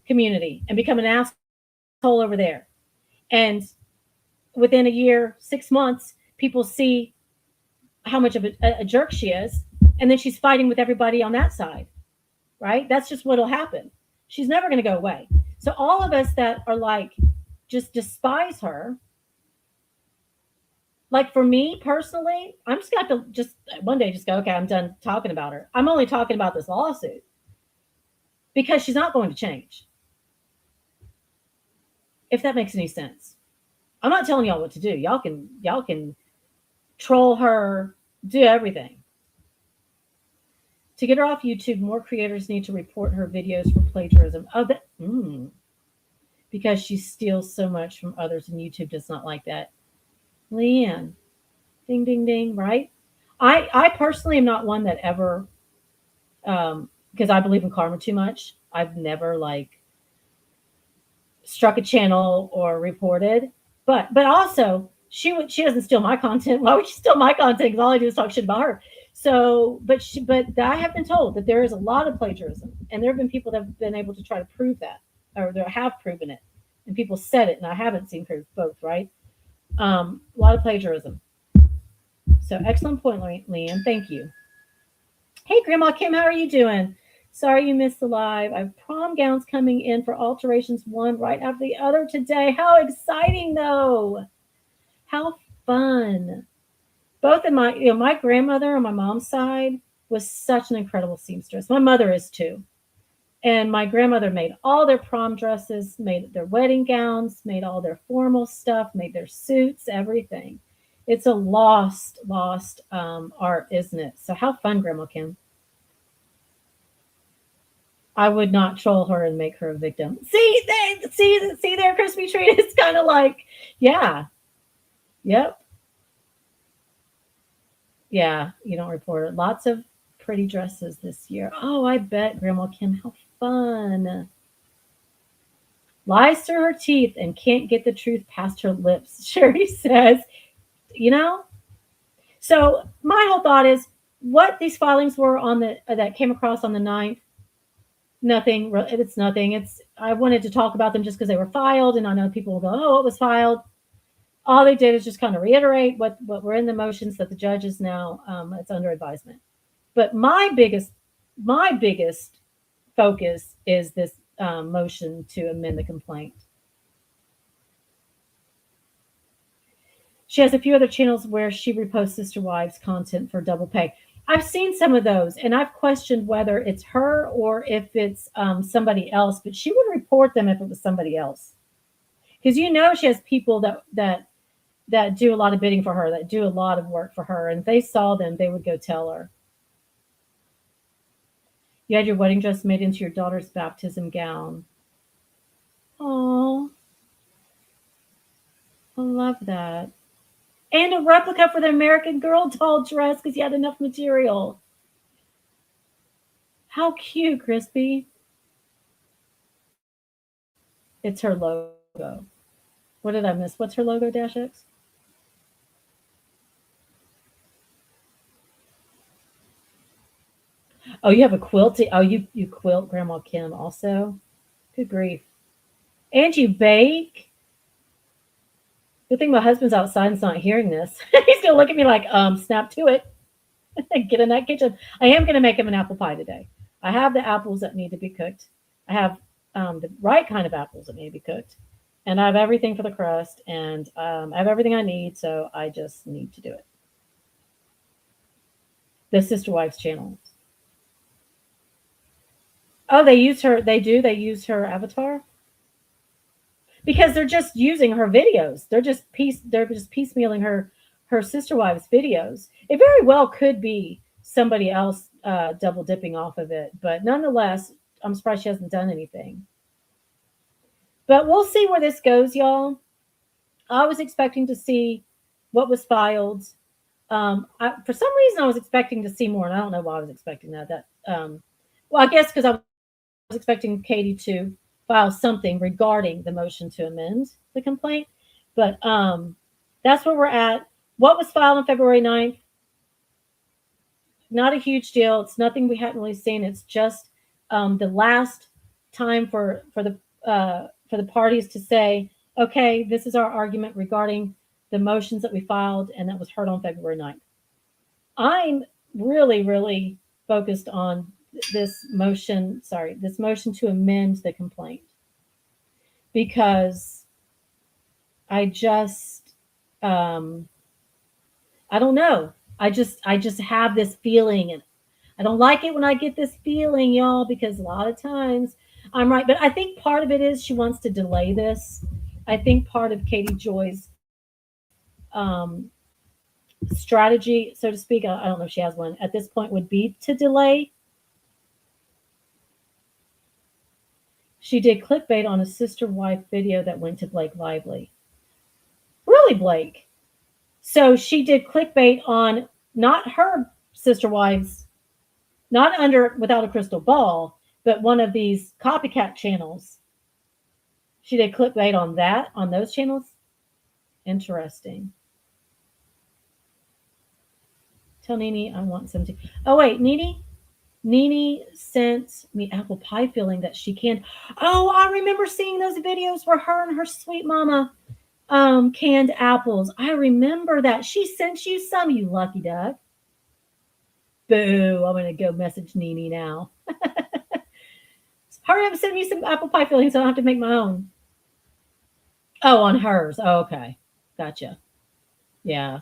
[SPEAKER 1] community and become an asshole over there. And within a year, 6 months, people see how much of a jerk she is. And then she's fighting with everybody on that side, right? That's just what'll happen. She's never going to go away. So all of us that are like, just despise her. Like for me personally, I'm just going to have to just one day just go, okay, I'm done talking about her. I'm only talking about this lawsuit because she's not going to change. If that makes any sense. I'm not telling y'all what to do. Y'all can troll her, do everything. To get her off YouTube, more creators need to report her videos for plagiarism. Because she steals so much from others and YouTube does not like that. Leanne, ding, ding, ding, right? I personally am not one that ever, because I believe in karma too much. I've never struck a channel or reported, but also she doesn't steal my content. Why would she steal my content? Because all I do is talk shit about her. So, but I have been told that there is a lot of plagiarism, and there have been people that have been able to try to prove that, or they have proven it, and people said it, and I haven't seen proof, both, right? A lot of plagiarism. So excellent point, Leanne. Thank you. Hey, Grandma Kim, how are you doing? Sorry you missed the live. I have prom gowns coming in for alterations, one right after the other today. How exciting, though. How fun. Both of my grandmother on my mom's side was such an incredible seamstress. My mother is too. And my grandmother made all their prom dresses, made their wedding gowns, made all their formal stuff, made their suits, everything. It's a lost art, isn't it? So how fun, Grandma Kim. I would not troll her and make her a victim. See there, Crispy Treat. It's kind of like, yeah. Yep. Yeah, you don't report it. Lots of pretty dresses this year. Oh, I bet, Grandma Kim. How fun. Lies through her teeth and can't get the truth past her lips. Sherry says, So my whole thought is what these filings were on that came across on the 9th. Nothing. It's nothing. I wanted to talk about them just because they were filed, and I know people will go, oh, it was filed. All they did is just kind of reiterate what were in the motions that the judge is now, it's under advisement. But my biggest focus is this motion to amend the complaint. She has a few other channels where she reposts Sister Wives content for double pay. I've seen some of those, and I've questioned whether it's her or if it's somebody else, but she would report them if it was somebody else. Because she has people that do a lot of bidding for her, that do a lot of work for her, and if they saw them, they would go tell her. You had your wedding dress made into your daughter's baptism gown. Oh, I love that. And a replica for the American Girl doll dress because you had enough material. How cute, Crispy. It's her logo. What did I miss? What's her logo, Dash X? Oh, you have a quilting. Oh, you quilt Grandma Kim also. Good grief. And you bake. Good thing my husband's outside and's not hearing this. He's gonna look at me like, snap to it. Get in that kitchen. I am gonna make him an apple pie today. I have the apples that need to be cooked. I have the right kind of apples that need to be cooked. And I have everything for the crust, and I have everything I need, so I just need to do it. The Sister Wives channel. Oh, they use her. They do. They use her avatar because they're just using her videos. They're just piecemealing her Sister Wives videos. It very well could be somebody else double dipping off of it, but nonetheless, I'm surprised she hasn't done anything. But we'll see where this goes, y'all. I was expecting to see what was filed. For some reason, I was expecting to see more, and I don't know why I was expecting that. Well, I guess because I was expecting Katie to file something regarding the motion to amend the complaint. But that's where we're at. What was filed on February 9th? Not a huge deal. It's nothing we hadn't really seen. It's just the last time for the parties to say, okay, this is our argument regarding the motions that we filed and that was heard on February 9th. I'm really, really focused on this motion to amend the complaint because I just, I don't know. I just have this feeling, and I don't like it when I get this feeling, y'all, because a lot of times I'm right. But I think part of it is she wants to delay this. I think part of Katie Joy's strategy, so to speak, I don't know if she has one at this point, would be to delay. She did clickbait on a sister wife video that went to Blake Lively. Really, Blake? So she did clickbait on not her sister wives, not under Without a Crystal Ball, but one of these copycat channels. She did clickbait on those channels. Interesting. Tell Nene I want some tea. Oh, wait, Nene sent me apple pie filling that she canned. Oh, I remember seeing those videos where her and her sweet mama canned apples. I remember that. She sent you some, you lucky duck. Boo, I'm going to go message Nene now. Hurry up and send me some apple pie filling so I don't have to make my own. Oh, on hers. Oh, okay. Gotcha. Yeah.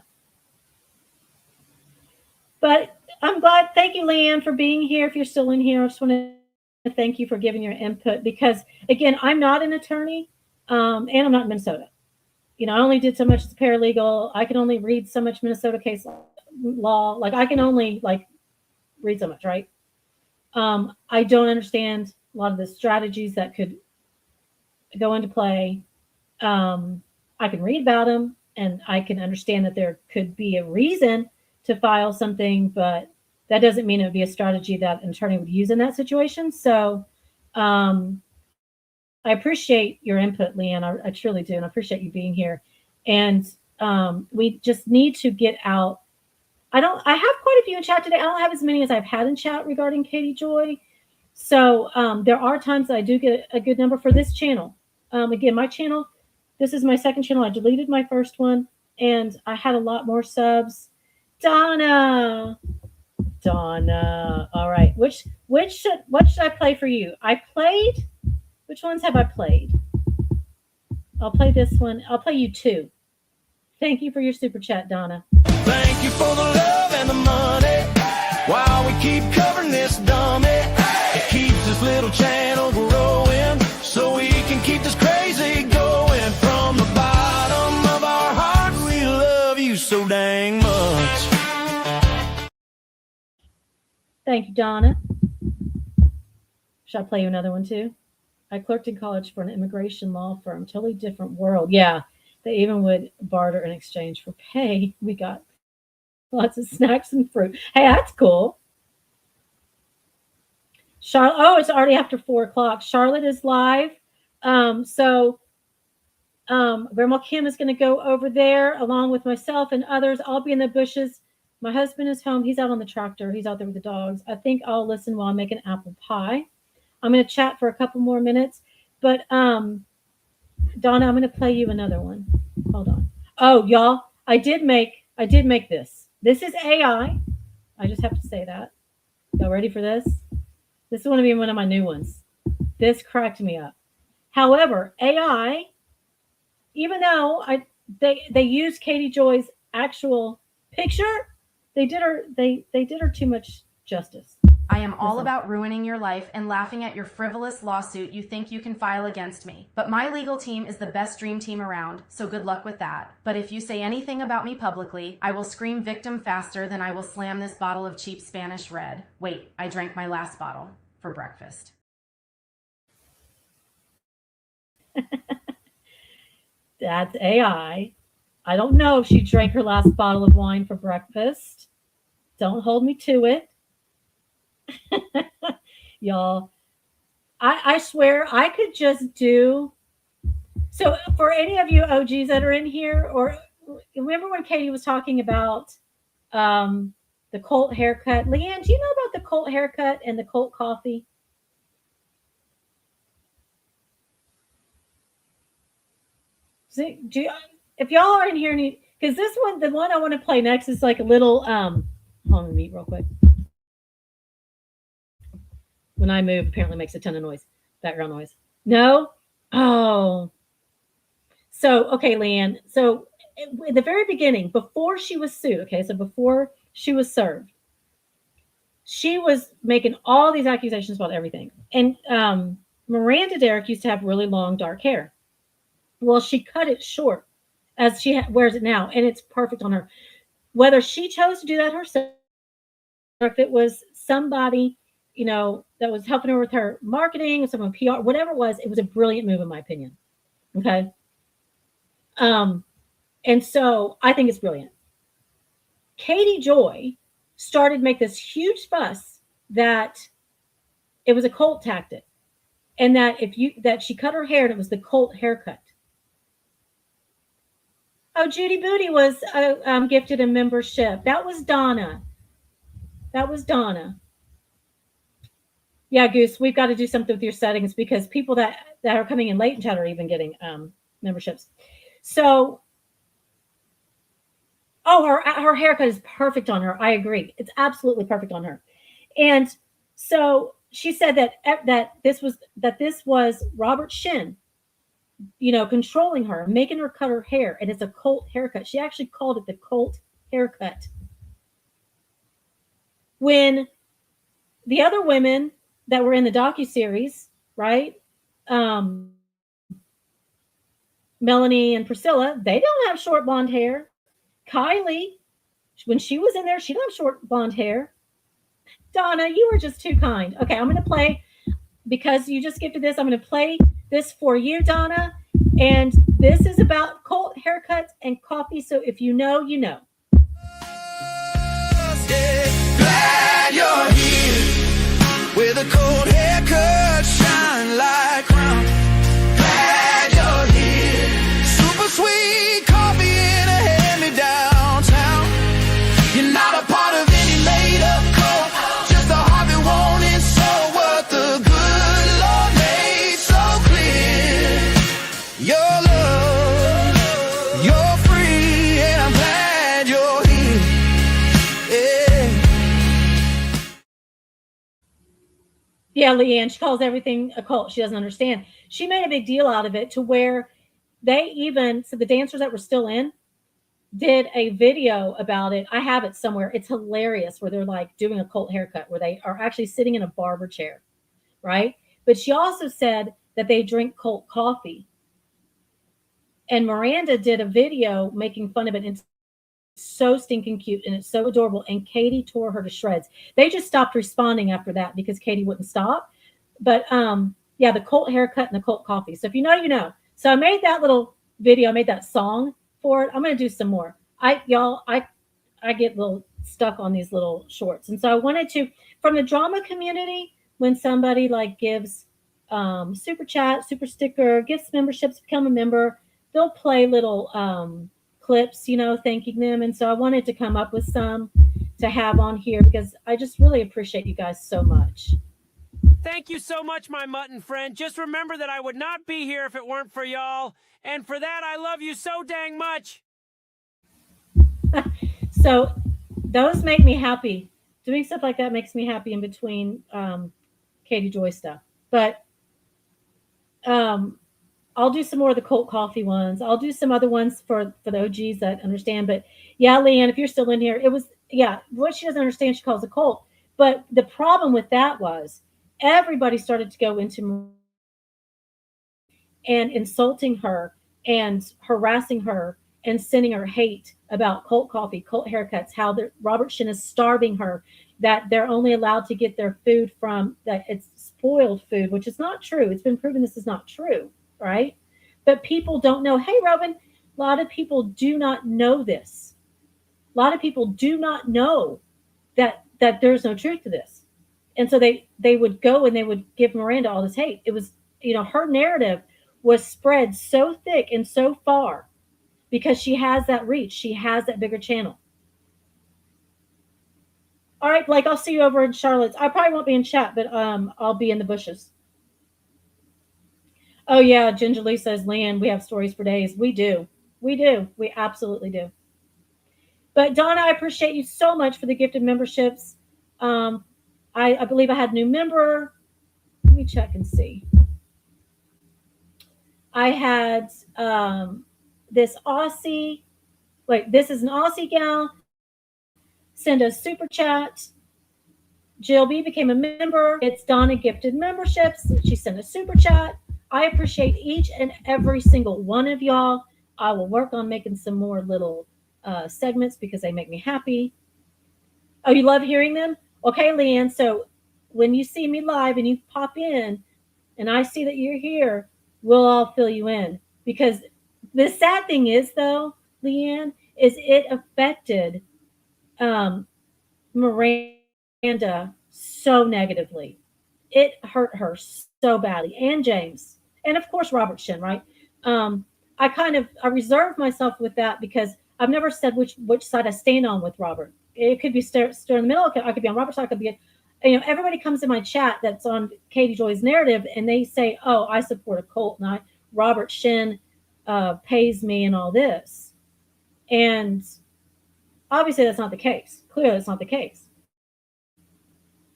[SPEAKER 1] But I'm glad. Thank you, Leanne, for being here. If you're still in here, I just want to thank you for giving your input because, again, I'm not an attorney and I'm not in Minnesota. You know, I only did so much as a paralegal. I can only read so much Minnesota case law. Like, I can only, read so much, right? I don't understand a lot of the strategies that could go into play. I can read about them, and I can understand that there could be a reason to file something, but that doesn't mean it would be a strategy that an attorney would use in that situation. So I appreciate your input, Leanne. I truly do, and I appreciate you being here. And we just need to get out. I have quite a few in chat today. I don't have as many as I've had in chat regarding Katie Joy. So there are times that I do get a good number for this channel. Again, my channel, this is my second channel. I deleted my first one, and I had a lot more subs. Donna. All right. What should I play for you? Which ones have I played? I'll play this one. I'll play you two. Thank you for your super chat, Donna.
[SPEAKER 4] Thank you for the love and the money. While we keep covering this dummy, it keeps this little channel growing, so we can keep this crazy going. From the bottom of our hearts, we love you so dang much.
[SPEAKER 1] Thank you, Donna. Should I play you another one too? I clerked in college for an immigration law firm, totally different world. Yeah, they even would barter in exchange for pay. We got lots of snacks and fruit. Hey, that's cool. Charlotte, oh, it's already after 4 o'clock. Charlotte is live. Grandma Kim is going to go over there along with myself and others. I'll be in the bushes. My husband is home. He's out on the tractor. He's out there with the dogs. I think I'll listen while I make an apple pie. I'm going to chat for a couple more minutes. But Donna, I'm going to play you another one. Hold on. Oh, y'all, I did make this. This is AI. I just have to say that. Y'all ready for this? This is going to be one of my new ones. This cracked me up. However, AI, even though they used Katie Joy's actual picture, they did her too much justice.
[SPEAKER 5] I am all about ruining your life and laughing at your frivolous lawsuit you think you can file against me. But my legal team is the best dream team around, so good luck with that. But if you say anything about me publicly, I will scream victim faster than I will slam this bottle of cheap Spanish red. Wait, I drank my last bottle for breakfast.
[SPEAKER 1] That's AI. I don't know if she drank her last bottle of wine for breakfast. Don't hold me to it. Y'all, I swear I could just do. So for any of you OGs that are in here, or remember when Katie was talking about the Colt haircut? Leanne, do you know about the Colt haircut and the Colt coffee? If y'all are in here, because this one, the one I want to play next is like a little hold on, let me mute real quick. When I move, apparently makes a ton of noise, background noise. No? Oh. So, okay, Leanne. So at the very beginning, before she was sued, okay, so before she was served, she was making all these accusations about everything. And Miranda Derrick used to have really long, dark hair. Well, she cut it short as she wears it now, and it's perfect on her. Whether she chose to do that herself, or if it was somebody, that was helping her with her marketing, someone PR, whatever it was a brilliant move in my opinion. Okay. And so I think it's brilliant. Katie Joy started to make this huge fuss that it was a Colt tactic, and that that she cut her hair and it was the Colt haircut. Oh, Judy Booty was gifted a membership. That was Donna. Yeah, Goose, we've got to do something with your settings because people that are coming in late in chat are even getting memberships. So, her haircut is perfect on her. I agree. It's absolutely perfect on her. And so she said that this was Robert Shin, controlling her, making her cut her hair, and it's a Colt haircut. She actually called it the Colt haircut. When the other women that were in the docuseries, right? Melanie and Priscilla, they don't have short blonde hair. Kylie, when she was in there, she didn't have short blonde hair. Donna, you were just too kind. Okay, I'm going to play, because you just gifted this, I'm going to play this for you, Donna. And this is about Colt haircuts and coffee. So if you know, you know.
[SPEAKER 4] Glad you're here with a Colt haircut, shine like crown. Glad you're here. Super sweet coffee in a hand-me-down town. You're not a part of any made-up cult, just a heart that wanted so what the good Lord made so clear. Your love, you're free, and I'm glad you're here.
[SPEAKER 1] Yeah, Leanne, she calls everything a cult. She doesn't understand. She made a big deal out of it to where so the dancers that were still in did a video about it. I have it somewhere. It's hilarious where they're like doing a Colt haircut where they are actually sitting in a barber chair, right? But she also said that they drink Colt coffee. And Miranda did a video making fun of it. It's so stinking cute and it's so adorable. And Katie tore her to shreds. They just stopped responding after that because Katie wouldn't stop. But yeah, the cult haircut and the cult coffee. So if you know, you know. So I made that little video. I made that song for it. I'm gonna do some more. I get a little stuck on these little shorts, and so I wanted to, from the drama community, when somebody like gives super chat, super sticker, gifts, memberships, become a member, they'll play little clips, you know, thanking them. And so I wanted to come up with some to have on here because I just really appreciate you guys so much.
[SPEAKER 2] Thank you so much, my mutton friend. Just remember that I would not be here if it weren't for y'all. And for that, I love you so dang much.
[SPEAKER 1] So those make me happy. Doing stuff like that makes me happy in between Katie Joy stuff. But I'll do some more of the cult coffee ones. I'll do some other ones for the OGs that understand. But yeah, Leanne, if you're still in here, it was yeah. What she doesn't understand, she calls a cult. But the problem with that was everybody started to go into and insulting her and harassing her and sending her hate about cult coffee, cult haircuts, how Robert Shin is starving her, that they're only allowed to get their food from that it's spoiled food, which is not true. It's been proven this is not true, right? But people don't know. Hey, Robin, a lot of people do not know this. A lot of people do not know that there's no truth to this, and so they would go and they would give Miranda all this hate. It was, you know, her narrative was spread so thick and so far because she has that reach. She has that bigger channel. All right, Blake, I'll see you over in Charlotte's. I probably won't be in chat, but I'll be in the bushes. Oh yeah, Ginger Lee says, Leanne, we have stories for days. We do. We do. We absolutely do. But Donna, I appreciate you so much for the gifted memberships. I believe I had a new member. Let me check and see. I had this Aussie. Wait, this is an Aussie gal. Send a super chat. Jill B became a member. It's Donna gifted memberships. She sent a super chat. I appreciate each and every single one of y'all. I will work on making some more little segments because they make me happy. Oh, you love hearing them? Okay, Leanne. So when you see me live and you pop in and I see that you're here, we'll all fill you in. Because the sad thing is, though, Leanne, is it affected Miranda so negatively. It hurt her so badly. And James. And of course, Robert Shin, right? I reserve myself with that because I've never said which side I stand on with Robert. It could be still in the middle. I could be on Robert's side. I could be, you know, everybody comes in my chat that's on Katie Joy's narrative and they say, "Oh, I support a cult, and Robert Shin pays me and all this." And obviously, that's not the case. Clearly, that's not the case.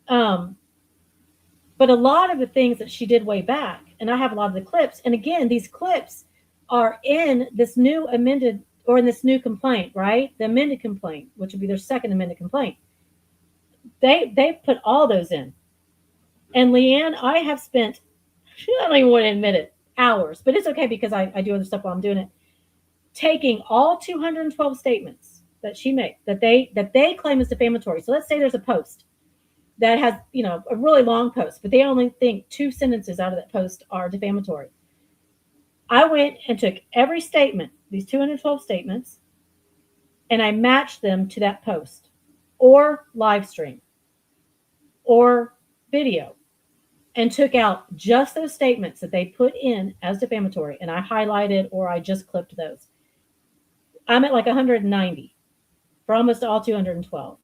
[SPEAKER 1] But a lot of the things that she did way back, and I have a lot of the clips. And again, these clips are in this new amended or in this new complaint, right? The amended complaint, which would be their second amended complaint. They put all those in. And Leanne, I have spent, I don't even want to admit it, hours, but it's okay because I do other stuff while I'm doing it. Taking all 212 statements that she made that they claim is defamatory. So let's say there's a post that has, you know, a really long post, but they only think 2 sentences out of that post are defamatory. I went and took every statement, these 212 statements, and I matched them to that post or live stream or video and took out just those statements that they put in as defamatory, and I highlighted or I just clipped those. I'm at like 190 for almost all 212.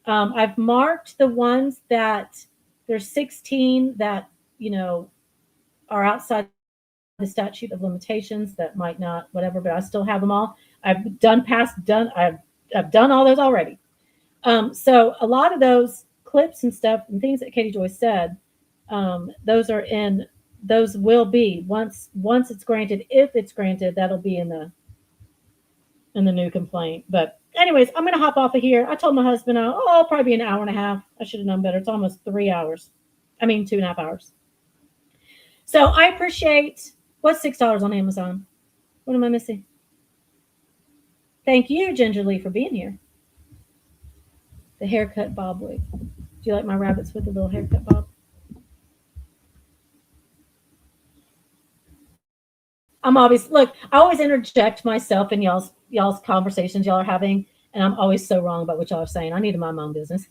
[SPEAKER 1] I've marked the ones that there's 16 that, you know, are outside the statute of limitations that might not, whatever, but I still have them all. I've done I've done all those already. So a lot of those clips and stuff and things that Katie Joy said, those will be once it's granted, if it's granted, that'll be in the new complaint. But anyways, I'm going to hop off of here. I told my husband, I'll probably be an hour and a half. I should have known better. It's almost 3 hours. I mean, 2.5 hours. So I appreciate, what's $6 on Amazon? What am I missing? Thank you, Ginger Lee, for being here. The haircut bob wig. Do you like my rabbits with the little haircut bob? I'm always look. I always interject myself in y'all's conversations y'all are having, and I'm always so wrong about what y'all are saying. I need to mind my own business.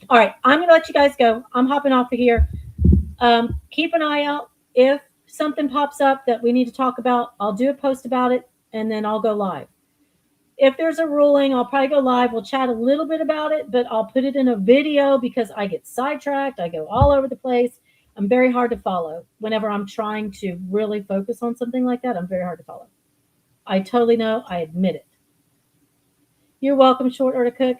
[SPEAKER 1] All right, I'm gonna let you guys go. I'm hopping off of here. Keep an eye out if something pops up that we need to talk about. I'll do a post about it, and then I'll go live. If there's a ruling, I'll probably go live. We'll chat a little bit about it, but I'll put it in a video because I get sidetracked. I go all over the place. I'm very hard to follow. Whenever I'm trying to really focus on something like that, I'm very hard to follow. I totally know. I admit it. You're welcome, Short Order Cook.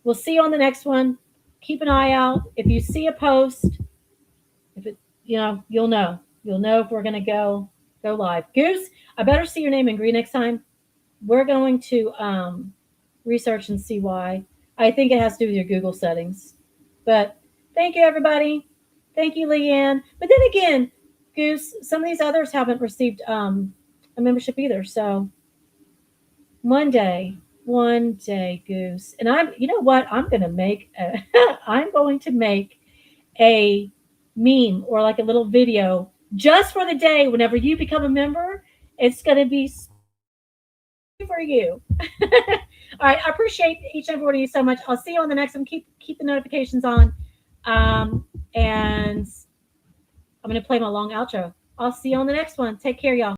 [SPEAKER 1] We'll see you on the next one. Keep an eye out. If you see a post, if it, you'll know. You'll know if we're gonna go live. Goose, I better see your name in green next time. We're going to research and see why. I think it has to do with your Google settings. But thank you, everybody. Thank you, Leanne. But then again, Goose, some of these others haven't received a membership either. So one day, Goose, and you know what? I'm going to make a meme or like a little video just for the day. Whenever you become a member, it's going to be for you. All right. I appreciate each and every one of you so much. I'll see you on the next one. Keep the notifications on. And I'm going to play my long outro. I'll see you on the next one. Take care, y'all.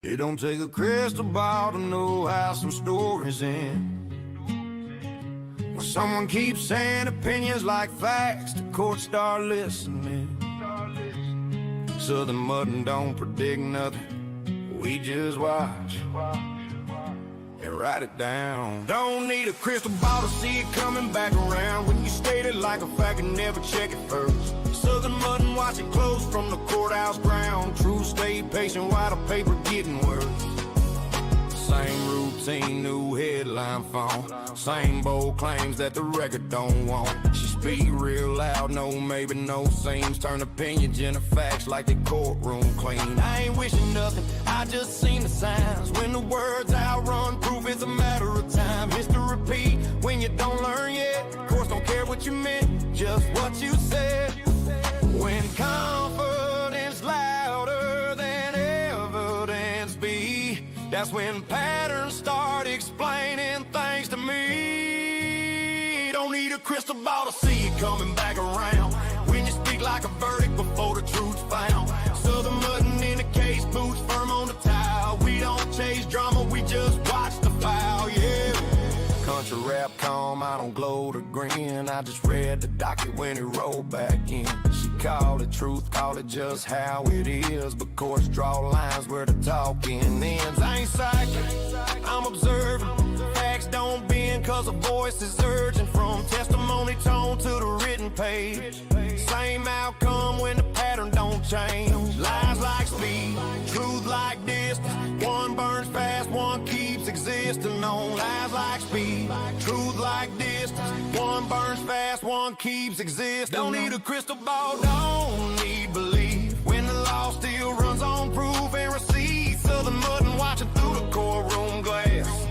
[SPEAKER 4] It don't take a crystal ball to know how some stories end. When someone keeps saying opinions like facts, the courts start listening. Southern mutton don't predict nothing, we just watch and write it down. Don't need a crystal ball to see it coming back around. When you state it like a fact and never check it first. Southern mutton watch it close from the courthouse ground. True stay patient while the paper getting worse. Same routine, new headline phone. Same bold claims that the record don't want. She speak real loud, no maybe, no seems. Turn opinions into facts like the courtroom clean. I ain't wishing nothing, I just seen the signs. When the words outrun proof, it's a matter of time. History repeat when you don't learn yet. Courts don't care what you meant, just what you said. When confidence louder than evidence be, that's when patterns start explaining things to me. Don't need a crystal ball to see it coming back around. When you speak like a verdict before the truth's found. Southern mutton in the case, boots firm on the tile. We don't chase drama, we just watch the file, yeah. Country rap calm, I don't glow to grin. I just read the docket when it rolled back in. She called it truth, call it just how it is. But courts draw lines where the talking ends. I ain't psychic, I'm observing. Facts don't bend cause a voice is urgent. From testimony tone to the written page. Same outcome when the pattern don't change. Lies like speed, truth like distance. One burns fast, one keeps existing on. Lies like speed, truth like distance. One burns fast, one keeps existing. Don't need a crystal ball, don't need belief. When the law still runs on proof and receipts. Southern mutton watching through the courtroom glass,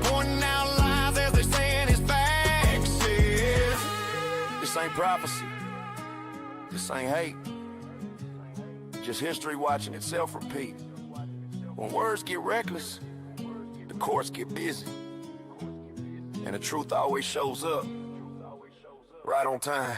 [SPEAKER 4] pointing out lies as they saying it's facts. Yeah. This ain't prophecy, this ain't hate, just history watching itself repeat. When words get reckless, the courts get busy, and the truth always shows up right on time.